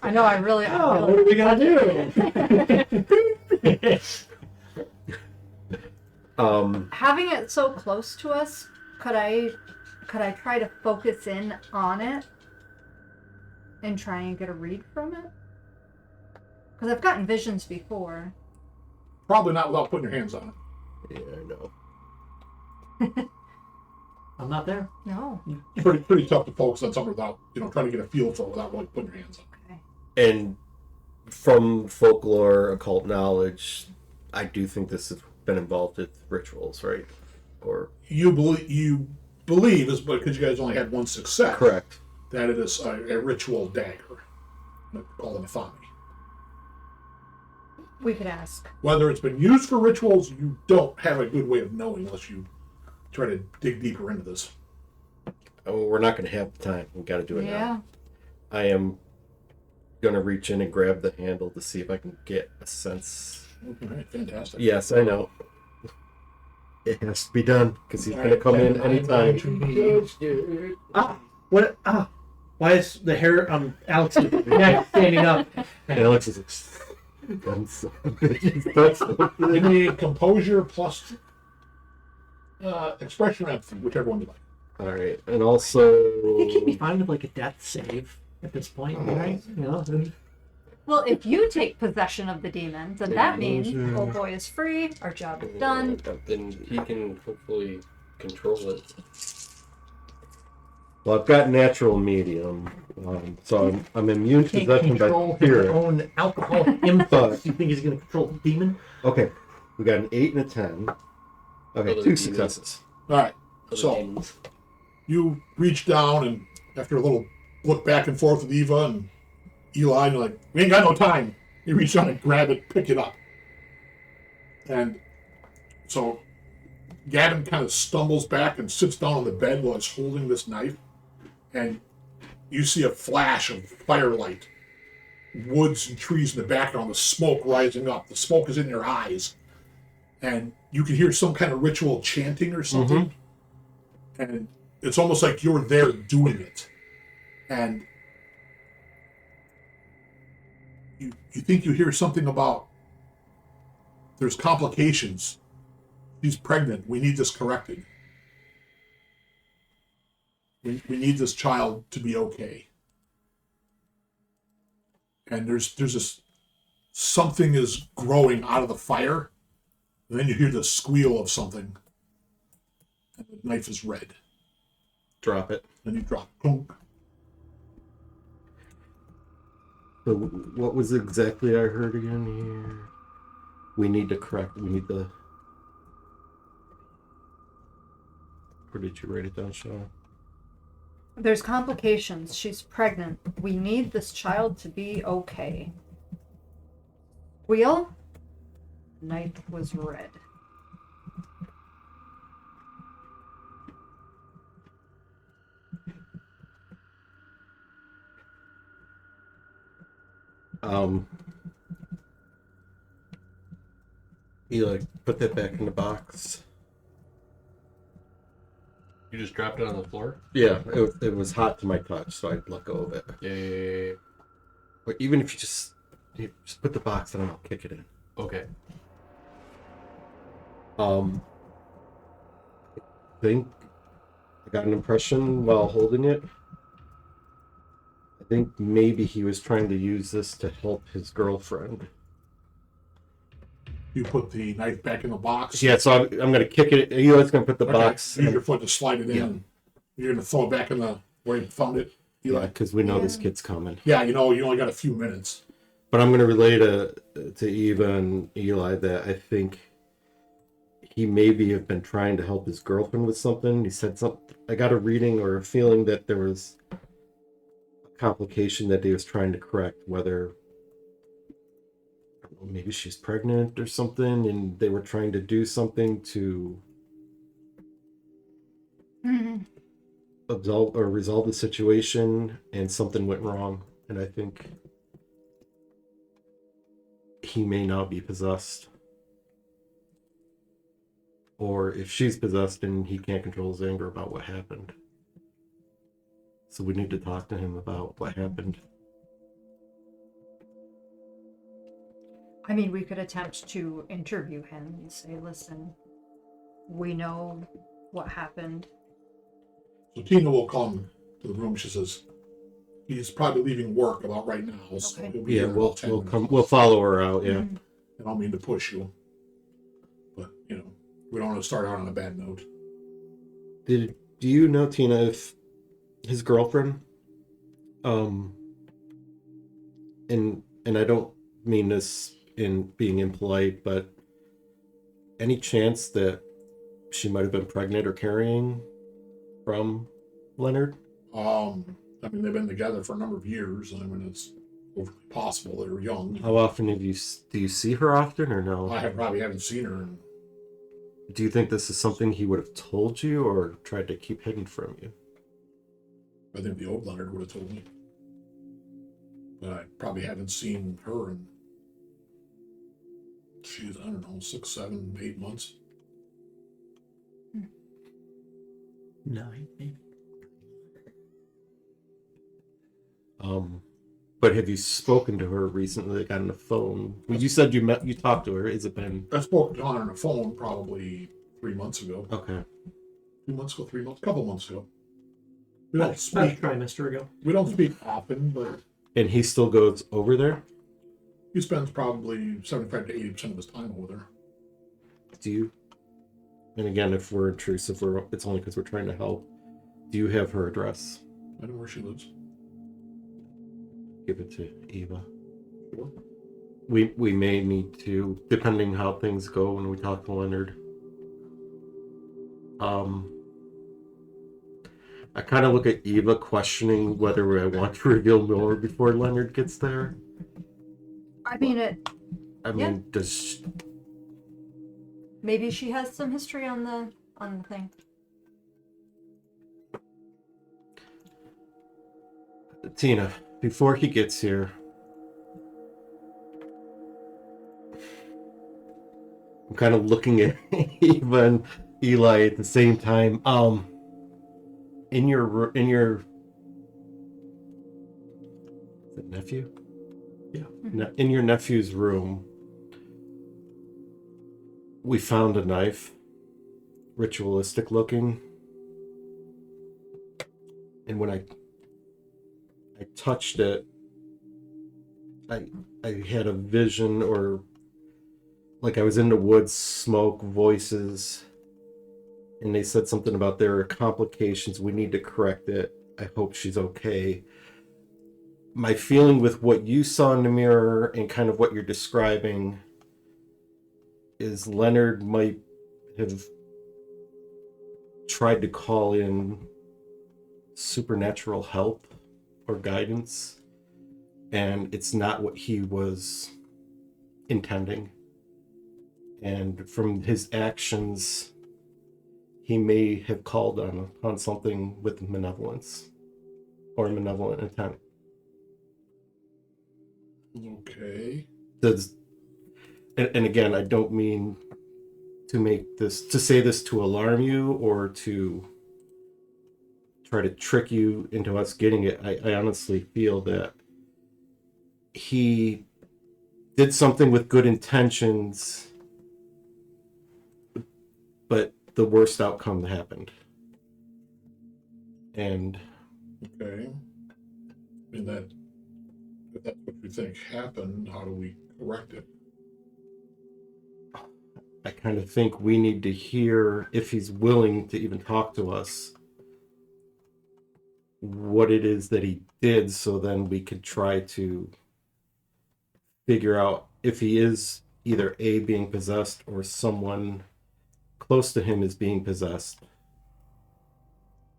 I know. I really. Oh, what are we gonna do? Having it so close to us, could I try to focus in on it and try and get a read from it? Because I've gotten visions before. Probably not without putting your hands on it. Yeah, I know. I'm not there. No. Pretty tough to focus on something without, trying to get a feel for it without really putting your hands on it. Okay. And from folklore, occult knowledge, I do think this has been involved with rituals, right? Or You believe is because you guys only had one success. correct. That it is a ritual dagger, called an athami. We could ask. Whether it's been used for rituals, you don't have a good way of knowing unless you try to dig deeper into this. Oh, we're not going to have the time. We got to do it Yeah. now. I am going to reach in and grab the handle to see if I can get a sense. All right, fantastic. Yes, I know. It has to be done because he's going to come in anytime. What? Why is the hair on Alex's neck standing up? Alex is Give me composure plus expression empathy, whichever one you like. all right, and also You keep me fine with like a death save at this point, right? You know, Well, if you take possession of the demons, then that means old boy is free. Our job is done. Then he can hopefully control it. well, I've got natural medium, so I'm immune to can't possession control by his spirit. own alcohol impulse. You think he's going to control the demon? Okay, we got an 8 and a 10. Okay, Other 2 demons. successes. All right, Other so demons. you reach down and after a little look back and forth with Eva and Eli, and you're like, we ain't got no time. You reach down and grab it, pick it up. And so Gavin kind of stumbles back and sits down on the bed while he's holding this knife. And you see a flash of firelight, woods and trees in the background, the smoke rising up. The smoke is in your eyes. And you can hear some kind of ritual chanting or something. And it's almost like you're there doing it. And you think you hear something about there's complications. She's pregnant. We need this corrected. We need this child to be okay. And there's this something is growing out of the fire. And then you hear the squeal of something. And the knife is red. Drop it. Then you drop. Clunk. So what was exactly I heard again here? We need the... Or did you write it down, Shawn? There's complications. She's pregnant. We need this child to be okay. Wheel? Knife was red. Eli, put that back in the box. You just dropped it on the floor? Yeah, it was hot to my touch, so I let go of it. Yeah. But even if you just put the box in and I'll kick it in. Okay. I think I got an impression while holding it. I think maybe he was trying to use this to help his girlfriend. You put the knife back in the box. Yeah, so I'm going to kick it. Eli's going to put the Okay, box. use your foot to slide it in. Yeah. You're going to throw it back in the where you found it. Yeah, because we know this Yeah. kid's coming. Yeah, you only got a few minutes. But I'm going to relay to Eva and Eli that I think he maybe have been trying to help his girlfriend with something. He said something. I got a reading or a feeling that there was a complication that he was trying to correct, whether maybe she's pregnant or something, and they were trying to do something to resolve the situation, and something went wrong. And I think he may now be possessed. Or if she's possessed and he can't control his anger about what happened. So we need to talk to him about what happened. I mean, we could attempt to interview him and say, listen, we know what happened. So Tina will come to the room. She says, he's probably leaving work about right now. So Okay. he'll be Yeah, here in we'll about 10 we'll minutes. come. We'll follow her out. Yeah. Mhm. I don't mean to push you. But, we don't want to start out on a bad note. Do you know, Tina, if his girlfriend, and I don't mean this in being impolite, but any chance that she might have been pregnant or carrying from Leonard? I mean, they've been together for a number of years. I mean, it's overly possible. They were young. How often do you see her often or no? Probably haven't seen her. Do you think this is something he would have told you or tried to keep hidden from you? I think the old Leonard would have told me. But I probably haven't seen her in, I don't know, 6, 7, 8 months. 9, maybe. But have you spoken to her recently, like on the phone? Well, you said you talked to her. Has it been? I spoke to her on the phone probably 3 months ago. Okay. 2 months ago, 3 months, a couple months ago. We don't About a speak. trimester ago. We don't speak often, but And he still goes over there? he spends probably 75 to 80% of his time over there. Do you? And again, if we're intrusive, it's only because we're trying to help. Do you have her address? I know where she lives. Give it to Eva. Sure. We may need to, depending how things go when we talk to Leonard. I kind of look at Eva questioning whether I want to reveal more before Leonard gets there. I mean, mean, does maybe she has some history on the thing. Tina, before he gets here, I'm kind of looking at Eva and Eli at the same time. In your is it nephew? Yeah. In your nephew's room, we found a knife, ritualistic looking, and when I touched it, I had a vision, or like I was in the woods, smoke, voices, and they said something about there are complications. We need to correct it. I hope she's okay. My feeling with what you saw in the mirror and kind of what you're describing is Leonard might have tried to call in supernatural help or guidance, and it's not what he was intending. And from his actions, he may have called on something with malevolence or malevolent intent. Okay. And again, I don't mean to say this to alarm you or to try to trick you into us getting it. I honestly feel that he did something with good intentions, but the worst outcome happened. And Okay. I mean, if that's what you think happened, how do we correct it? I kind of think we need to hear, if he's willing to even talk to us, what it is that he did, so then we could try to figure out if he is either A, being possessed, or someone close to him is being possessed,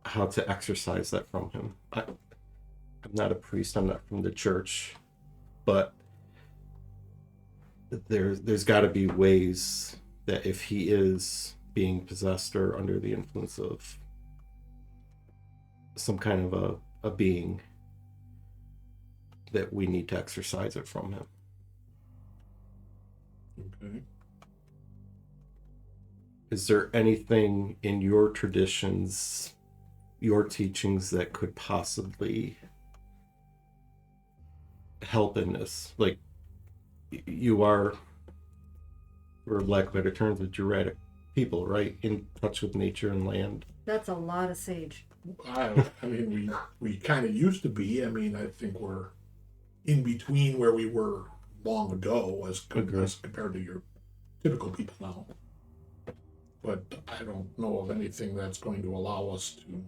how to exorcise that from him. I'm not a priest, I'm not from the church, but there's got to be ways that if he is being possessed or under the influence of some kind of a being, that we need to exorcise it from him. Okay. Is there anything in your traditions, your teachings, that could possibly help in this? Like, you are, for lack of better terms, a Jurassic people, right? In touch with nature and land. That's a lot of sage. I mean, we kind of used to be. I mean, I think we're in between where we were long ago as compared to your typical people now. But I don't know of anything that's going to allow us to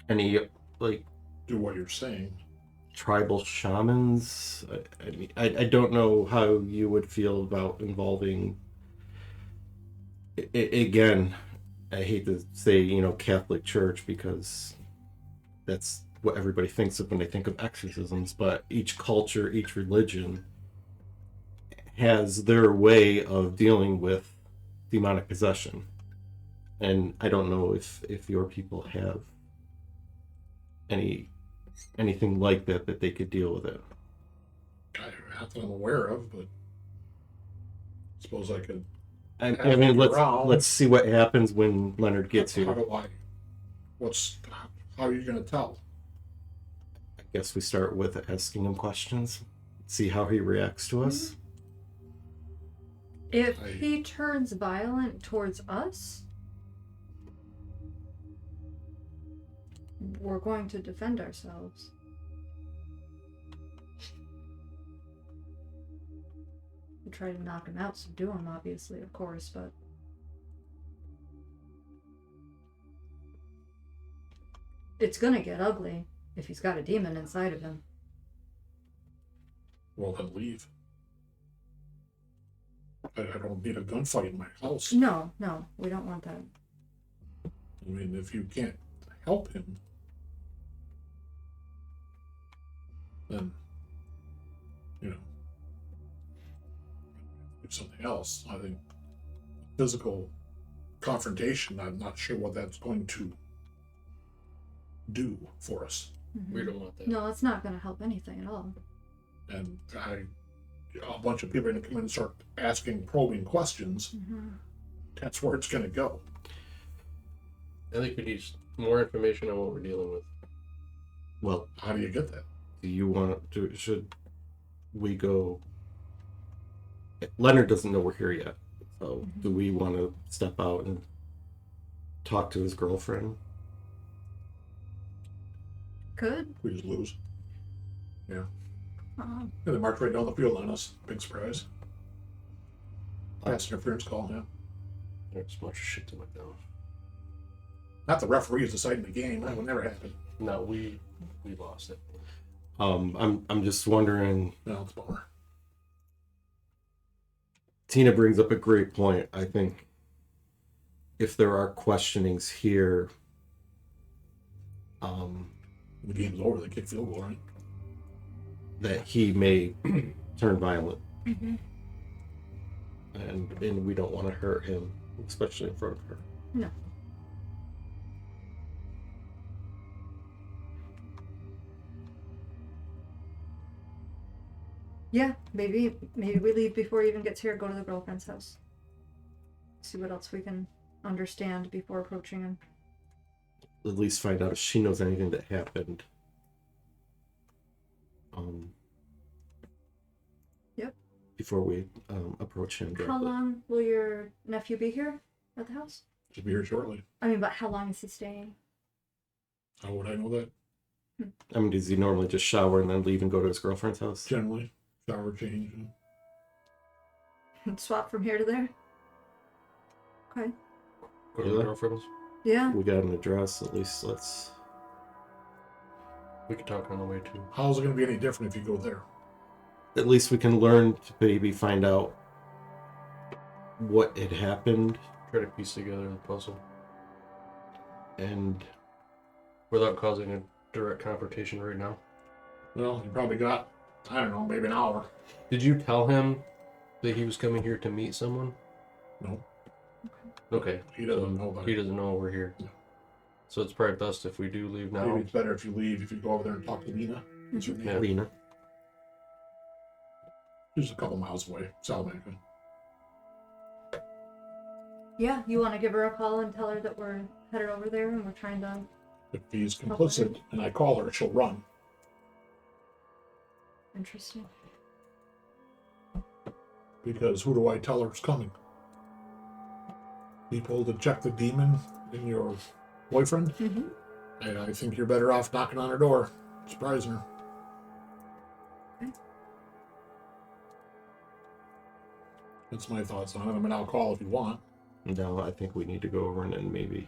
Any, like, do what you're saying. tribal shamans? I mean, I don't know how you would feel about involving. Again, I hate to say, Catholic Church, because that's what everybody thinks of when they think of exorcisms, but each culture, each religion has their way of dealing with demonic possession. And I don't know if your people have anything like that they could deal with it. Not that I'm aware of, but I suppose I could. I mean, let's see what happens when Leonard gets here. How are you going to tell? I guess we start with asking him questions, see how he reacts to us. If he turns violent towards us, we're going to defend ourselves. We try to knock him out, subdue him, obviously, of course, but it's gonna get ugly if he's got a demon inside of him. Well, then leave. I don't need a gunfight in my house. No, we don't want that. I mean, if you can't help him, then, do something else. I think physical confrontation, I'm not sure what that's going to do for us. Mm-hmm. We don't want that. No, it's not going to help anything at all. And a bunch of people are going to come in and start asking probing questions. Mm-hmm. That's where it's going to go. I think we need more information on what we're dealing with. Well, How do you get that? do you want to? Should we go? Leonard doesn't know we're here yet, so do we want to step out and talk to his girlfriend? Could. We just lose. Yeah. Uh-huh. Yeah, they marched right down the field on us. Big surprise. Pass interference call, yeah. There's much shit to look down. Not the referees deciding the game. That would never happen. No, we lost it. I'm just wondering. No, it's a bummer. Tina brings up a great point. I think if there are questionings here, The game's over. They kick field goal, right? that he may turn violent, Mm-hmm. and we don't want to hurt him, especially in front of her. No. Yeah, maybe we leave before he even gets here. Go to the girlfriend's house. See what else we can understand before approaching him. At least find out if she knows anything that happened. Yep. Before we approach him. How directly. long will your nephew be here at the house? Should be here shortly. I mean, but how long is he staying? How would I know that? I mean, does he normally just shower and then leave and go to his girlfriend's house? Generally, shower change. And Swap from here to there? Okay. Go to the girlfriends. Yeah. We got an address. At least let's. We could talk on the way too. how's it going to be any different if you go there? At least we can learn to maybe find out what had happened Try to piece together the puzzle and without causing a direct confrontation right now. Well, you probably got I don't know, maybe an hour. Did you tell him that he was coming here to meet someone? No, Okay. he doesn't know about He it. doesn't know we're here. No. So it's probably best if we do leave now. Maybe it's better if you leave, if you go over there and talk to Lena. What's her name? Yeah. Lena. She's a couple miles away, Salamanca. Yeah, you want to give her a call and tell her that we're headed over there and we're trying to. If he's complicit and I call her, she'll run. Interesting. Because who do I tell her's coming? People to check the demon in your boyfriend? Mm-hmm. I think you're better off knocking on her door, surprising her. Okay. That's my thoughts on it. I mean, I'll call if you want. No, I think we need to go over and then maybe,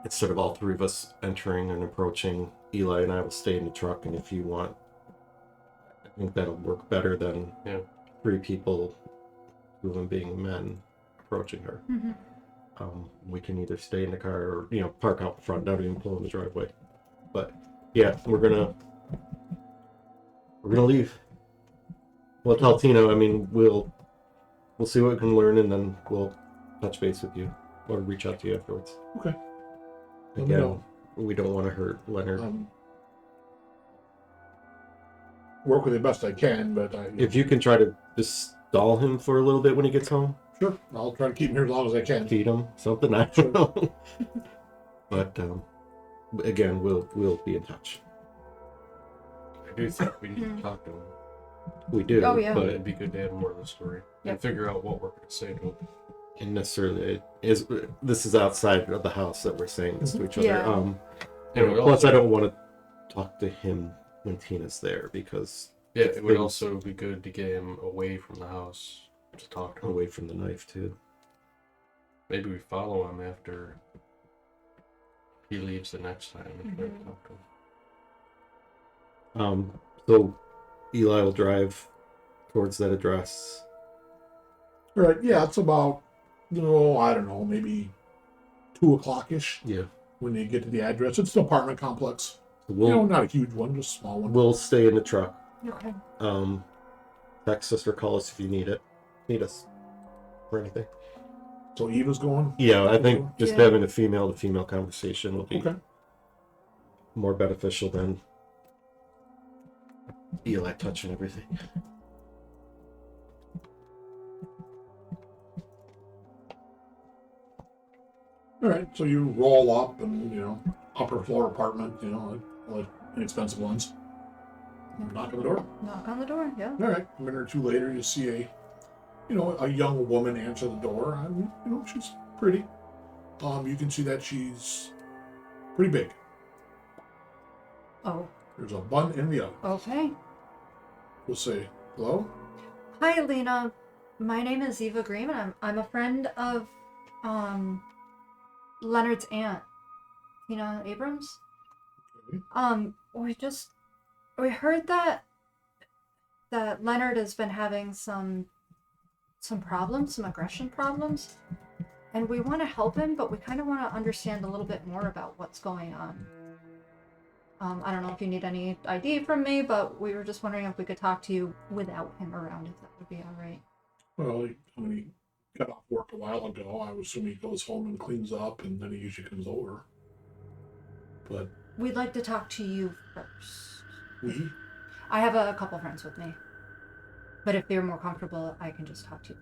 instead of all three of us entering and approaching, Eli and I will stay in the truck, and if you want, I think that'll work better than three people, two of them being men, approaching her. Mm-hmm. We can either stay in the car or, park out front, not even pull in the driveway. But yeah, we're gonna leave. We'll tell Tina, we'll see what we can learn, and then we'll touch base with you or reach out to you afterwards. Okay. Let me Again, know. we don't want to hurt Leonard. Work with you best I can, but If you can try to just stall him for a little bit when he gets home, sure, I'll try to keep him here as long as I can. feed him something, I don't know. But again, we'll be in touch. I do think we need to talk to him. We do, Oh, yeah. But but it'd be good to have more of the story and Yep. figure out what we're going to say to him. and necessarily this is outside of the house that we're saying this to each other. Yeah. And we Plus, also- I don't want to talk to him when Tina's there because Yeah, it would things- also be good to get him away from the house to talk to him. away from the knife too. Maybe we follow him after he leaves the next time and try to talk to him. So Eli will drive towards that address. All right, yeah, it's about, I don't know, maybe 2 o'clock-ish Yeah, when you get to the address. It's an apartment complex. we'll Not a huge one, just a small one. we'll stay in the truck. Okay. Text us or call us if you need us for anything. So Eva's going? Yeah, I think just Yeah. having a female-to-female conversation will be Okay. more beneficial than Eli touching everything. All right, so you roll up and, upper floor apartment, like inexpensive ones. Knock on the door. Knock on the door. Yeah. All right, a minute or two later, you see a young woman answer the door. She's pretty. You can see that she's pretty big. Oh. There's a bun in the oven. Okay. We'll say, hello? Hi, Lena. My name is Eva Green, and I'm a friend of Leonard's aunt, Tina Abrams. Okay. We heard that Leonard has been having some problems, some aggression problems, and we want to help him, but we kind of want to understand a little bit more about what's going on. I don't know if you need any ID from me, but we were just wondering if we could talk to you without him around, if that would be all right. Well, he got off work a while ago. I would assume he goes home and cleans up, and then he usually comes over. But We'd like to talk to you first. we? I have a couple friends with me, but if you're more comfortable, I can just talk to you.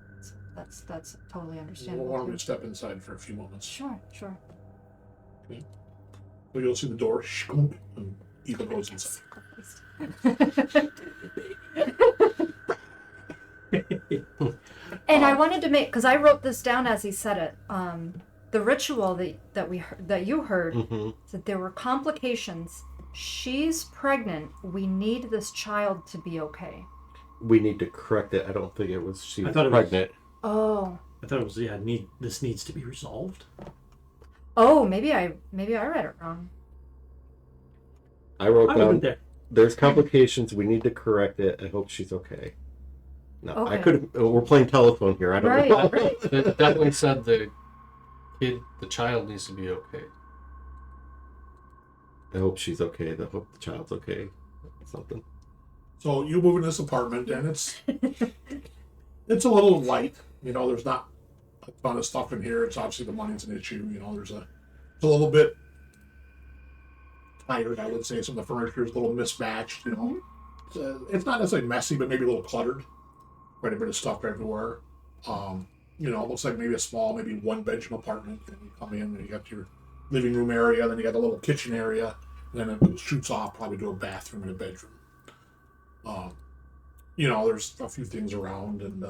That's totally Well, understandable. why don't too. we step inside for a few moments? Sure. So you'll see the door, shkunk, and Eva goes inside. And I wanted to make, because I wrote this down as he said it. The ritual that you heard Mm-hmm. said there were complications. She's pregnant. We need this child to be okay. We need to correct it. I don't think it was she I was thought it was- pregnant. Oh. I thought it was this needs to be resolved. Oh, maybe I read it wrong. I wrote I wasn't down there. there's complications. We need to correct it. I hope she's okay. No, I Okay. could. We're playing telephone here. I don't Right, know. right. It definitely said the child needs to be okay. I hope she's okay. I hope the child's okay. something. So you move in this apartment, and it's a little light. There's not a ton of stuff in here. It's obviously the money's an issue. It's a little bit tired, I would say. Some of the furniture is a little mismatched. It's not necessarily messy, but maybe a little cluttered. Quite a bit of stuff everywhere. It looks like maybe a small, maybe one-bedroom apartment. And you come in, and you got your living room area, then you got a little kitchen area, and then it shoots off probably to a bathroom and a bedroom. There's a few things around, and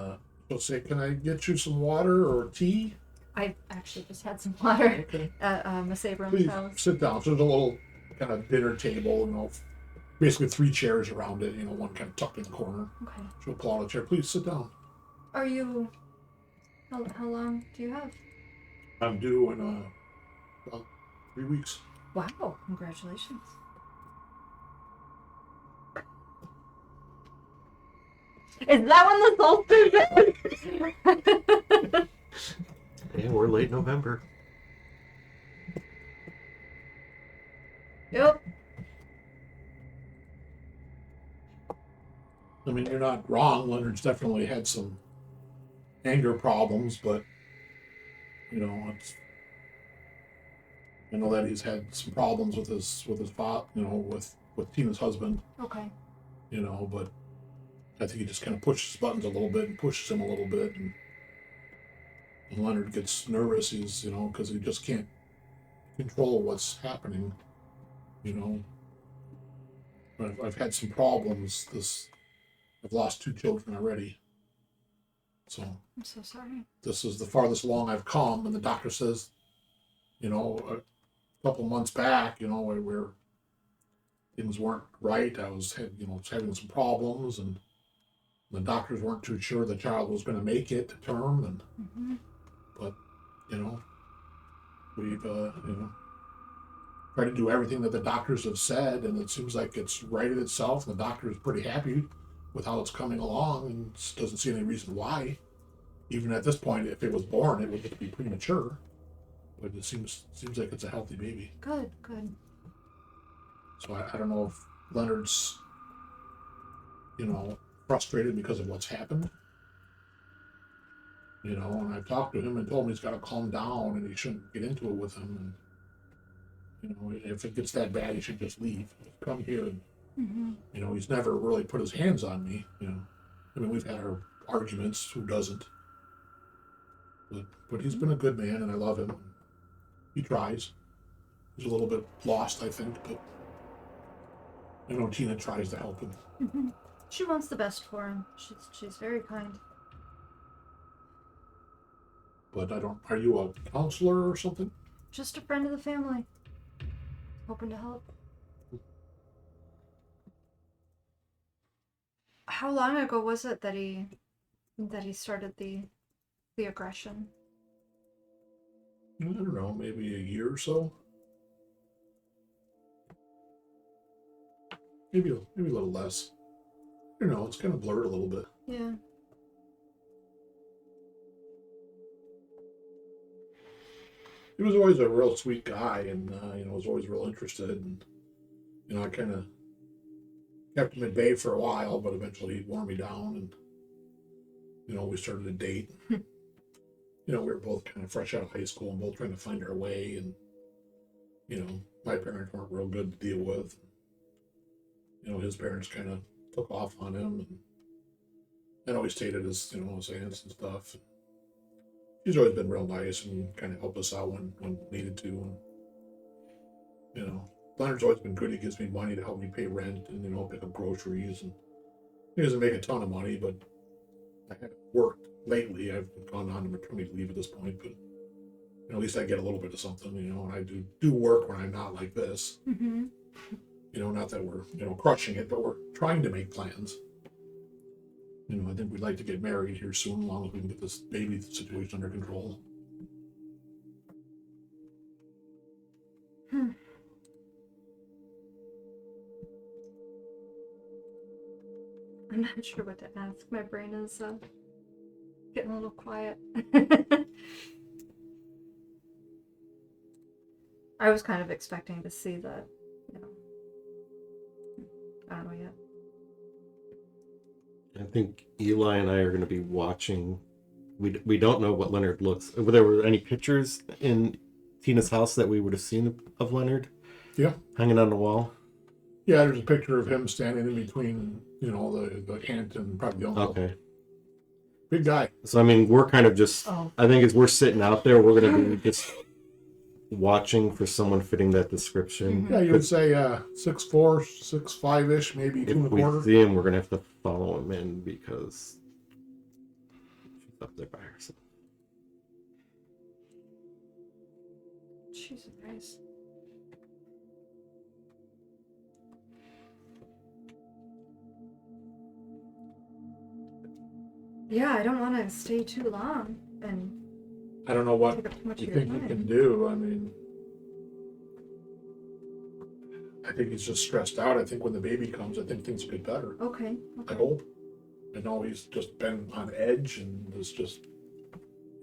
let's say, can I get you some water or tea? I actually just had some water Okay. at Miss Abrams' Please house. sit down. So there's a little kind of dinner table, basically 3 chairs around it, one kind of tucked in the corner. Okay. She'll pull out a chair. Please sit down. Are you... How long do you have? I'm due in about 3 weeks. Wow, congratulations. Is that when the solstice is? Yeah, we're late November. Yep. I mean, you're not wrong. Leonard's definitely had some anger problems, but I know that he's had some problems with his father, with Tina's husband, Okay. but I think he just kind of pushes buttons a little bit and pushes him a little bit, and Leonard gets nervous. He's because he just can't control what's happening. I've had some problems. I've lost 2 children already. So I'm so sorry. this is the farthest along I've come, and the doctor says, a couple months back, where things weren't right. I was having some problems, and the doctors weren't too sure the child was going to make it to term, and but we've tried to do everything that the doctors have said, and it seems like it's righted itself, and the doctor is pretty happy with how it's coming along, and doesn't see any reason why. Even at this point, if it was born, it would just be premature. But it seems like it's a healthy baby. Good. So I don't know if Leonard's, frustrated because of what's happened. And I've talked to him and told him he's got to calm down and he shouldn't get into it with him. And, if it gets that bad, he should just leave. Come here and, he's never really put his hands on me, I mean, we've had our arguments, who doesn't? But he's been a good man, and I love him. He tries. He's a little bit lost, I think, but I know Tina tries to help him. She wants the best for him. She's very kind. But are you a counselor or something? Just a friend of the family. Hoping to help. How long ago was it that he started the aggression? I don't know, maybe a year or so. Maybe a little less. It's kind of blurred a little bit. Yeah. He was always a real sweet guy, and was always real interested, and I kind of kept him at bay for a while, but eventually he wore me down, and we started to date. We were both kind of fresh out of high school and both trying to find our way, and my parents weren't real good to deal with. His parents kind of took off on him, and I know he stayed at his his aunts and stuff. He's always been real nice and kind of helped us out when needed to. And, Leonard's always been good. He gives me money to help me pay rent and, pick up groceries. And he doesn't make a ton of money, but I haven't worked lately. I've gone on to maternity leave at this point, but at least I get a little bit of something, and I do work when I'm not like this. Not that we're, crushing it, but we're trying to make plans. I think we'd like to get married here soon, as long as we can get this baby situation under control. I'm not sure what to ask. My brain is getting a little quiet. I was kind of expecting to see that, I don't know yet. think Eli and I are going to be watching. We don't know what Leonard looks. Were there any pictures in Tina's house that we would have seen of Leonard? Yeah. Hanging on the wall? Yeah, there's a picture of him standing in between, the aunt and probably the uncle. Okay. Big guy. So, I mean, we're kind of just... Oh. I think as we're sitting out there, we're going to be just watching for someone fitting that description. Yeah, you would say 6'4", 6'5"-ish, maybe If 2 we1/4. see him, we're going to have to follow him in because she's up there by herself. Jesus Christ. Yeah, I don't want to stay too long and I don't know what take up too much you of your think you time. can do. I mean, I think he's just stressed out. I think when the baby comes, I think things get better. Okay. I hope. I know he's just been on edge and is just,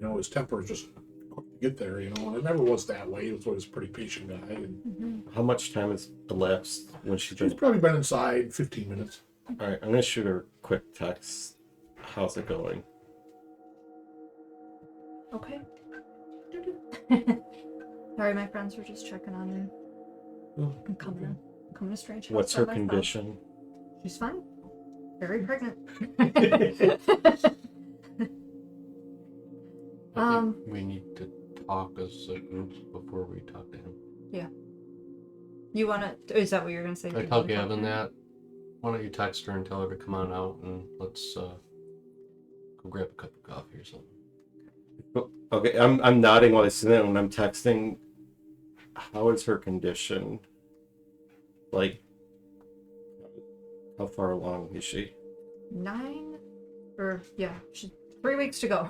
his temper is just quick to get there, and it never was that way. He was always a pretty patient guy. And How much time has elapsed when she's she's probably been inside 15 minutes. All right, I'm going to shoot her a quick text. How's it going? Okay. Sorry, my friends were just checking on me. I'm coming to strange house What's by her myself. condition? She's fine. Very pregnant. I think we need to talk as a group before we talk to him. You want to? Is that what you're gonna say? I tell Gavin that. Why don't you text her and tell her to come on out and let's go grab a cup of coffee or something. Okay, I'm nodding while I sit there when I'm texting. How is her condition? Like, how far along is she? 9, or yeah, she's 3 weeks to go.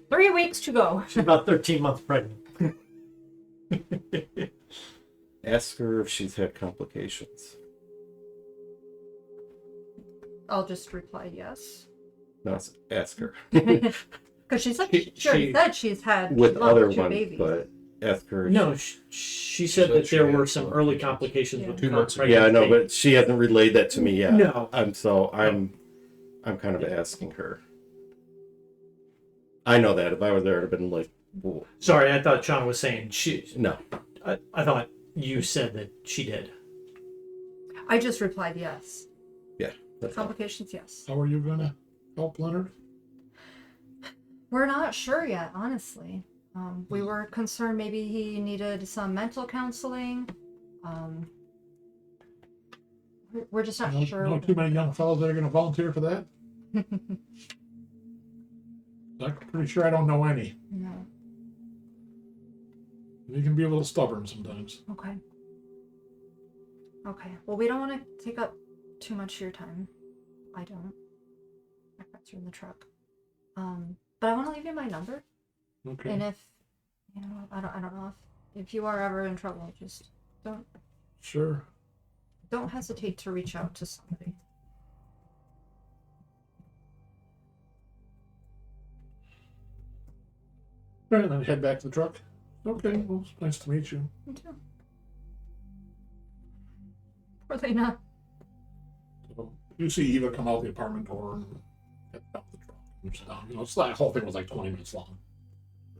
3 weeks to go. She's about 13 months pregnant. Ask her if she's had complications. I'll just reply yes. No, ask her. Because she said she's had With other 2 ones, babies. but ask her. No, she said that there were some early complications with 2 months ago. Yeah, I know, but she hasn't relayed that to me yet. No. I'm kind of asking her. I know that if I were there, I'd have been like, well, Sorry, I thought Shawn was saying she. no. I thought you said that she did. I just replied yes. Yeah, that's all. Complications, yes. How are you going to help Leonard? We're not sure yet, honestly. We were concerned maybe he needed some mental counseling. We're just not sure. No too many young fellows that are going to volunteer for that. I'm pretty sure I don't know any. No. You can be a little stubborn sometimes. Okay. Okay. Well, we don't want to take up too much of your time. I don't. My friends are in the truck. But I want to leave you my number. Okay. And if I don't know if you are ever in trouble, just Sure. don't hesitate to reach out to somebody. All right, then head back to the truck. Okay, well, it's nice to meet you. Me too. Poor Lena. So, you see Eva come out the apartment door and head out the truck. And sit down. It's that whole thing was like 20 minutes long.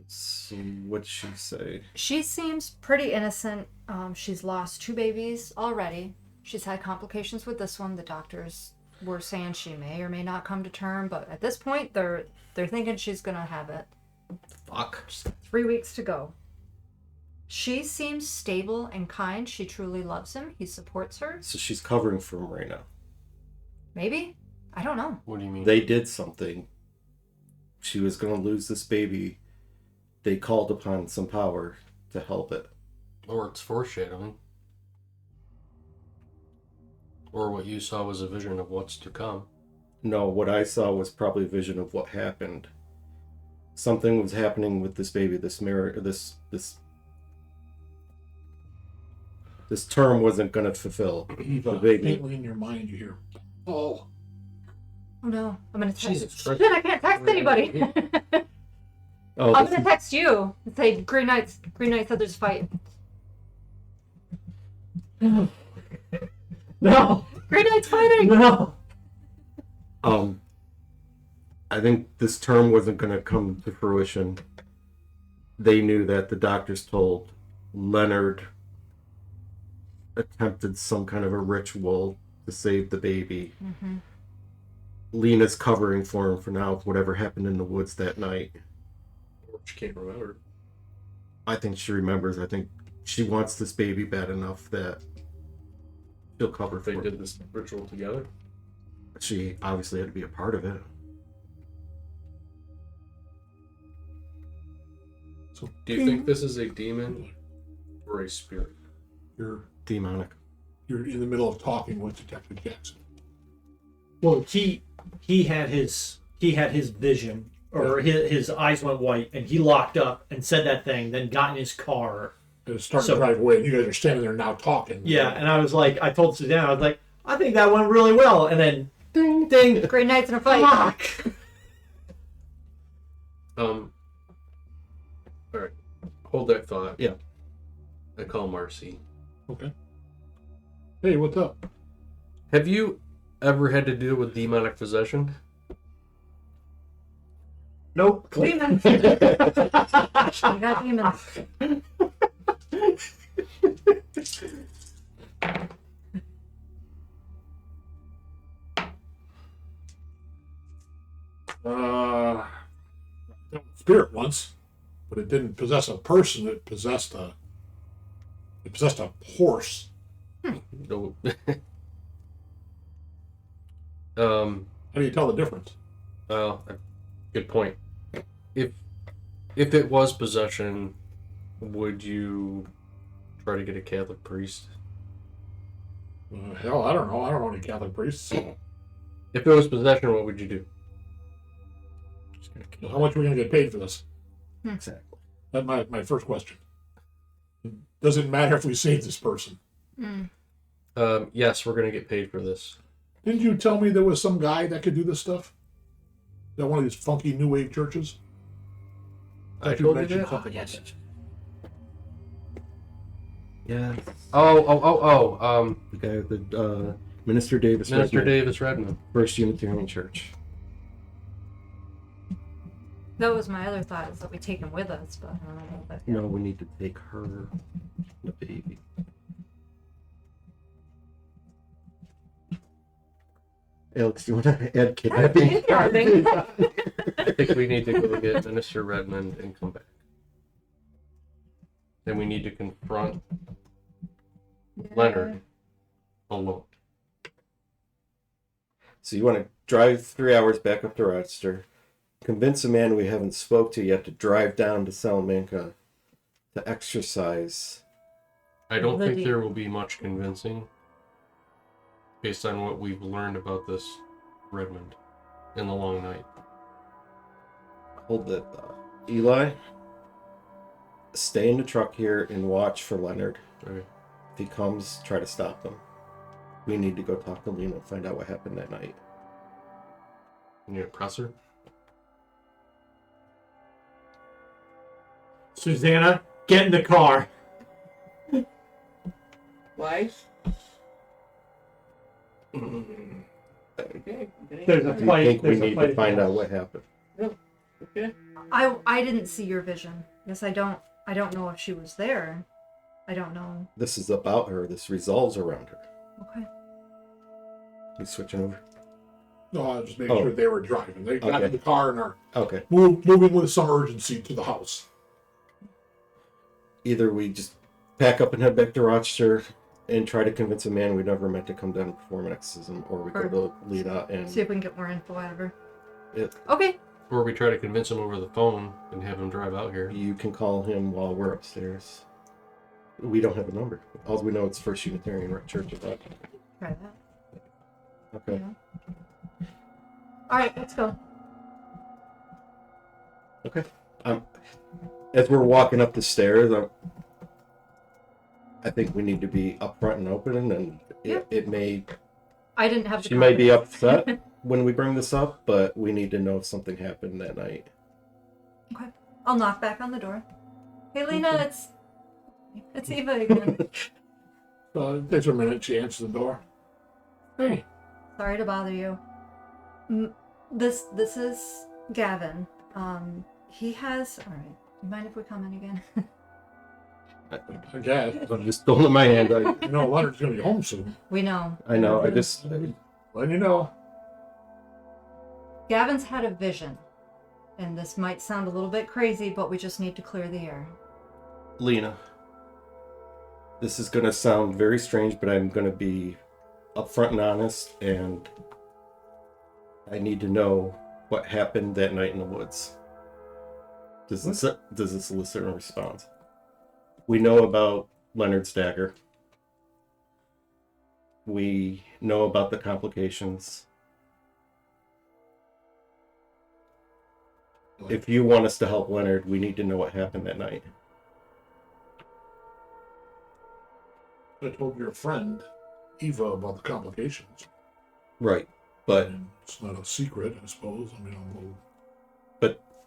So what'd she say? She seems pretty innocent. She's lost 2 babies already. She's had complications with this one. The doctors were saying she may or may not come to term, but at this point, they're thinking she's gonna have it. Fuck. Just 3 weeks to go. She seems stable and kind. She truly loves him. He supports her. So she's covering for him right now. Maybe. I don't know. What do you mean? They did something. She was going to lose this baby. They called upon some power to help it. Or it's foreshadowing. Or what you saw was a vision of what's to come. No, what I saw was probably a vision of what happened. Something was happening with this baby. This term wasn't going to fulfill. Eva, The baby. faintly in your mind, you hear, "Oh, Oh no. I'm gonna text. Jesus Christ. Shit, I can't text anybody. Oh, I'm this gonna is- text you and say Green Knight said there's a fight. No, Green Knight's fighting! no. I think this term wasn't going to come to fruition. They knew that the doctors told Leonard attempted some kind of a ritual to save the baby. Mm-hmm. Lena's covering for him for now with whatever happened in the woods that night. She can't remember. I think she remembers. I think she wants this baby bad enough that she'll cover for They it. did this ritual together. She obviously had to be a part of it. So Do you think this is a demon or a spirit? you're Demonic. in the middle of talking with Detective Jackson. Well, he had his vision, or his eyes went white, and he locked up and said that thing. Then got in his car. It's starting to drive away, and you guys are standing there now talking. Yeah, and I was like, I told Suzanna, I was like, I think that went really well, and then ding ding, Great nights in a fight. fuck. All right. Hold that thought. Yeah. I call Marcy. Okay. Hey, what's up? Have you ever had to deal with demonic possession? Nope. Demons. We got demons. Spirit once, but it didn't possess a person. It possessed a horse. No. How do you tell the difference? Well, good point. If it was possession, would you try to get a Catholic priest? Hell, I don't know. I don't know any Catholic priests. If it was possession, what would you do? How much are we going to get paid for this? Exactly. That's my first question. Does it matter if we save this person? Yes, we're going to get paid for this. Didn't you tell me there was some guy that could do this stuff? Is that one of these funky New Wave churches? I Thought told you mentioned that? something Oh, like yes. that. Yeah. The The guy with the Minister Davis. Minister Redmond, Davis Redmond. First Unitarian Church. That was my other thought, is that we take him with us, but I don't know about that. No, we need to take her, the baby. Alex, do you want to add kidnapping? I think we need to go get Minister Redmond and come back. Then we need to confront Leonard alone. So you want to drive 3 hours back up to Rochester, convince a man we haven't spoke to yet to drive down to Salamanca to exercise. I don't think Lydia. there will be much convincing based on what we've learned about this Redmond in the long night. Hold that thought. Eli, stay in the truck here and watch for Leonard. Okay. If he comes, try to stop him. We need to go talk to Lena and find out what happened that night. You need a presser? Suzanna, get in the car. Why? Okay. There's a Do you fight. think we There's a need fight to find at out the what happened? Okay. I didn't see your vision. Yes, I don't know if she was there. I don't know. This is about her. This resolves around her. Okay. You switching over? No, I was just making Oh. sure they were driving. They got Okay. in the car and are Okay. moving with some urgency to the house. Either we just pack up and head back to Rochester and try to convince a man we never met to come down and perform an exorcism, or we go to Lena and See if we can get more info out of her. it, Okay. Or we try to convince him over the phone and have him drive out here. you can call him while we're upstairs. We don't have a number. All we know it's First Unitarian Church of that. Try that. Okay. Yeah. All right, let's go. Okay. As we're walking up the stairs, I think we need to be upfront and open, and it may. I didn't have. She may be upset when we bring this up, but we need to know if something happened that night. Okay. I'll knock back on the door. Hey, Lena, it's Eva again. It takes her a minute. She answers the door. Hey, Sorry to bother you. This is Gavin. He has. All right. You mind if we come in again? I guess. I'm just holding my hand. You know, Leonard's going to be home soon. We know. I know. I just. Letting you know. Gavin's had a vision, and this might sound a little bit crazy, but we just need to clear the air. Lena, this is going to sound very strange, but I'm going to be upfront and honest, and I need to know what happened that night in the woods. Does this elicit a response? We know about Leonard's dagger. We know about the complications. If you want us to help Leonard, we need to know what happened that night. I told your friend, Eva, about the complications. Right, but And it's not a secret, I suppose. I mean,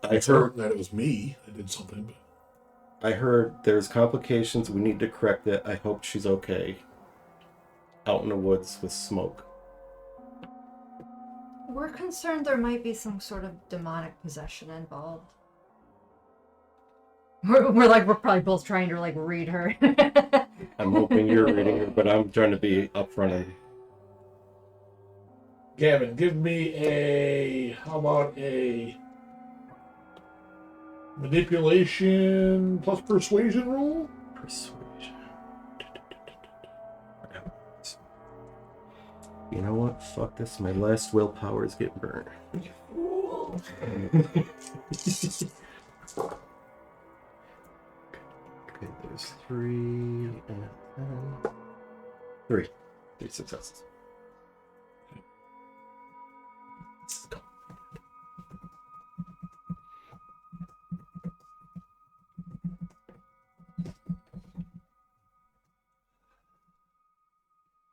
I it's heard certain that it was me that did something, but I heard there's complications. We need to correct it. I hope she's okay. Out in the woods with smoke. We're concerned there might be some sort of demonic possession involved. We're probably both trying to read her. I'm hoping you're reading her, but I'm trying to be upfront. And Gavin, give me how about a manipulation plus persuasion roll? persuasion. You know what? Fuck this. My last willpower is getting burned. Okay, there's 3 and 10. 3 successes. Let's go.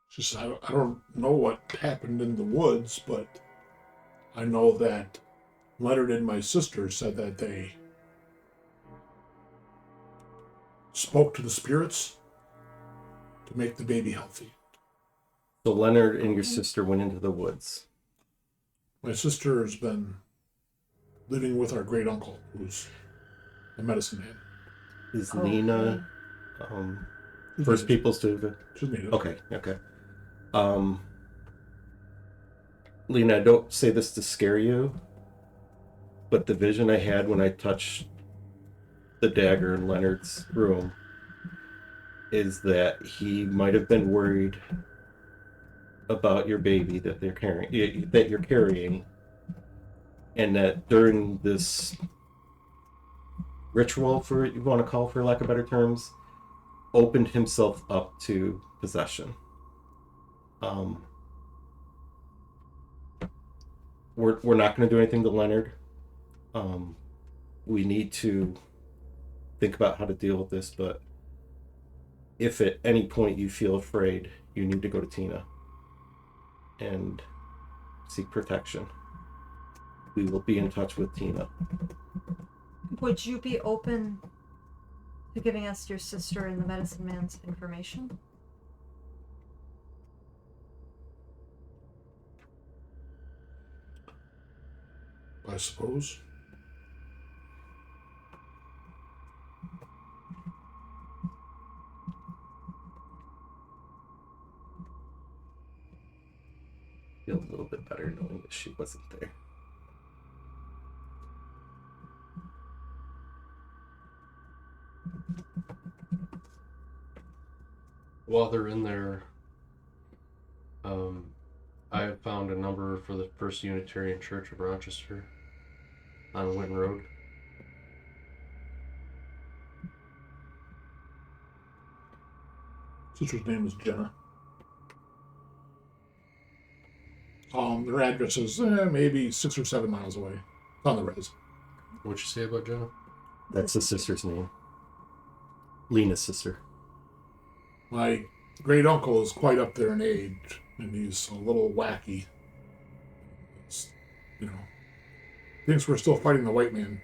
Just I don't know what happened in the woods, but I know that Leonard and my sister said that they spoke to the spirits to make the baby healthy. So Leonard and your sister went into the woods. My sister has been living with our great uncle, who's a medicine man. Is Lena First Peoples to... She's native. Okay. Lena, I don't say this to scare you, but the vision I had when I touched the dagger in Leonard's room is that he might have been worried about your baby that you're carrying, and that during this ritual, for you want to call for lack of better terms, opened himself up to possession. We're not going to do anything to Leonard. We need to think about how to deal with this, but if at any point you feel afraid, you need to go to Tina and seek protection. We will be in touch with Tina. Would you be open to giving us your sister and the medicine man's information? I suppose. Feel a little bit better knowing that she wasn't there. While they're in there, I have found a number for the First Unitarian Church of Rochester on Winton Road. Sister's name is Jenna. Their address is maybe 6 or 7 miles away. It's on the res. What'd you say about Jenna? That's the sister's name. Lena's sister. My great uncle is quite up there in age, and he's a little wacky. Thinks we're still fighting the white man.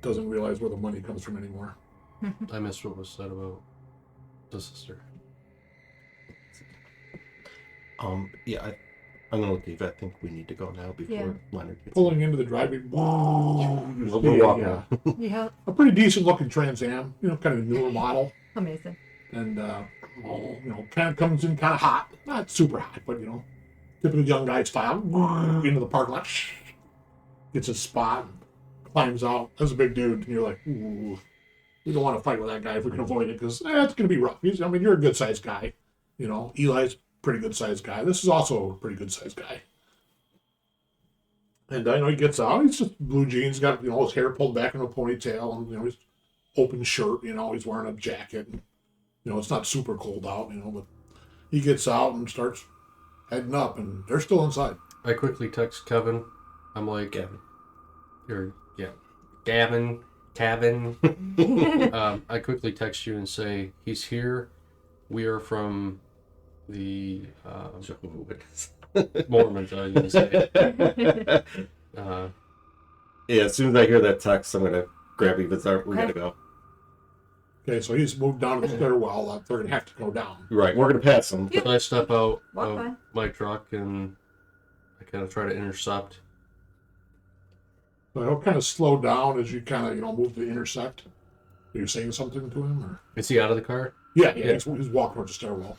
Doesn't realize where the money comes from anymore. I missed what was said about the sister. I'm gonna look, Eve. I think we need to go now before Yeah. Leonard gets Pulling into the driveway. We'll walk Yeah. now. Yeah. A pretty decent looking Trans Am, kind of a newer model. Amazing. And, kind of comes in kind of hot. Not super hot, but, typical young guy style. Into the parking lot. Gets his spot. Climbs out. That's a big dude. And you're like, ooh, we don't want to fight with that guy if we can avoid it because it's going to be rough. You're a good sized guy. Eli's a pretty good sized guy. This is also a pretty good sized guy. And he gets out. He's just blue jeans. Got his hair pulled back in a ponytail, and his open shirt. He's wearing a jacket. And, it's not super cold out. But he gets out and starts heading up, and they're still inside. I quickly text Kevin. I'm like, Gavin. Gavin. I quickly text you and say he's here. We are from the Mormons. I was going to say. Yeah, as soon as I hear that text, I'm gonna grab Eva's arm. We gotta go. Okay, so he's moved down to the stairwell. They're going to have to go down. Right, we're gonna pass him. So I step out Walk of by. my truck and I kind of try to intercept. So he'll kind of slow down as you kind of, move to intersect. Are you saying something to him? Or? Is he out of the car? Yeah. He's walking towards the stairwell.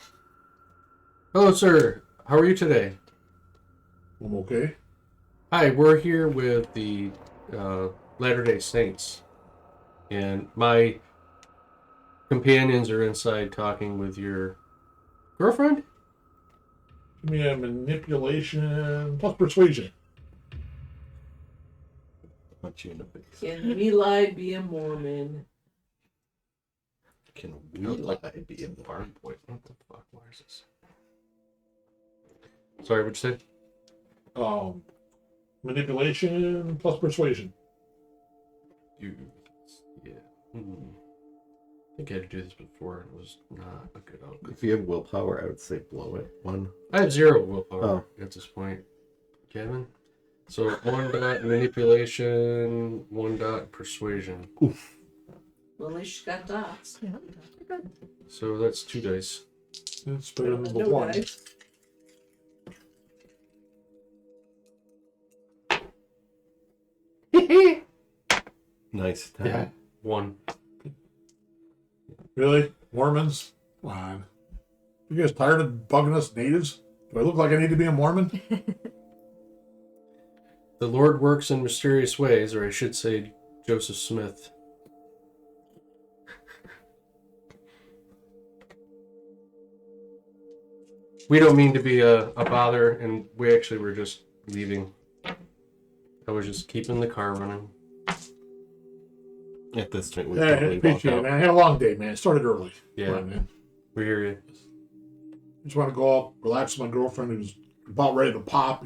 Hello, sir. How are you today? I'm okay. Hi, we're here with the Latter-day Saints. And my companions are inside talking with your girlfriend? Give me a manipulation plus persuasion. Punch you in the face. Can Eli be a Mormon? Can we lie be in the Barn boy. What the fuck? Why is this? Sorry, what'd you say? Manipulation plus persuasion. Yeah. I think I had to do this before and it was not a good outcome. If you have willpower, I would say blow it. 1. I have 0 willpower Oh. at this point, Gavin. So 1 dot manipulation, 1 dot persuasion. Well, at least she got dots. Yeah. Good. So that's 2 dice. That's better than the No one. dice. Nice. Yeah. 1. Really? Mormons? Come on. You guys tired of bugging us natives? Do I look like I need to be a Mormon? The Lord works in mysterious ways, or I should say Joseph Smith. We don't mean to be a bother, and we actually were just leaving. I was just keeping the car running. At this point, we Yeah, I probably walk appreciate it, out. man. I had a long day, man. It started early. Yeah. Come on, man. We hear you. Just want to go up, relax with my girlfriend who's about ready to pop,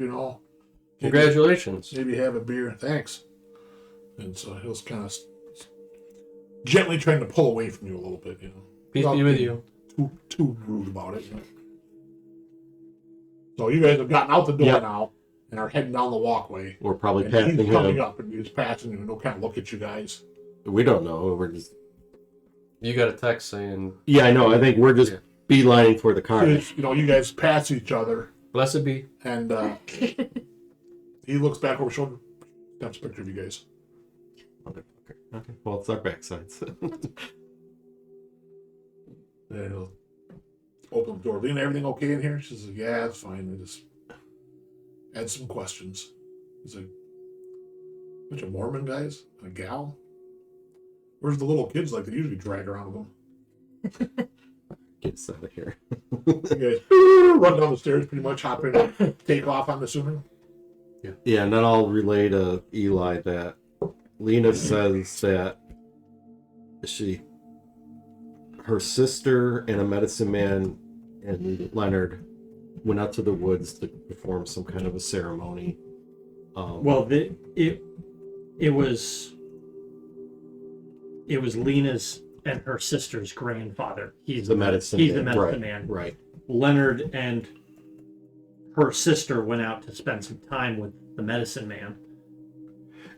Congratulations. Maybe have a beer. Thanks. And so he was kind of gently trying to pull away from you a little bit, Peace Without be with being you. Too rude about it. So you guys have gotten out the door Yep. now and are heading down the walkway. We're probably And passing he's coming him. up and he's passing you and he'll kind of look at you guys. We don't know. We're just. You got a text saying, Yeah, I know. I think we're just Yeah. beelining for the car. You guys pass each other blessed be. and he looks back over his shoulder, snaps a picture of you guys. Motherfucker. Okay. Well, it's our backsides. And he'll open the door. Lena, everything okay in here? She says, yeah, it's fine. I just had some questions. He's like, bunch of Mormon guys and a gal. Where's the little kids like they usually drag around with them? Get us out of here. You guys run down the stairs, pretty much hop in and take off, I'm assuming. Yeah, and then I'll relay to Eli that Lena says that her sister and a medicine man and Leonard went out to the woods to perform some kind of a ceremony. Well, it was Lena's and her sister's grandfather. He's the medicine He's man. the medicine Right, man. right. Leonard and her sister went out to spend some time with the medicine man,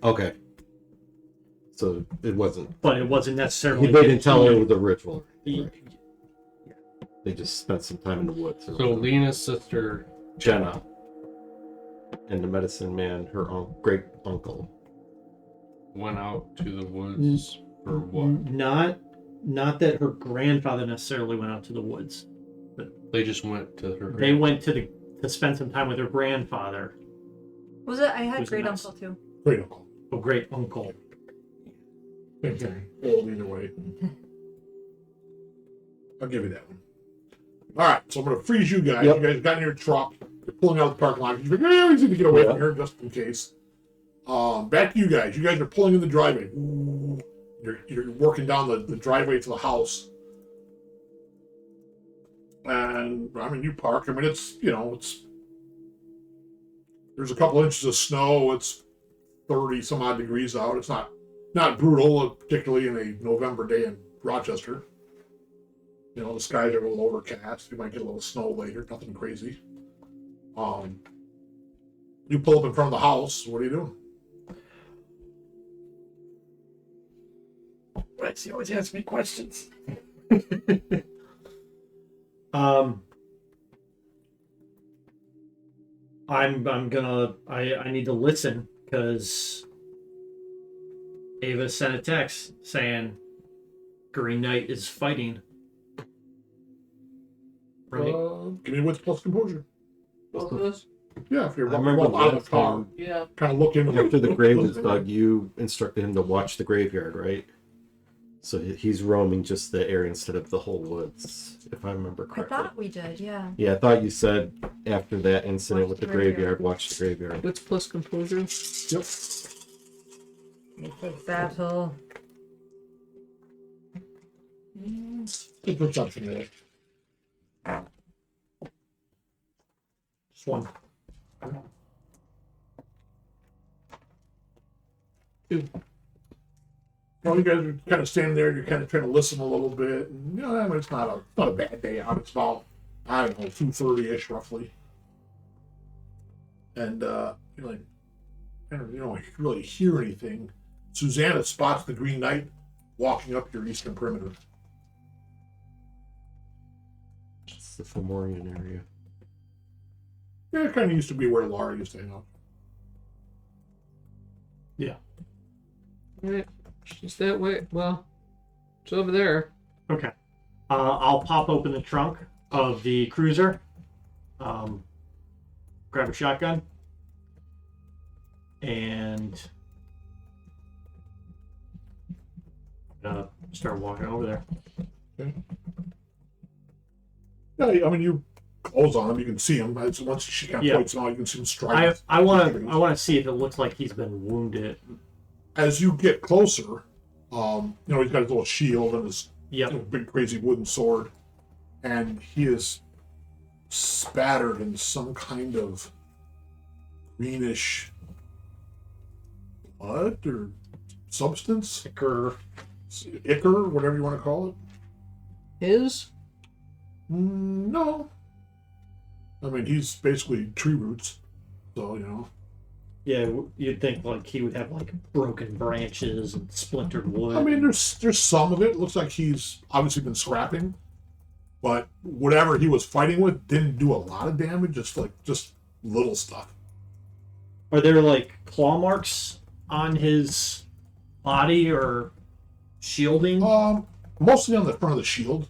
Okay. So it wasn't. but it wasn't necessarily. They didn't tell her it was a ritual. He- Right. They just spent some time in the woods. or So whatever. Lena's sister Jenna. and the medicine man, her great uncle. Went out to the woods for what? Not that her grandfather necessarily went out to the woods. They just went to her. They went to spend some time with her grandfather. Was it? I had Who's great next? uncle too. Great uncle. Oh, great uncle. Same thing. Old either way. I'll give you that one. All right, so I'm going to freeze you guys. Yep. You guys got in your truck. You're pulling out of the parking lot. You're like, we need to get away from here just in case. Back to you guys. You guys are pulling in the driveway. You're working down the driveway to the house. And, I mean, you park. I mean, it's there's a couple inches of snow. It's 30 some odd degrees out. It's not brutal, particularly in a November day in Rochester. The skies are a little overcast. You might get a little snow later. Nothing crazy. You pull up in front of the house. What are you doing? Right, he always asks me questions. I need to listen because Ava sent a text saying Green Knight is fighting. Right. Give me wits plus composure. Both of us? Yeah, if you're I remember walking out of last the car, time, Yeah. kind of look into after the grave was dug, you instructed him to watch the graveyard, right? So he's roaming just the area instead of the whole woods, if I remember I correctly. thought we did, yeah. Yeah, I thought you said after that incident Watch with the the graveyard. graveyard, watch the graveyard. Wits plus composure. Yep. Big battle. Good perception there. Just one. Well, you guys are kind of standing there. You're kind of trying to listen a little bit. And, I mean, it's not a bad day out. It's about, I don't know, 2:30-ish roughly. And you're like, you don't really hear anything. Suzanna spots the Green Knight walking up your eastern perimeter. It's the Fomorian area. Yeah, it kind of used to be where Laura used to hang out. Right. She's that way. Well, it's over there. Okay. I'll pop open the trunk of the cruiser. Grab a shotgun. And start walking over there. Okay. Yeah, I mean, you close on him. You can see him. Once she kind of points him out, you can see him strike. I want to see if it looks like he's been wounded. As you get closer, he's got his little shield and his big crazy wooden sword, and he is spattered in some kind of greenish blood or substance, ichor, whatever you want to call it. His? No. I mean, he's basically tree roots, so Yeah, you'd think like he would have like broken branches and splintered wood. I mean, there's some of it. It looks like he's obviously been scrapping, but whatever he was fighting with didn't do a lot of damage. Just little stuff. Are there like claw marks on his body or shielding? Mostly on the front of the shield.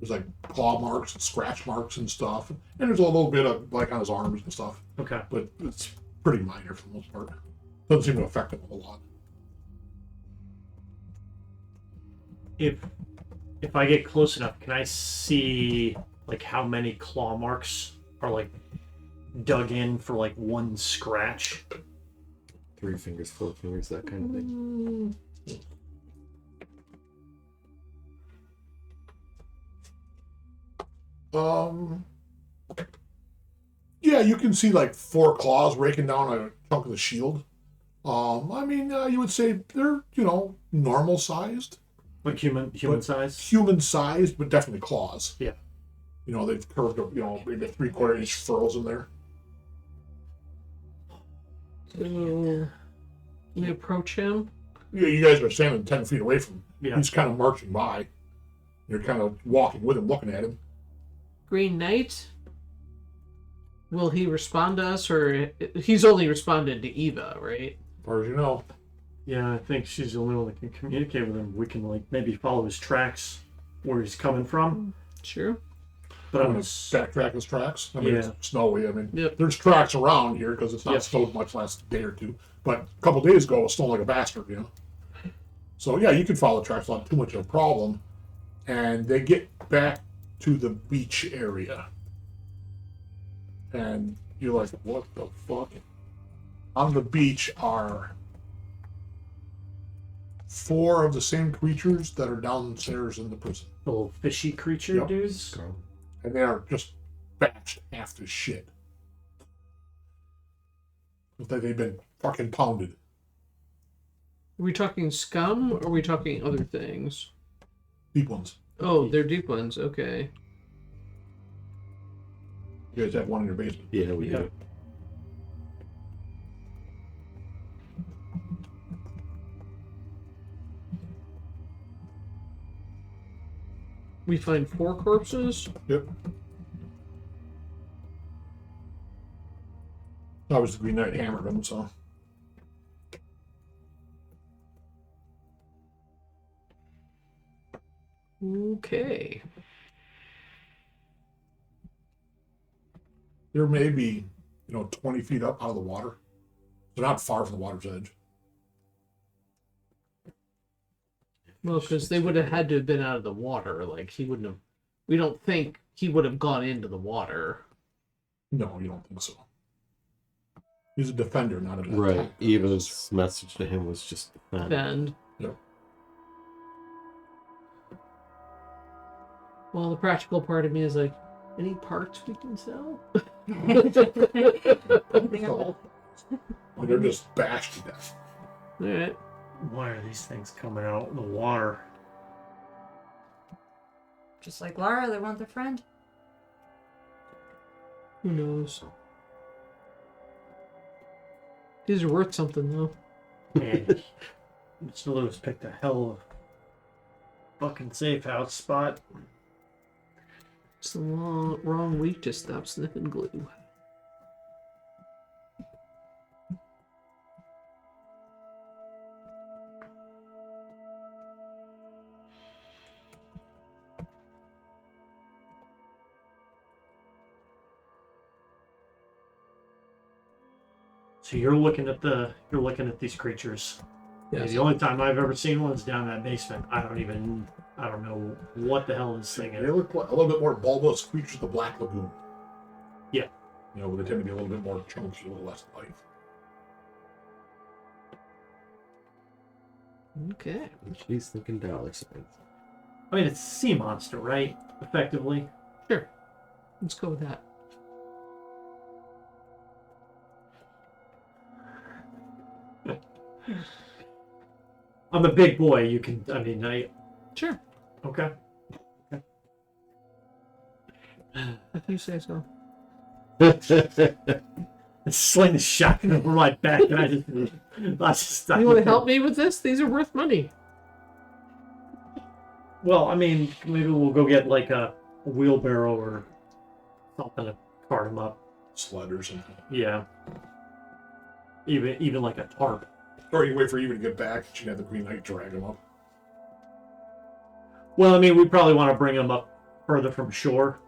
There's like claw marks and scratch marks and stuff, and there's a little bit of like on his arms and stuff. Okay. But it's pretty minor for the most part. Doesn't seem to affect him a whole lot. If I get close enough, can I see like how many claw marks are like dug in for like one scratch? 3 fingers, 4 fingers, that kind of thing. Yeah, you can see like 4 claws raking down a chunk of the shield. I mean, you would say they're, normal sized. Like human size? Human sized, but definitely claws. Yeah. They've curved up, maybe 3/4 inch furrows in there. So, we approach him. Yeah, you guys are standing 10 feet away from him. Yeah. He's kind of marching by. You're kind of walking with him, looking at him. Green Knight. Will he respond to us, or he's only responded to Eva, right? As far as you know. Yeah, I think she's the only one that can communicate with him. We can like maybe follow his tracks where he's coming from. Sure. But I'm I'm going to backtrack his tracks. I mean, Yeah. it's snowy. I mean, Yep. there's tracks around here because it's not Yep. snowed much last day or two. But a couple days ago, it was snowing like a bastard, you know. So yeah, you can follow the tracks, not too much of a problem. And they get back to the beach area, and you're like, "What the fuck?" On the beach are 4 of the same creatures that are downstairs in the prison, the little fishy creature Yep. dudes. and they are just bashed half to shit. Looks like they've been fucking pounded. Are we talking scum, or are we talking other things? Deep ones. Oh, they're deep ones. Okay. You guys have one in your basement. Yeah, we Yeah. do. We find 4 corpses. Yep. Obviously, Green Knight hammered them, so. Okay. There may be, 20 feet up out of the water. They're not far from the water's edge. Well, because they would have had to have been out of the water. Like, he wouldn't have. We don't think he would have gone into the water. No, you don't think so. He's a defender, not an Right. attacker. Eva's message to him was just that. Then. Yep. Well, the practical part of me is like, any parts we can sell? So, they're just bashed to death. All right. Why are these things coming out in the water? Just like Lara, they want their friend. Who knows? These are worth something, though. Man, Mr. Lewis picked a hell of fucking safe house spot. It's the wrong week to stop sniffing glue. So you're looking at these creatures. Yes. The only time I've ever seen one is down that basement. I don't know what the hell this thing They is. look like a little bit more bulbous creatures of the Black Lagoon. Yeah. They tend to be a little bit more chunky, a little less light. Okay. She's thinking dollar signs. I mean, it's a sea monster, right? Effectively. Sure. Let's go with that. I'm a big boy. Sure. Okay. If you say so. Sling the shotgun over my back, and I just You want to help me with this? These are worth money. Well, I mean, maybe we'll go get like a wheelbarrow or something to cart them up. Sled or something. Yeah. Even like a tarp. Or you wait for Eva to get back, and she can have the Green Knight drag him up. Well, I mean, we probably want to bring them up further from shore.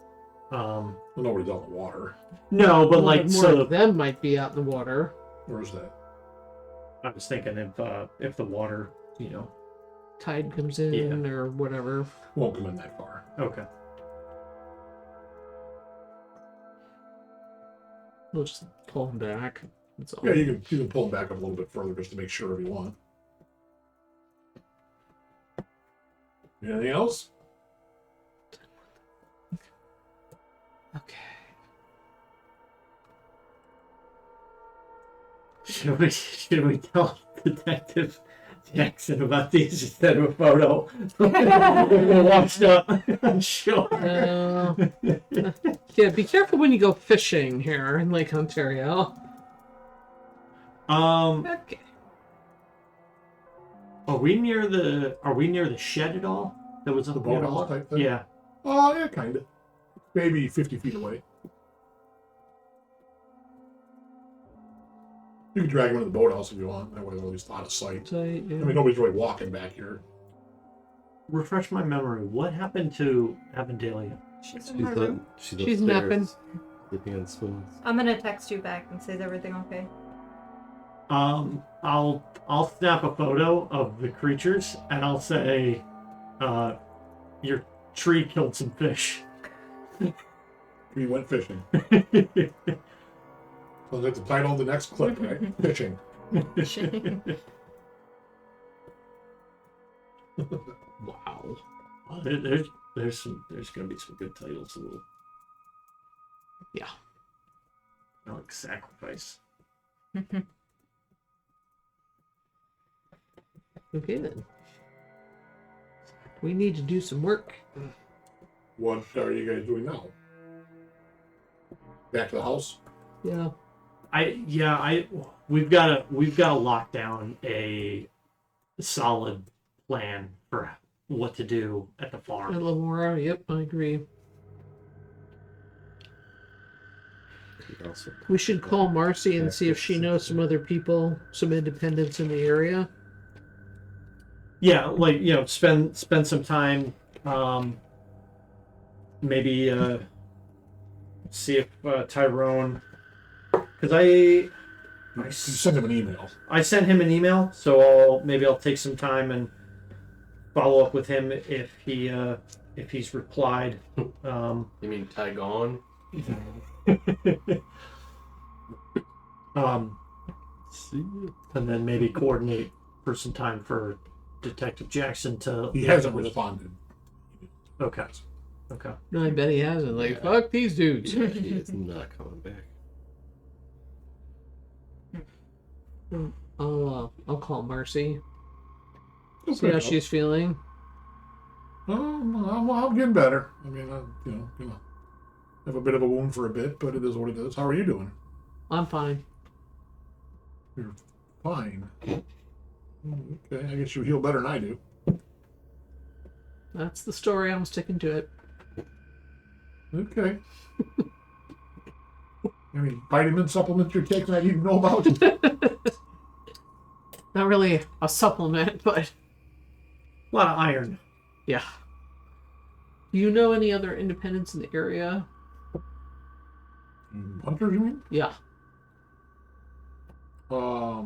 Well, nobody's out in the water. No, but Well, like more so. of them might be out in the water. Where is that? I was thinking if the water, Tide comes in Yeah. or whatever. Won't come in that far. Okay. We'll just pull them back. That's all. Yeah, you can pull him back up a little bit further just to make sure if you want. Anything else? Okay. Should we tell Detective Jackson about these instead of a photo? We're washed up. I'm sure. Yeah, be careful when you go fishing here in Lake Ontario. Okay. Are we near the shed at all? That was The up boathouse type thing? Yeah. Oh, yeah, kind of. Maybe 50 feet away. You can drag him into the boathouse if you want. That way they're at least out of sight. Tight, yeah. I mean, nobody's really walking back here. Refresh my memory. What happened to Avendalia? She's in my room. She's She's upstairs, napping. sleeping on spoons. I'm gonna text you back and say, is everything okay? I'll snap a photo of the creatures and I'll say, your tree killed some fish. We went fishing. So that's the title of the next clip, right? Fishing. Wow. Well, there's gonna be some good titles. A little. Yeah. I like sacrifice. Okay then. We need to do some work. What are you guys doing now? Back to the house? Yeah. We've got to lock down a solid plan for what to do at the At farm. Lamora, yep, I agree. We should call Marcy and see if she knows some other people, some independents in the area. Yeah, like, spend some time, maybe see if Tyrone, because You send him an email. I sent him an email, so I'll take some time and follow up with him if he's replied. You mean Tygon? And then maybe coordinate for some time for Detective Jackson to. He hasn't responded. Okay. No, I bet he hasn't. Like, fuck these dudes. He is not coming back. I'll call Marcy. See how she's feeling. I'm getting better. I mean, have a bit of a wound for a bit, but it is what it is. How are you doing? I'm fine. You're fine. Okay, I guess you heal better than I do. That's the story. I'm sticking to it. Okay. Any vitamin supplements you're taking I need to know about? Not really a supplement, but A lot of iron. yeah. Do you know any other independents in the area? Hunters, you mean? Yeah. I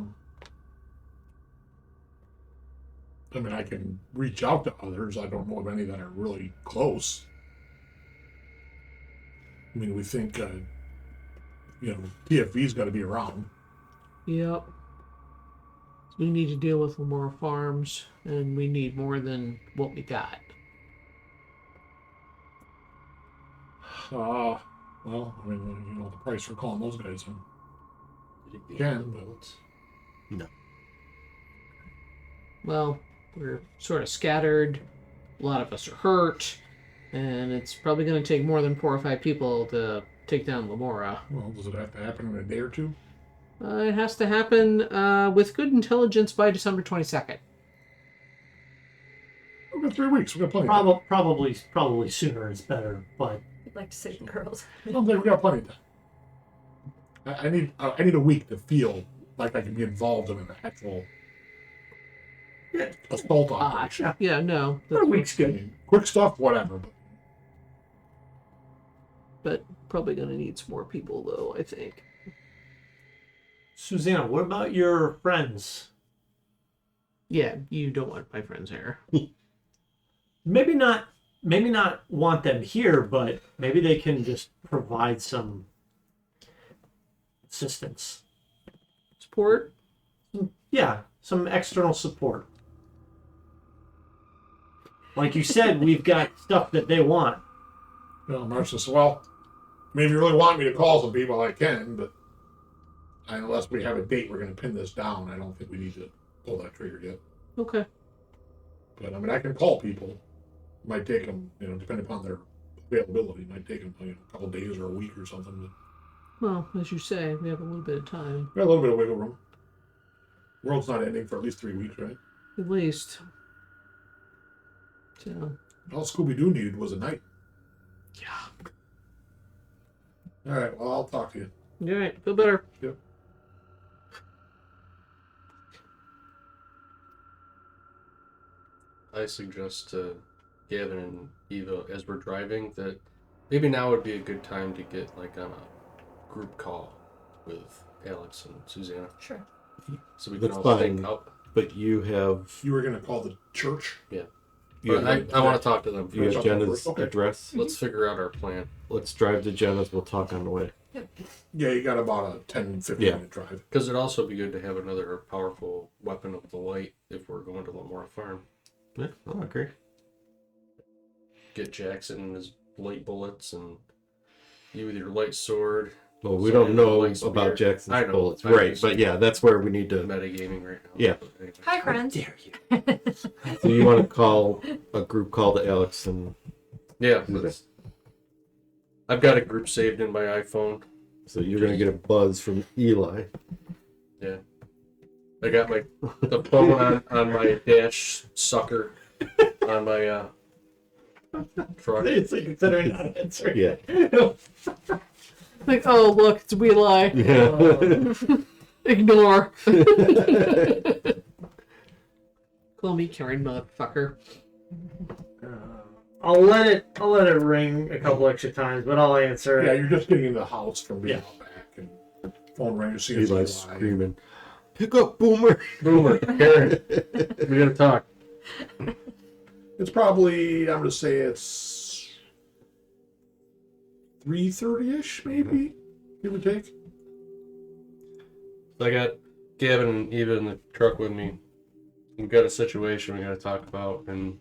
mean, I can reach out to others. I don't know of any that are really close. I mean, we think, TFV's got to be around. Yep. We need to deal with more farms, and we need more than what we got. Well, I mean, the price for calling those guys in. You can, but No. Well, we're sort of scattered. A lot of us are hurt, and it's probably going to take more than 4 or 5 people to take down Lamora. well, does it have to happen in a day or two? It has to happen with good intelligence by December 22nd. We've got 3 weeks. We've got plenty of time. Probably sooner is better, but I'd like to save the girls. I don't think we got plenty of time. I need a week to feel like I can be involved in an actual assault operation. Yeah, no. a week's I good. mean, quick stuff, whatever. But probably going to need some more people, though, I think. Suzanna, what about your friends? Yeah, you don't want my friends here. Maybe not want them here, but maybe they can just provide some assistance. Support? Yeah, some external support. Like you said, we've got stuff that they want. Mark says, well, I mean, if you really want me to call some people, I can, but unless we have a date we're going to pin this down, I don't think we need to pull that trigger yet. Okay. But, I mean, I can call people. It might take them, depending upon their availability, it might take them a couple days or a week or something. But Well, as you say, we have a little bit of time. we got a little bit of wiggle room. World's not ending for at least 3 weeks, right? At least. So, All Scooby-Doo needed was a night. yeah. All right, well, I'll talk to you. All right, feel better. Yep. I suggest to Gavin and Eva as we're driving that maybe now would be a good time to get like on a group call with Alex and Suzanna. Sure. So we can That's all fine. sync up. But you have You were going to call the church? Yeah. you But have, I want to talk to them you first. have Jenna's Okay. address. Let's figure out our plan. Let's drive to Jenna's. We'll talk on the way. Yeah, you got about a 10, 15 Yeah. minute drive. Because it'd also be good to have another powerful weapon of the light if we're going to Lamora Farm. Yeah, I agree. Get Jackson and his light bullets and you with your light sword. Well, we So don't know like spear. about Jackson's I know, bullets, I'm right? just But yeah, that's where we need to. metagaming right now. Yeah. But anyway. Hi, friends. Dare you? So you want to call a group call to Alex and Yeah. I've got a group saved in my iPhone. so you're gonna get a buzz from Eli. Yeah. I got the phone on my dash sucker on my truck. It's like considering not answering. Yeah. Like, oh look, it's Wheeli. Yeah. Ignore. Call me Karen, motherfucker. I'll let it ring a couple extra times, but I'll answer Yeah, it. you're just getting in the house from being Yeah. out back. And phone rings, you see it's Eli's Eli. screaming, "Pick up, Boomer!" Boomer, Karen, we gotta talk. It's probably, I'm going to say it's 3:30-ish, maybe, give or take. So I got Gavin and Eva in the truck with me. We've got a situation we gotta talk about, and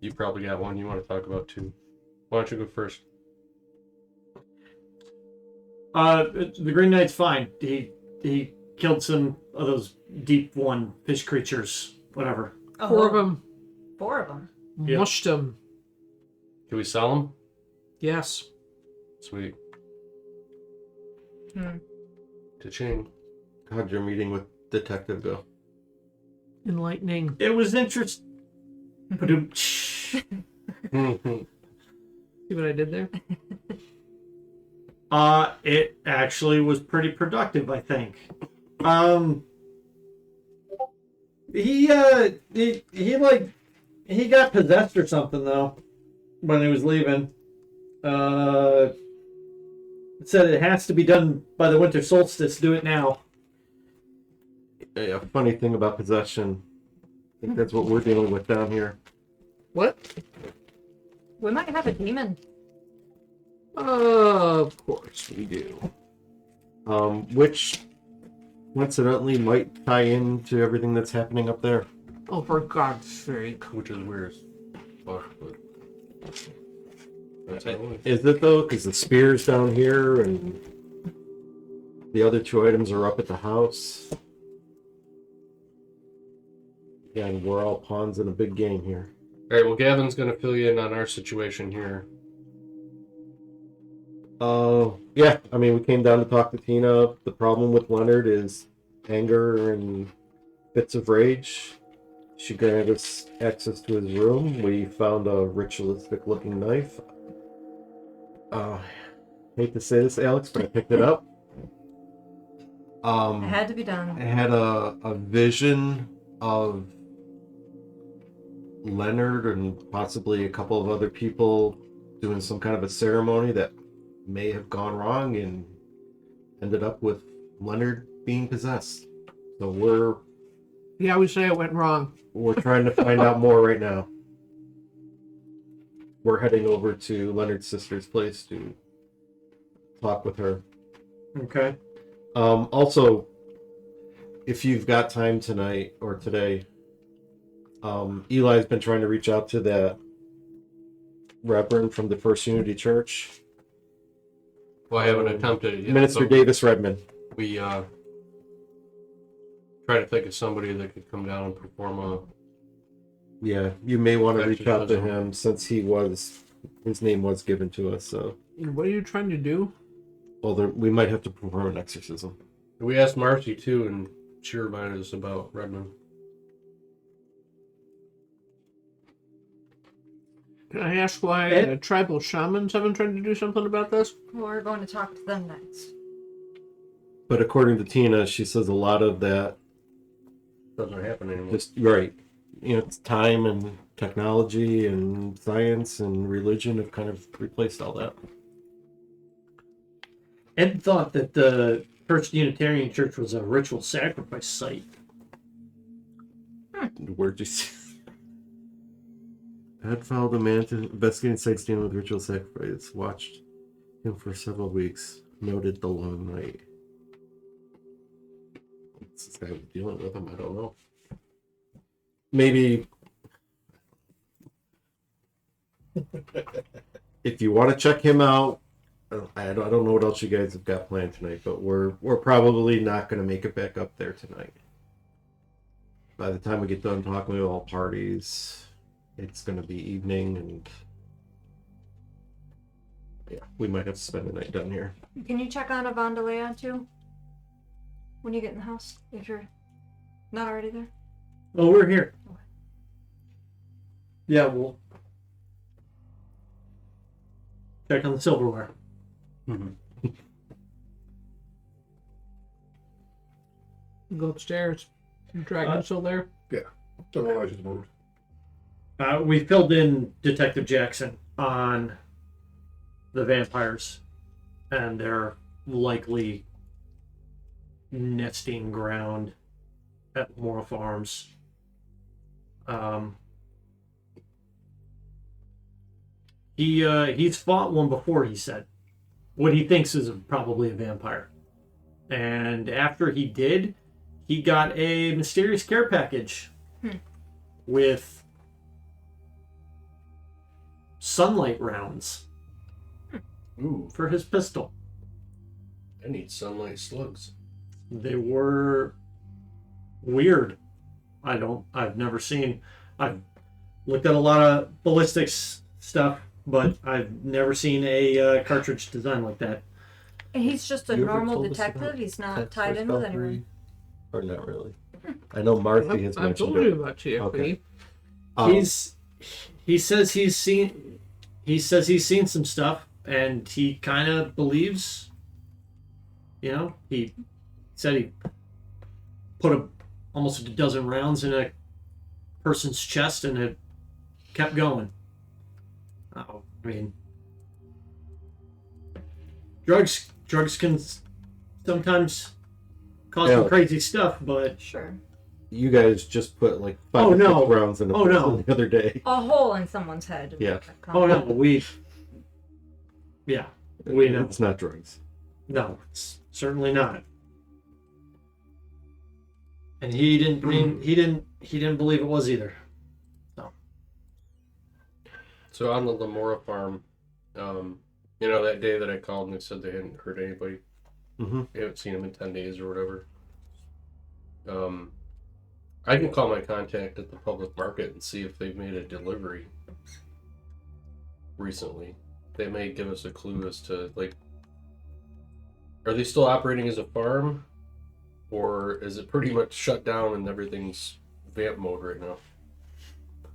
you probably got one you want to talk about too. Why don't you go first? The Green Knight's fine. He killed some of those deep one fish creatures, whatever. Oh, 4 of them. 4 of them. Yeah. Mushed them. Can we sell them? Yes. Sweet. Hmm. Cha-ching. How'd your meeting with Detective go? Enlightening. It was interesting. See what I did there? It actually was pretty productive, I think. He got possessed or something though when he was leaving. It said it has to be done by the winter solstice. Do it now. A funny thing about possession, I think that's what we're dealing with down here. What? We might have a demon. Of course we do. Which coincidentally might tie into everything that's happening up there. Oh, for God's sake. Which is weird as fuck, but that's how it is. Is it though? Because the spear's down here and the other 2 items are up at the house. Yeah, and we're all pawns in a big game here. Alright, well Gavin's gonna fill you in on our situation here. Yeah, I mean, we came down to talk to Tina. The problem with Leonard is anger and fits of rage. She granted us access to his room. We found a ritualistic looking knife. Hate to say this, Alex, but I picked it up. It had to be I done. had a vision of Leonard and possibly a couple of other people doing some kind of a ceremony that may have gone wrong and ended up with Leonard being possessed. So Yeah, I would say it went wrong. we're trying to find out more right now. We're heading over to Leonard's sister's place to talk with her. Okay. Also, if you've got time tonight or today, Eli's been trying to reach out to that Reverend from the First Unity Church. Well, I haven't attempted it yet. Minister but Davis Redmond. We try to think of somebody that could come down and perform a. Yeah, you may want to reach out to Exorcism. him since his name was given to us. So, What are you trying to do? well, we might have to perform an exorcism. We asked Marcy too, and she reminded us about Redmond. Can I ask why Ed? tribal shamans haven't tried to do something about this? We're going to talk to them next. But according to Tina, she says a lot of that Doesn't happen anymore. just right. You know, it's time and technology and science and religion have kind of replaced all that. Ed thought that the First Unitarian Church was a ritual sacrifice site. Where'd you see? Ed followed a man to investigating sites dealing with ritual sacrifice. Watched him for several weeks. Noted the long night. What's this guy dealing with him? I don't know. Maybe if you want to check him out, I don't know what else you guys have got planned tonight, but we're probably not going to make it back up there tonight. By the time we get done talking with all parties, it's going to be evening, and yeah, we might have to spend the night down here. Can you check on Avondalea too? When you get in the house, if you're not already there. Oh, we're here. Yeah, we'll check on the silverware. Go upstairs. Dragon's still there. Don't realize he's moved. We filled in Detective Jackson on the vampires, and they're likely nesting ground at Moral Farms. He's fought one before, he said. What he thinks is probably a vampire. And after he did, he got a mysterious care package with sunlight rounds Ooh, for his pistol. I need sunlight slugs. They were weird. I've never seen. I've looked at a lot of ballistics stuff, but I've never seen a cartridge design like that. And he's just a You ever normal told us detective. about He's not Pet tied Source in with Valkyrie? anyone. Or not really. I know Marcy has I've mentioned told you it. about TFB. Okay. He says he's seen some stuff, and he kind of believes. You know, he said he put almost a dozen rounds in a person's chest, and it kept going. Oh, I mean, drugs can sometimes cause some Yeah. crazy stuff, but Sure. You guys just put like 5 Oh, or 6 no. rounds in a Oh, no. the other day. A hole in someone's head. Yeah. oh no, we know. It's not drugs. No, it's certainly not. And he didn't believe it was either. So on the Lamora farm, that day that I called and they said they hadn't heard anybody. Mm-hmm. They haven't seen him in 10 days or whatever. I can call my contact at the public market and see if they've made a delivery recently. They may give us a clue as to, like, are they still operating as a farm? Or is it pretty much shut down and everything's vamp mode right now?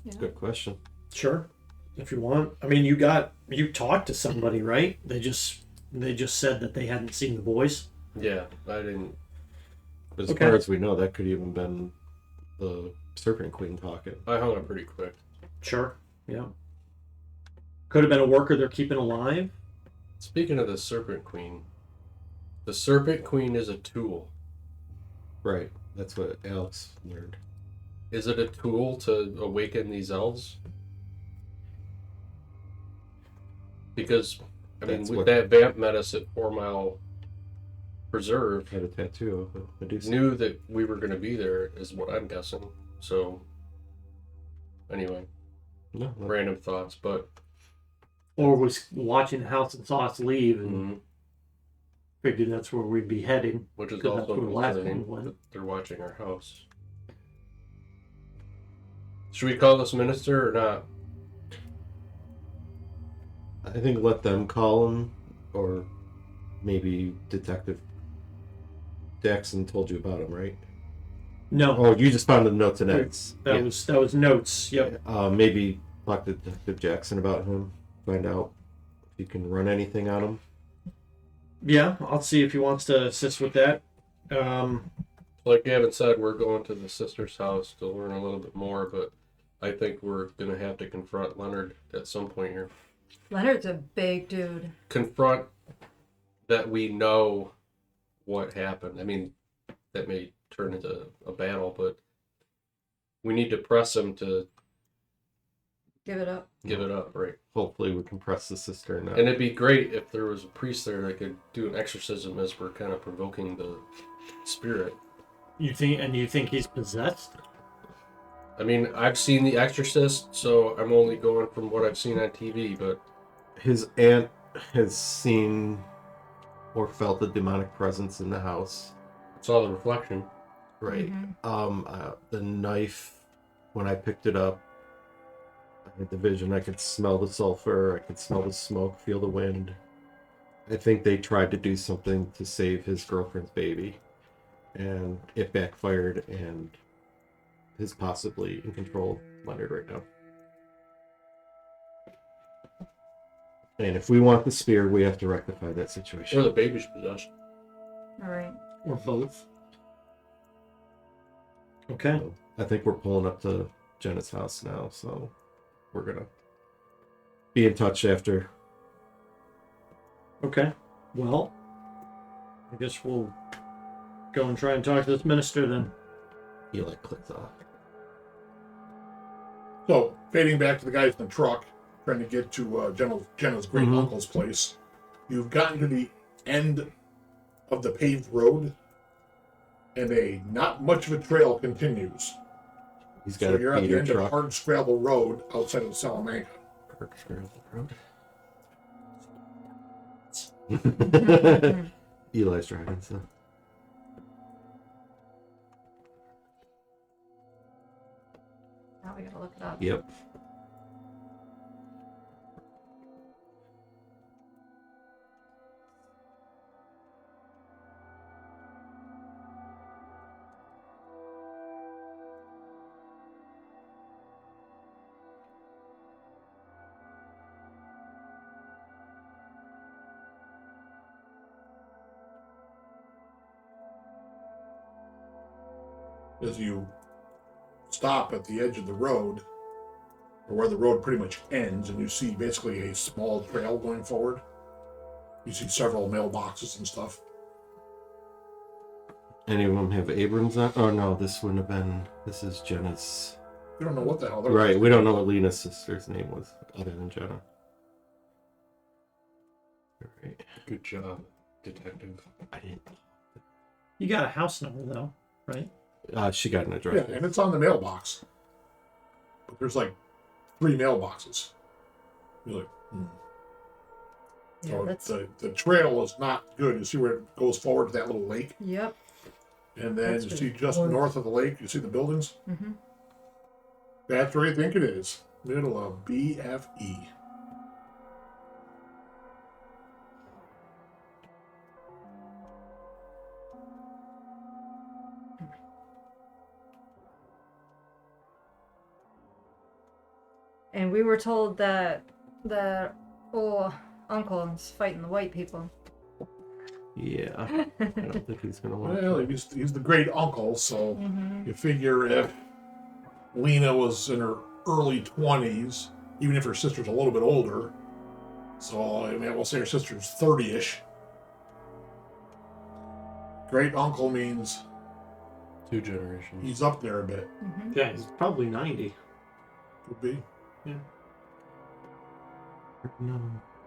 Yeah. Good question. Sure, if you want. I mean, you talked to somebody, right? They just said that they hadn't seen the boys. Yeah, I didn't. But as Okay. far as we know, that could even been the Serpent Queen talking. I hung up pretty quick. Sure, yeah. Could have been a worker they're keeping alive. Speaking of the Serpent Queen is a tool. Right. That's what Alex learned. Is it a tool to awaken these elves? Because, I mean, That's with what- that vamp met us at 4 Mile Preserve, Had a tattoo of a Medusa. knew that we were going to be there, is what I'm guessing. So, anyway, No, random thoughts, but Or was watching the house and saw us leave and mhm, figured that's where we'd be heading. which is 'Cause that's also where the last concerning one went. that they're watching our house. Should we call this minister or not? I think let them call him, or maybe Detective Jackson told you about him, right? No, Oh, you just found the notes and Ed's. that was notes. Yep. Maybe talk to Detective Jackson about him. Find out if you can run anything on him. Yeah, I'll see if he wants to assist with that. Like Gavin said, we're going to the sister's house to learn a little bit more, but I think we're gonna have to confront Leonard at some point here. Leonard's a big dude. Confront that we know what happened. I mean, that may turn into a battle, but we need to press him to Give it up. give it up, right? Hopefully we can press the sister now. And it'd be great if there was a priest there that could do an exorcism as we're kind of provoking the spirit. You think he's possessed? I mean, I've seen The Exorcist, so I'm only going from what I've seen on TV, but His aunt has seen or felt a demonic presence in the house. it's all the reflection. Right. Mhm. The knife, when I picked it up, I had the vision. I could smell the sulfur. I could smell the smoke, feel the wind. I think they tried to do something to save his girlfriend's baby, and it backfired, and is possibly in control of Leonard right now. And if we want the spear, we have to rectify that situation. Or the baby's possessed. All right. Or both? Okay. So, I think we're pulling up to Jenna's house now, so we're gonna be in touch after. Okay. Well, I guess we'll go and try and talk to this minister then. Eli clicks off. So, fading back to the guys in the truck, trying to get to Jenna's great uncle's place. You've gotten to the end of the paved road, and a not much of a trail continues. He's got So a you're at the beater end of truck. hard scrabble road outside of Salamanca. Eli's driving, so. Now we gotta look it up. Yep. As you stop at the edge of the road, or where the road pretty much ends, and you see basically a small trail going forward. You see several mailboxes and stuff. Any of them have Abrams on? Oh no, this wouldn't have been. This is Jenna's. You don't know what the hell they're Right, we don't know what Lena's sister's name was, other than Jenna. Alright. Good job, detective. I didn't. You got a house number though, right? She got an address. Yeah, and it's on the mailbox. But there's like 3 mailboxes. You're like, Yeah, So that's. the trail is not good. You see where it goes forward to that little lake, Yep. and then That's you good. see just north of the lake, you see the buildings. Mm-hmm. That's where you think it is. Middle of BFE. And we were told that the old uncle is fighting the white people. Yeah. I don't think he's gonna want Well, to. he's the great uncle, so Mm-hmm. you figure if Lena was in her early 20s, even if her sister's a little bit older, so I mean, we'll say her sister's 30-ish. Great uncle means 2 generations. he's up there a bit. Mm-hmm. Yeah, he's probably 90. Could be. No.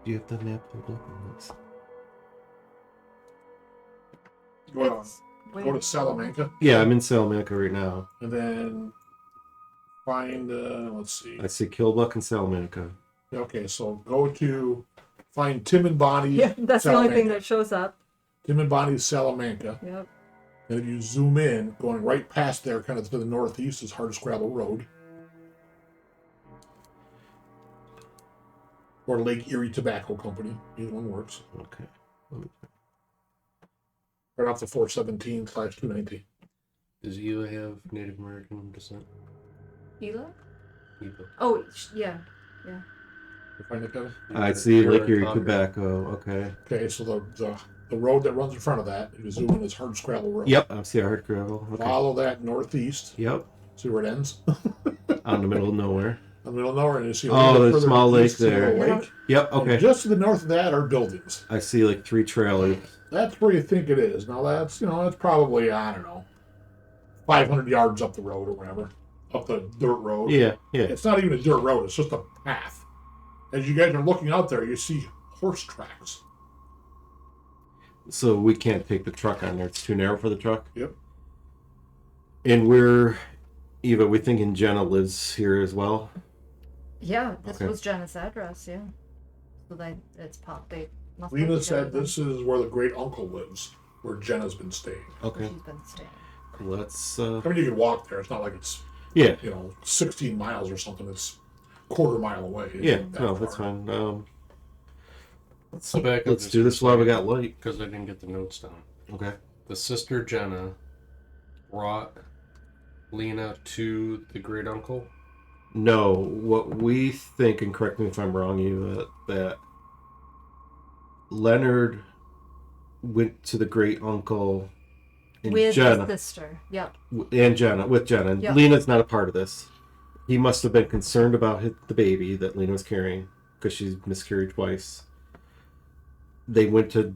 Do you have the map pulled up? Let's- Go to Salamanca, Yeah, I'm in Salamanca right now. and then find, let's see. I see Kilbuck and Salamanca. Okay, so go to find Tim and Bonnie. Yeah, that's the only thing Salamanca. that shows up. Tim and Bonnie's Salamanca. Yep. And if you zoom in, going right past there, kind of to the northeast, is Hard Scrabble Road. Or Lake Erie Tobacco Company. Either one works. Okay. Right off the 417/290. Does Ela have Native American descent? Ela? Ela. Oh, yeah. You find it, Kevin? I see You're Lake in Erie Concord. Tobacco. Okay. Okay, so the road that runs in front of that, if you zoom in, is Hard Scrabble Road. Yep, I see a hard gravel. Okay. Follow that northeast. Yep. See where it ends? out in the middle of nowhere. In the middle of nowhere, and you see a Oh, little bit the further small lake east, you see a there. lake. Yep. And Okay. just to the north of that are buildings. I see like 3 trailers. That's where you think it is. Now that's that's probably, I don't know, 500 yards up the road or whatever, up the dirt road. Yeah. It's not even a dirt road. It's just a path. As you guys are looking out there, you see horse tracks. So we can't take the truck on there. It's too narrow for the truck. Yep. And Eva, we thinking Jenna lives here as well. Yeah, this Okay. was Jenna's address, yeah. So it's popped. They must Lena live said together this is where the great uncle lives, where Jenna's been staying. then. Okay. She's been staying. Let's. I mean, you can walk there. It's not like it's, Yeah. 16 miles or something. It's a quarter mile away. It Yeah. isn't that No, far. that's fine. So back up Let's just do for a this while we second, got light. because I didn't get the notes down. Okay. The sister Jenna brought Lena to the great uncle. No, what we think, and correct me if I'm wrong, Eva, that Leonard went to the great uncle and With Jenna. his sister. Yep. And Jenna, with Jenna. And Yep. Lena's not a part of this. He must have been concerned about the baby that Lena was carrying because she's miscarried twice. They went to,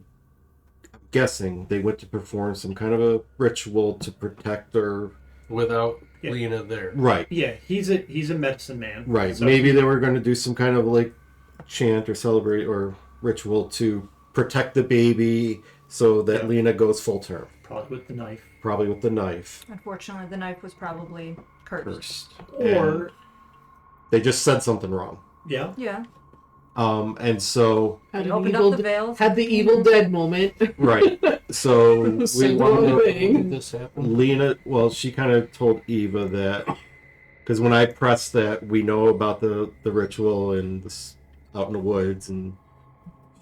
I'm guessing, they went to perform some kind of a ritual to protect her. Without Yeah. Lena there. Right, Yeah, he's a medicine man. right. So Maybe they were going to do some kind of like chant or celebrate or ritual to protect the baby so that Yeah. Lena goes full term. probably with the knife. Probably with the knife Unfortunately, the knife was probably cursed. first. Or And they just said something wrong. yeah, Yeah. And so Had They an opened evil, up the veils. had the Evil Dead moment. right. So we Single wanted to, thing. When did this happen? Lena, well, she kind of told Eva that because when I pressed that we know about the ritual and this out in the woods, and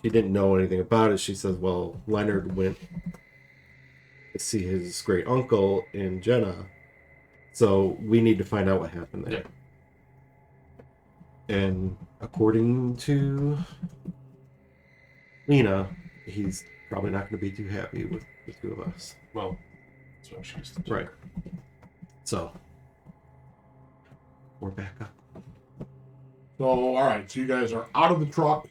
she didn't know anything about it. She says, "Well, Leonard went to see his great uncle in Jenna, so we need to find out what happened there." And according to Lena, he's probably not going to be too happy with the two of us. Well, that's what she used to do. Right. So, we're back up. So, all right. So you guys are out of the truck.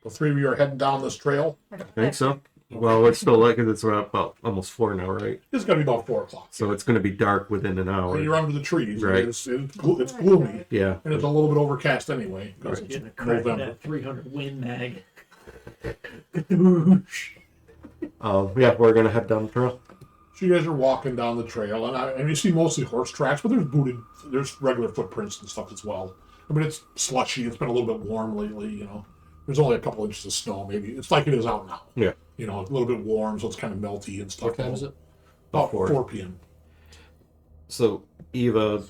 The 3 of you are heading down this trail. I think so. Well, it's still like it's around about almost 4 now, right? It's going to be about 4 o'clock. So it's going to be dark within an hour. And you're under the trees. Right. It's gloomy. Yeah. And it's a little bit overcast anyway. Because getting a it's crack at November. that 300 win mag. Yeah, we're going to head down the trail. So you guys are walking down the trail, and you see mostly horse tracks, but there's regular footprints and stuff as well. I mean, it's slushy. It's been a little bit warm lately, There's only a couple inches of snow, maybe. It's like it is out now. Yeah. A little bit warm, so it's kind of melty and stuff. What time is it? About 4. 4 p.m. So, Eva,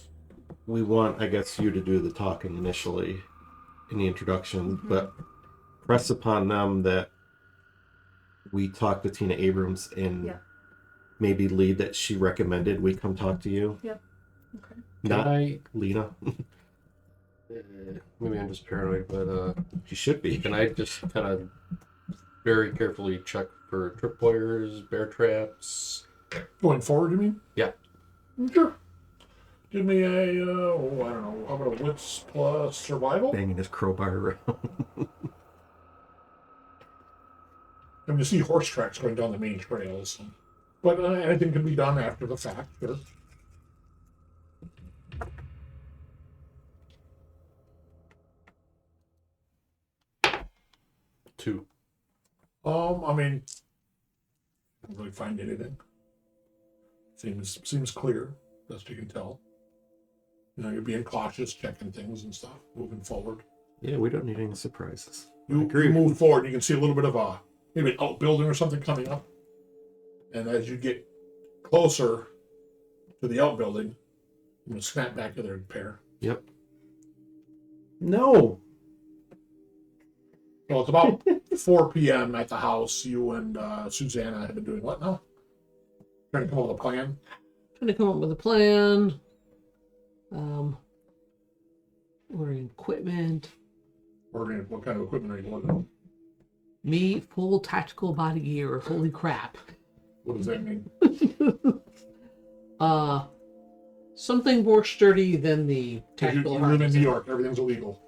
we want, I guess, you to do the talking initially in the introduction, but press upon them that we talk to Tina Abrams and Yeah. maybe lead that she recommended we come talk to you. Yep. Okay. Not I, Lena. maybe I'm just paranoid, but She should be. can I just kind of very carefully check for tripwires, bear traps? Going forward, you mean? Yeah. Sure. Give me a, I don't know, how about a wits plus survival? Banging his crowbar around. And you see horse tracks going down the main trails. But anything can be done after the fact, sure. Two. I mean, don't really find anything. Seems clear, best you can tell. You're being cautious, checking things and stuff, moving forward. Yeah, we don't need any surprises. You agree. move forward, you can see a little bit of maybe an outbuilding or something coming up. And as you get closer to the outbuilding, I'm going to snap back to their pair. Yep. No. So it's about 4 p.m. at the house. You and Suzanna have been doing what now? Trying to come up with a plan? Trying to come up with a plan. Ordering equipment. Ordering what kind of equipment are you ordering? Me, full tactical body gear. Holy crap. What does that mean? Something more sturdy than the You tactical live in harness. New York. Everything's illegal.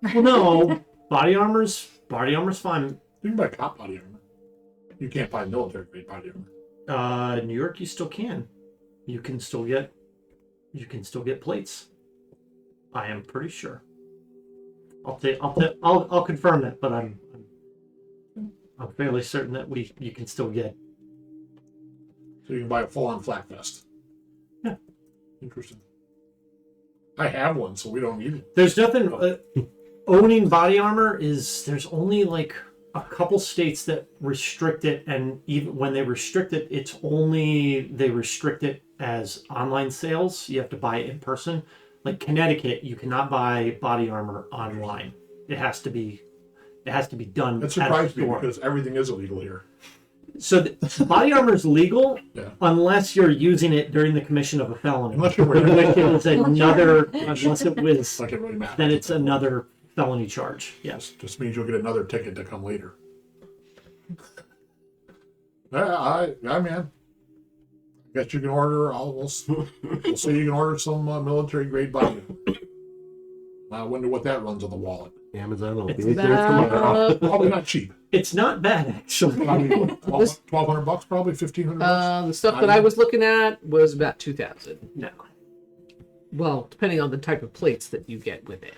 Well, no, body armor's fine. You can buy cop body armor. You can't buy military grade body armor. New York, you still can. You can still get plates. I am pretty sure. I'll confirm that, but I'm fairly certain that you can still get. So you can buy a full-on flak vest. Yeah. Interesting. I have one, so we don't need it. There's nothing. Owning body armor there's only like a couple states that restrict it, and even when they restrict it, they restrict it as online sales. You have to buy it in person. Like Connecticut, you cannot buy body armor online. It has to be done. That at a surprised me store. because everything is illegal here. So the body armor is legal Yeah. unless you're using it during the commission of a felony. Unless you're wearing Which is another. Unless it was, It's like it really matters. then it's another felony charge. Yes. Just means you'll get another ticket to come later. Yeah, man. Guess you can order. We'll say you can order some military grade body. I wonder what that runs on the wallet. Amazon will It's be there tomorrow. Probably not cheap. It's not bad actually. Probably $1,200, probably $1,500. The stuff that I was looking at was about 2,000. No. Well, depending on the type of plates that you get with it.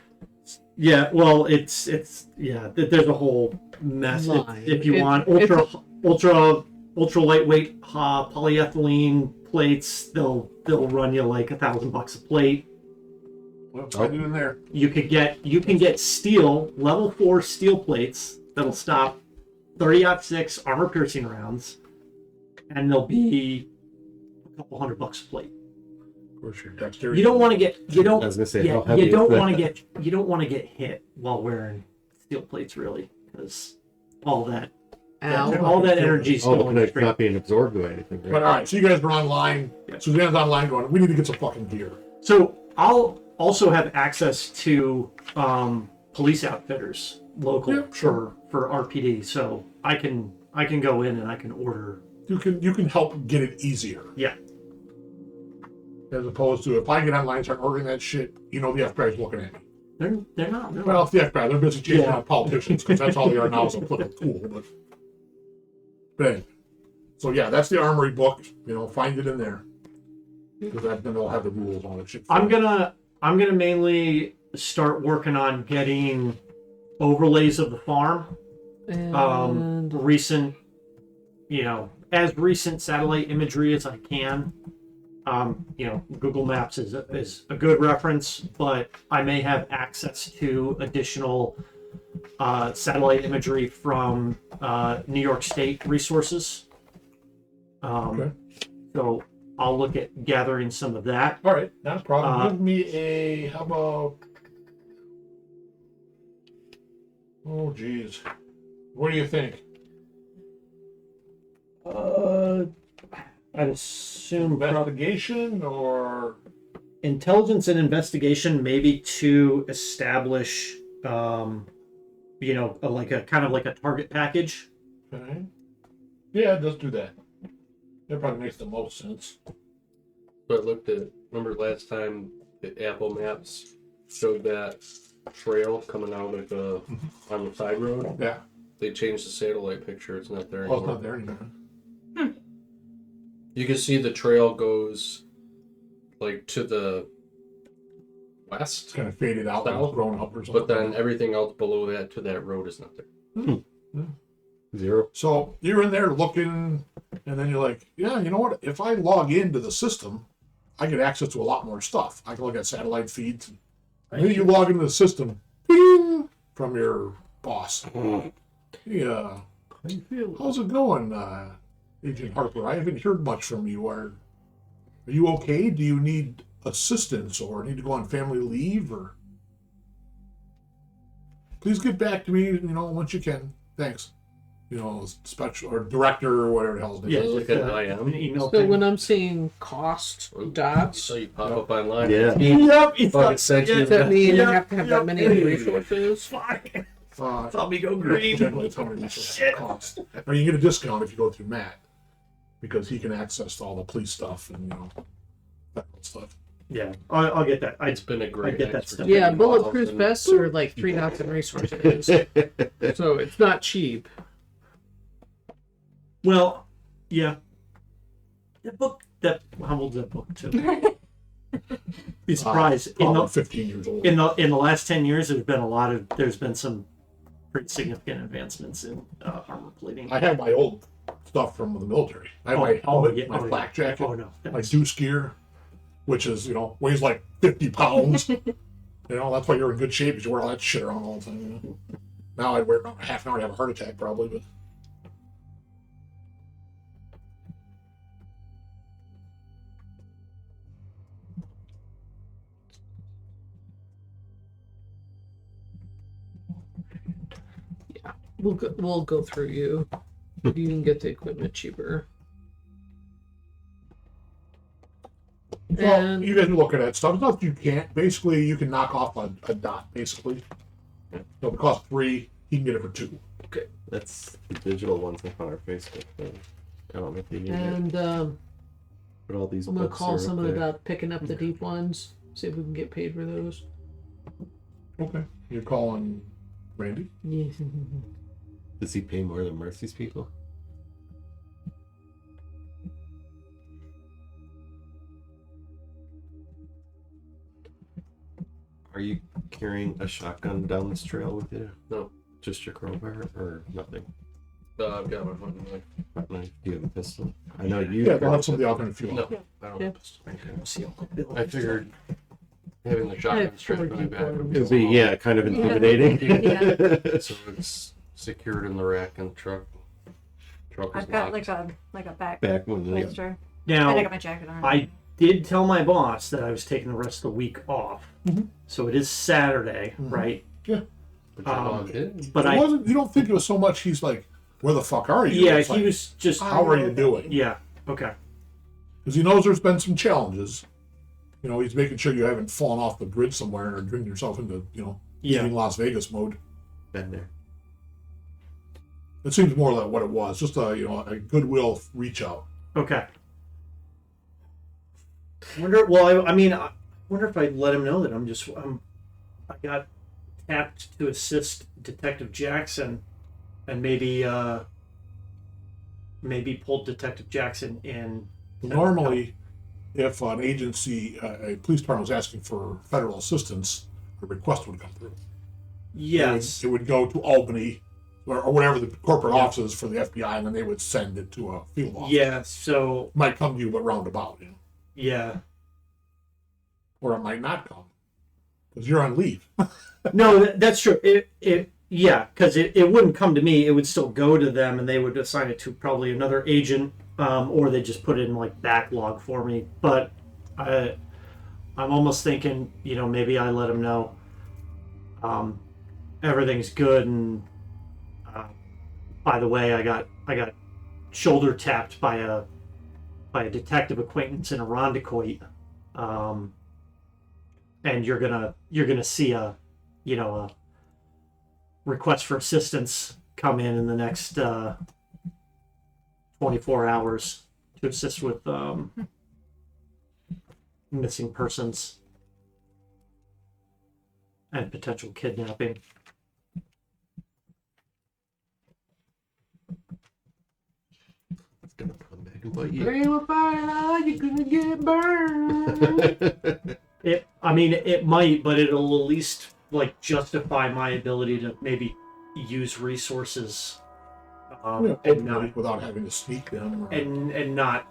Yeah, well, it's there's a whole mess. Line. If you It- want ultra lightweight polyethylene plates, they'll run you like $1,000 a plate. Well, find it in there. You can get steel level 4 steel plates that'll stop 30-06 armor piercing rounds, and they'll be a couple $100 a plate. Of course, your dexterity. You don't want to get I was gonna say, how heavy you is don't that? want to get hit while wearing steel plates, really, because all that Ow. all that energy is Oh, going it's straight. not being absorbed by anything. But Right? all right, so you guys are online. Yeah. Suzanne's online going, we need to get some fucking gear. So I'll also have access to police outfitters local Yeah, sure. for RPD, so I can go in and I can order. You can help get it easier. Yeah. As opposed to if I get online and start ordering that shit, the FBI's looking at me. They're not really. Well, it's the FBI. They're busy chasing Yeah. down politicians because that's all they are now is a political tool. But anyway. So yeah, that's the armory book. Find it in there. Because then they'll have the rules on it. Shit. I'm gonna mainly start working on getting overlays of the farm. And Recent, as recent satellite imagery as I can. Google Maps is a good reference, but I may have access to additional satellite imagery from New York State resources. Okay. So I'll look at gathering some of that. All right, not a problem. Give me how about? Oh, geez. What do you think? I'd assume Investigation or? intelligence and investigation, maybe to establish, like a kind of like a target package. Okay. Yeah, let's do that. That probably makes the most sense. So I looked at, remember last time the Apple Maps showed that trail coming out of on the side road? Yeah. They changed the satellite picture. It's not there Oh, anymore. it's not there anymore. You can see the trail goes like to the It's west, kind of faded out when it was growing up or something. but then everything else below that to that road is not there. 0. So you're in there looking, and then you're like, yeah, you know what? If I log into the system, I get access to a lot more stuff. I can look at satellite feeds. And then you log into the system, bing, from your boss. Yeah. How's it going, Agent Harper? I haven't heard much from you. Are you okay? Do you need assistance or need to go on family leave? Or please get back to me, once you can. Thanks. Special or director or whatever the hell his name Yeah, is. Look just, at IM. an email so thing. when I'm seeing cost dots, So you pop up online. Yeah. Yep, it's Fucking not, sent you does that mean I have to have that Yep. many resources? Fuck. Uh, Saw me go green. Generally, it's how many resources it costs. Or you get a discount if you go through Matt, because he can access all the police stuff and that kind of stuff. Yeah, I'll get that. It's been a great get that expertise. stuff. Yeah, Involved bulletproof in- vests are like 3 knots in resources, so it's not cheap. Well, yeah. That book. How old's that book too? Be surprised. Probably 15 years old. In the last 10 years, there's been some pretty significant advancements in armor plating. I have my old stuff from the military. I have my helmet, my flak jacket, Oh no, my deuce gear, which is, weighs like 50 pounds. That's why you're in good shape, because you wear all that shit around all the time. Now I'd wear about half an hour to have a heart attack, probably, but. We'll go through you. You can get the equipment cheaper. Well, And you guys look at that stuff. It's not that you can't. Basically, you can knock off a dot, basically. So if it costs 3, he can get it for 2. That's the digital ones on our Facebook thing. I don't know if you need it. and But all these I'm gonna books call are someone up there. about picking up the deep ones. See if we can get paid for those. Okay. You're calling Randy? Does he pay more than Mercy's people? Are you carrying a shotgun down this trail with you? No. Just your crowbar or nothing? I've got my fucking knife. Not knife. Do you have a pistol? I know you. Yeah, they'll have somebody out there if you want. No, I don't Yeah. have a pistol. I figured having the shotgun strapped to my back would It would be, kind of intimidating. So it's secured in the rack in the truck. Truck is I've got locked. like a back Back when the holster. Now, I got my jacket on. I did tell my boss that I was taking the rest of the week off. Mhm. So it is Saturday, Mhm. right? But you logged in. But It wasn't, you don't think it was so much he's like, where the fuck are you? yeah, It's he like, was just. how are you doing? Yeah. Okay. Because he knows there's been some challenges. He's making sure you haven't fallen off the bridge somewhere or driven yourself into, Yeah. leaving Las Vegas mode. been there. It seems more like what it was, just a goodwill reach out. Okay. Wonder. Well, I wonder if I let him know that I got tapped to assist Detective Jackson, and maybe pulled Detective Jackson in. Normally, if an agency, a police department was asking for federal assistance, a request would come through. Yes. It would go to Albany or whatever the corporate office is for the FBI, and then they would send it to a field office. Yeah. So. Might come to you, but roundabout, Yeah. or it might not come because you're on leave. No, that's true. Yeah, because it wouldn't come to me. It would still go to them, and they would assign it to probably another agent, or they just put it in like backlog for me. But I'm almost thinking, maybe I let them know everything's good, and by the way, I got shoulder tapped by a detective acquaintance in Irondequoit, and you're gonna see a request for assistance come in the next 24 hours to assist with missing persons and potential kidnapping. It's gonna come back and bite you. Ring of fire, you're gonna get burned. It might, but it'll at least justify my ability to maybe use resources and not without having to sneak them. Or... and not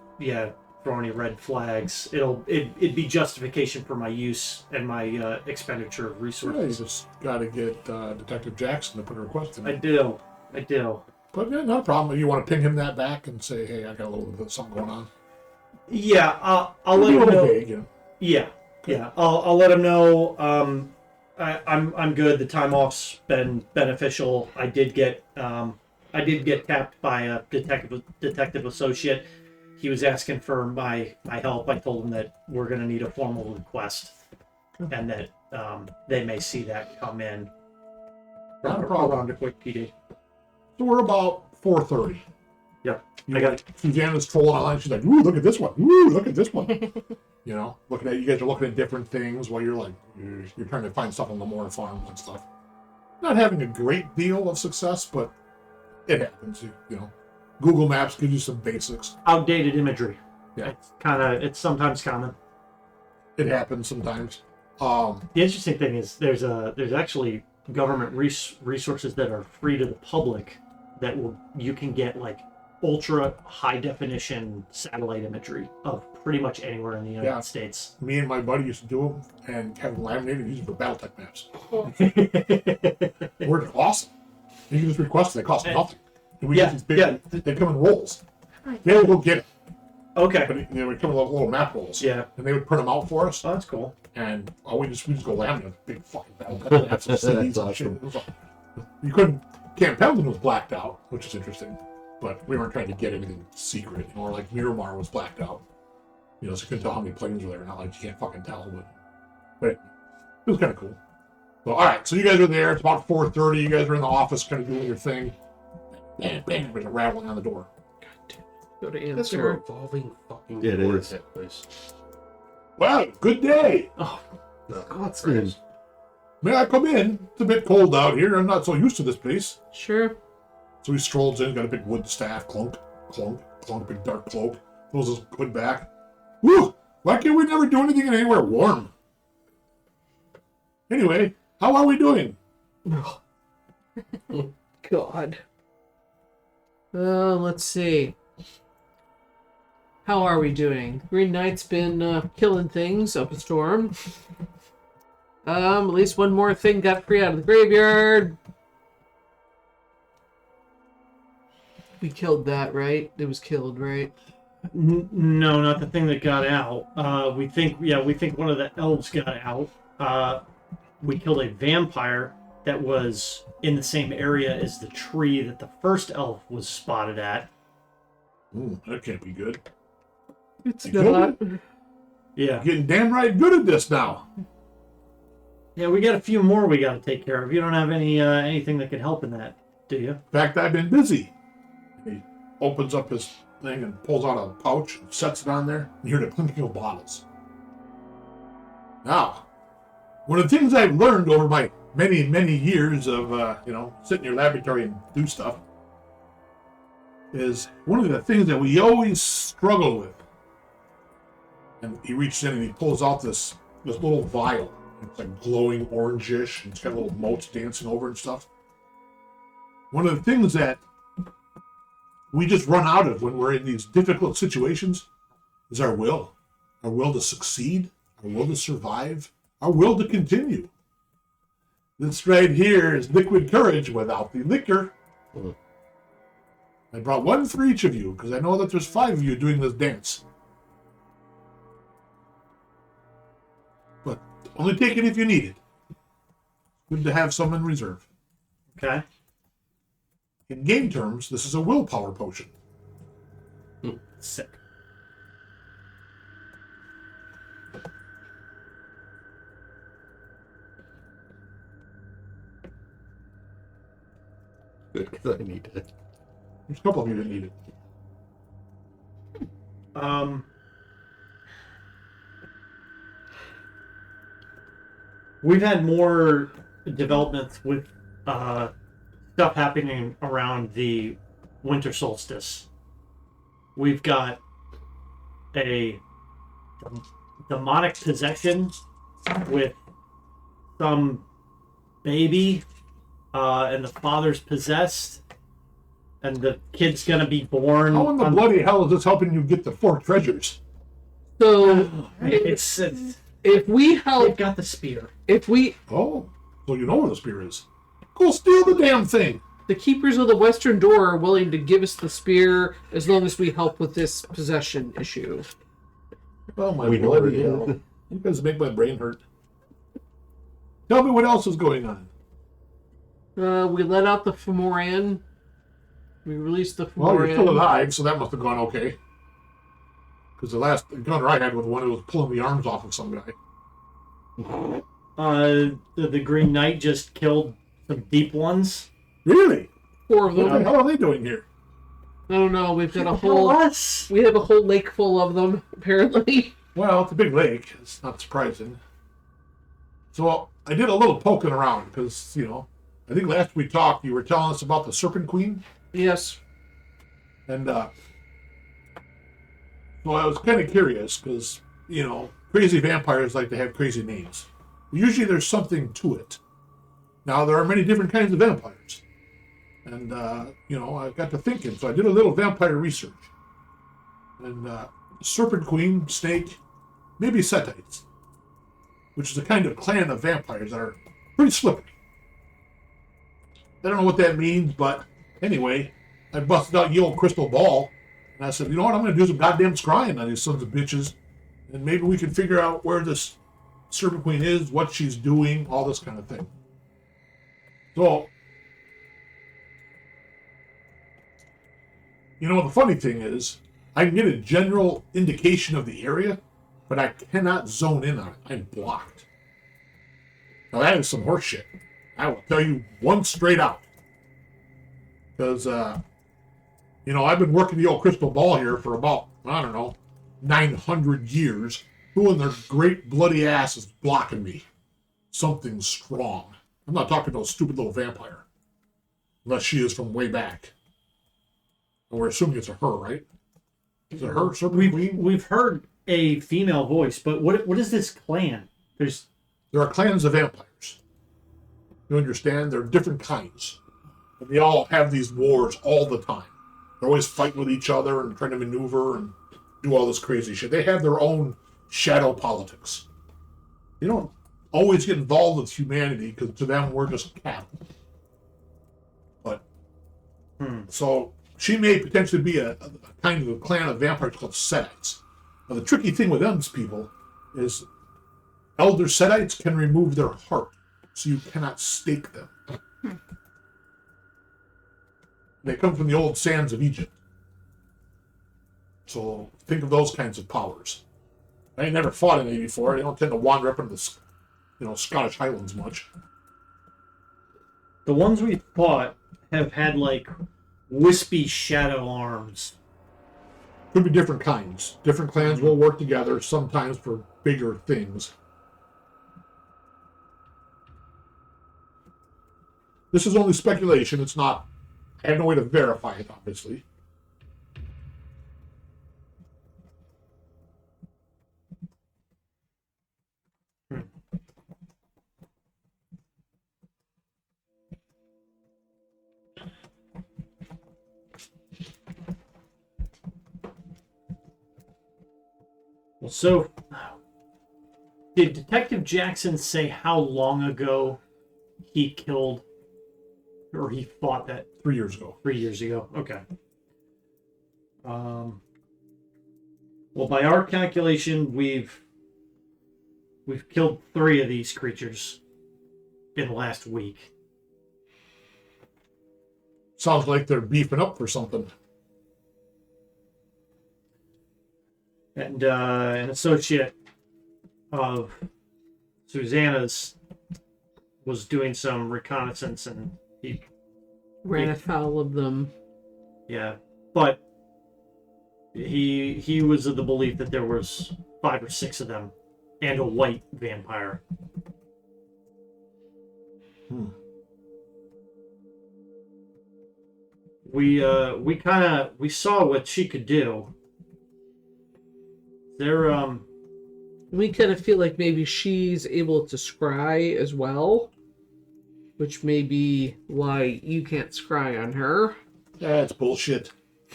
throw any red flags. It'd be justification for my use and my expenditure of Yeah, you resources. just got to get Detective Jackson to put a request in. I do. But yeah, not a problem. You want to ping him that back and say, hey, I got a little bit of something going on. Yeah, I'll let him know. Vague, Yeah. I'll let him know. I'm good. The time off's been beneficial. I did get tapped by a detective associate. He was asking for my help. I told him that we're going to need a formal request, and that they may see that come in. Not a problem. Around a quick PD. So we're about 4:30. Yep. You I know, got it. Suzanna's trolling online. She's like, ooh, look at this one. Ooh, look at this one. You know, looking at you guys are looking at different things while you're like you're trying to find stuff on the Moore farms and stuff. Not having a great deal of success, but it happens. You know, Google Maps gives you some basics. Outdated imagery. Yeah. It's sometimes common. It happens sometimes. The interesting thing is there's actually government resources that are free to the public that you can get like ultra high definition satellite imagery of pretty much anywhere in the United States. Me and my buddy used to do them and have them laminated using for BattleTech maps. They're awesome. You can just request it. They cost nothing. And we use these big, they come in rolls. They would go get it. Okay. But they would come in little map rolls. Yeah. And they would print them out for us. Oh, that's cool. And we just go laminate big fucking BattleTech maps and CDs and shit. It was like, you couldn't. Camp Pendleton was blacked out, which is interesting. But we weren't trying to get anything secret. You know, like Miramar was blacked out. You know, so you couldn't tell how many planes were there. Not like you can't fucking tell, but it was kind of cool. So, all right, so you guys are there. It's about 4:30. You guys are in the office, kind of doing your thing. Bang, bang, there's a rattling on the door. Go to That's a answer. revolving fucking It door is. at that place. Well, good day. Oh, No, Scotsman. May I come in? It's a bit cold out here. I'm not so used to this place. Sure. So he strolls in, got a big wood staff, clunk, clunk, clunk, big dark cloak, throws his hood back. Woo! Why can't we never do anything in anywhere warm? Anyway, how are we doing? God. Let's see. How are we doing? Green Knight's been killing things up a storm. At least one more thing got free out of the graveyard. We killed that, right? It was killed, right? no, not the thing that got out. We think one of the elves got out. We killed a vampire that was in the same area as the tree that the first elf was spotted at. Ooh, that can't be good. It's You not. Yeah. Getting damn right good at this now. Yeah, we got a few more we got to take care of. You don't have anything that could help in that, do you? In fact, I've been busy. He opens up his thing and pulls out a pouch and sets it on there. And you hear the clinking of bottles. Now, one of the things I've learned over my many, many years of, sit in your laboratory and do stuff is one of the things that we always struggle with. And he reaches in and he pulls out this little vial. It's like glowing orangish and it's got little motes dancing over and stuff. One of the things that we just run out of when we're in these difficult situations is our will. Our will to succeed, our will to survive, our will to continue. This right here is liquid courage without the liquor. I brought one for each of you because I know that there's 5 of you doing this dance. But only take it if you need it. Good to have some in reserve. Okay. In game terms, this is a willpower potion. Sick. Good, because I need it. There's a couple of you that need it. We've had more developments with stuff happening around the winter solstice. We've got a demonic possession with some baby, and the father's possessed, and the kid's gonna be born. How in the bloody hell is this helping you get the 4 treasures? So It's if we they've help, got the spear. if we, Oh, so you know where the spear is. Go steal the damn thing. the keepers of the western door are willing to give us the spear as long as we help with this possession issue. Oh my We know bloody it. hell. You guys make my brain hurt. Tell me what else is going on. We let out the Femoran. We released the Femoran. Well, you're still alive, so that must have gone okay. Because the last encounter I had with one, it was pulling the arms off of some guy. The Green Knight just killed some deep ones. Really? 4 of What the them. hell are they doing here? Oh no, we've got a Tell whole us. we have a whole lake full of them, apparently. Well, it's a big lake. It's not surprising. So I did a little poking around because, I think last we talked, you were telling us about the Serpent Queen. Yes. And so I was kind of curious because, crazy vampires like to have crazy names. Usually there's something to it. Now, there are many different kinds of vampires. And, I got to thinking, so I did a little vampire research. And Serpent Queen, Snake, maybe Setites, which is a kind of clan of vampires that are pretty slippery. I don't know what that means, but anyway, I busted out the old crystal ball, and I said, you know what, I'm going to do some goddamn scrying on these sons of bitches, and maybe we can figure out where this Serpent Queen is, what she's doing, all this kind of thing. So, the funny thing is, I can get a general indication of the area, but I cannot zone in on it. I'm blocked. Now that is some horse shit. I will tell you one straight out. Because, I've been working the old crystal ball here for about, 900 years. Who in their great bloody ass is blocking me? Something strong. I'm not talking to a stupid little vampire. Unless she is from way back. And we're assuming it's a her, right? Is it her, Serpent Queen? We've heard a female voice, but what is this clan? There are clans of vampires. You understand? There are different kinds. And they all have these wars all the time. They're always fighting with each other and trying to maneuver and do all this crazy shit. They have their own shadow politics. They don't always get involved with humanity because to them we're just cattle. But, so she may potentially be a kind of a clan of vampires called Setites. Now the tricky thing with them people is elder Setites can remove their heart, so you cannot stake them. They come from the old sands of Egypt. So think of those kinds of powers. I ain't never fought any before. They don't tend to wander up into the, Scottish Highlands much. The ones we fought have had wispy shadow arms. Could be different kinds. Different clans will work together sometimes for bigger things. This is only speculation. It's not. I have no way to verify it, obviously. Well, so did Detective Jackson say how long ago he killed or he fought that? 3 years ago. 3 years ago. Okay. Well, by our calculation, we've killed 3 of these creatures in the last week. Sounds like they're beefing up for something. And an associate of Suzanna's was doing some reconnaissance, and he Ran afoul of them. Yeah, but he was of the belief that there was 5 or 6 of them, and a white vampire. We saw what she could do. We kind of feel like maybe she's able to scry as well, which may be why you can't scry on her. That's bullshit.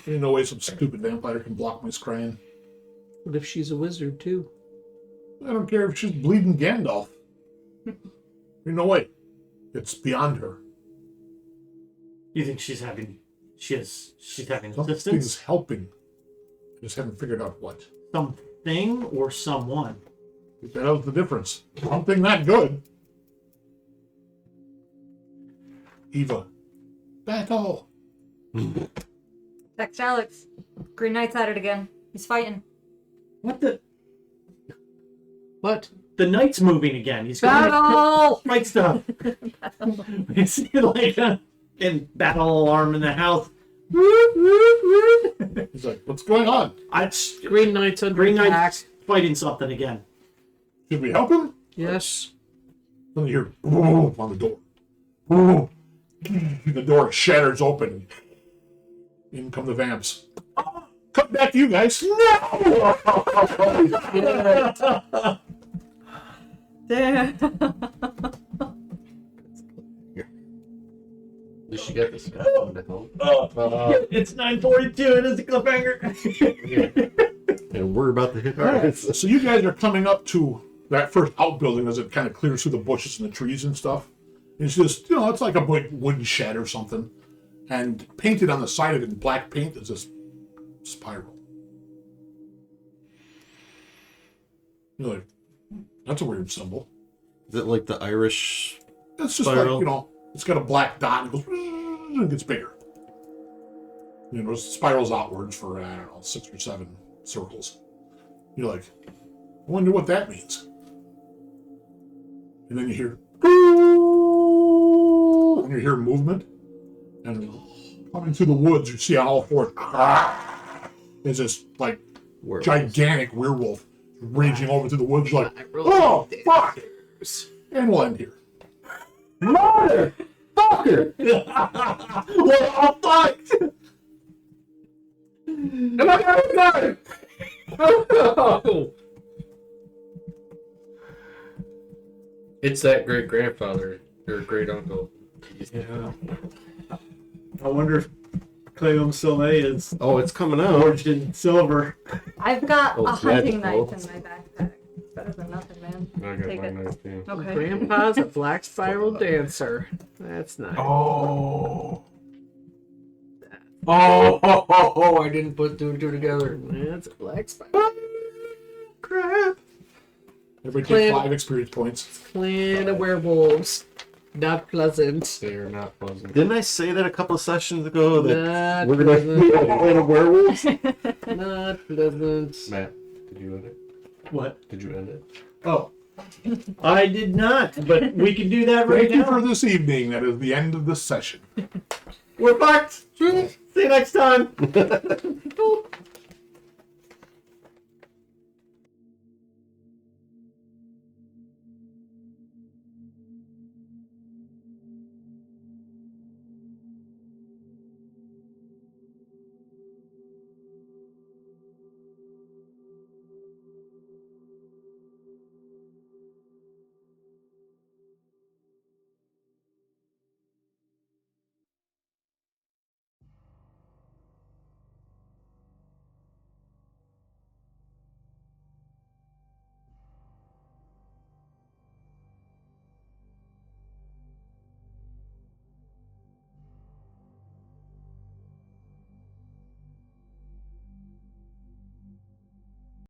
Ain't no way some stupid vampire can block my scrying. What if she's a wizard too? I don't care if she's bleeding Gandalf. Ain't no way. It's beyond her. You think she's having assistance? Something's helping. I just haven't figured out what. Something or someone? That was the difference. Something not good. Eva. Battle. Text Alex. Green Knight's at it again. He's fighting. What the? What? The knight's moving again. He's going Battle! to fight stuff. We see in battle alarm in the house. He's like, what's going on? Green Knight's under Green attack. Knight's fighting something again. Should we help him? Yes. Then you hear boom on the door. Boom. The door shatters open. In come the vamps. Cut back to you guys. No! Damn. You should get this guy on the help. It's 9:42. It is a cliffhanger. And we're about to hit All right. ours. So you guys are coming up to that first outbuilding as it kind of clears through the bushes and the trees and stuff. It's just, it's like a big wooden shed or something. And painted on the side of it in black paint is this spiral. You're like, that's a weird symbol. Is it like the Irish? It's just Spiral. like, it's got a black dot and it goes and gets bigger. It spirals outwards for, 6 or 7 circles. You're like, I wonder what that means. And then you hear, and you hear movement. And coming through the woods, you see on all fours, is this, like, Werewolf. gigantic werewolf raging over through the woods. You're like, oh, fuck! And we'll end here. Motherfucker! We're all fucked! Am I gonna It's that great grandfather or great uncle. Yeah. I wonder if Cleom Soleil is Oh, it's coming out. forged in silver. I've got Oh, a it's hunting magical. knife in my backpack. Better than nothing, man. I got Take my it. knife too. Okay. Grandpa's a black spiral dancer. That's nice. Oh, I didn't put 2 and 2 together. That's a black spiral. Crap. Everybody Clan- take 5 experience points. Clan of werewolves. Not pleasant. They are not pleasant. Didn't I say that a couple of sessions ago that Not we're gonna be a clan of werewolves? Not pleasant. Matt, did you end it? What? Did you end it? Oh. I did not, but we can do that right Thank you for now. this evening. That is the end of this session. We're fucked. See you next time.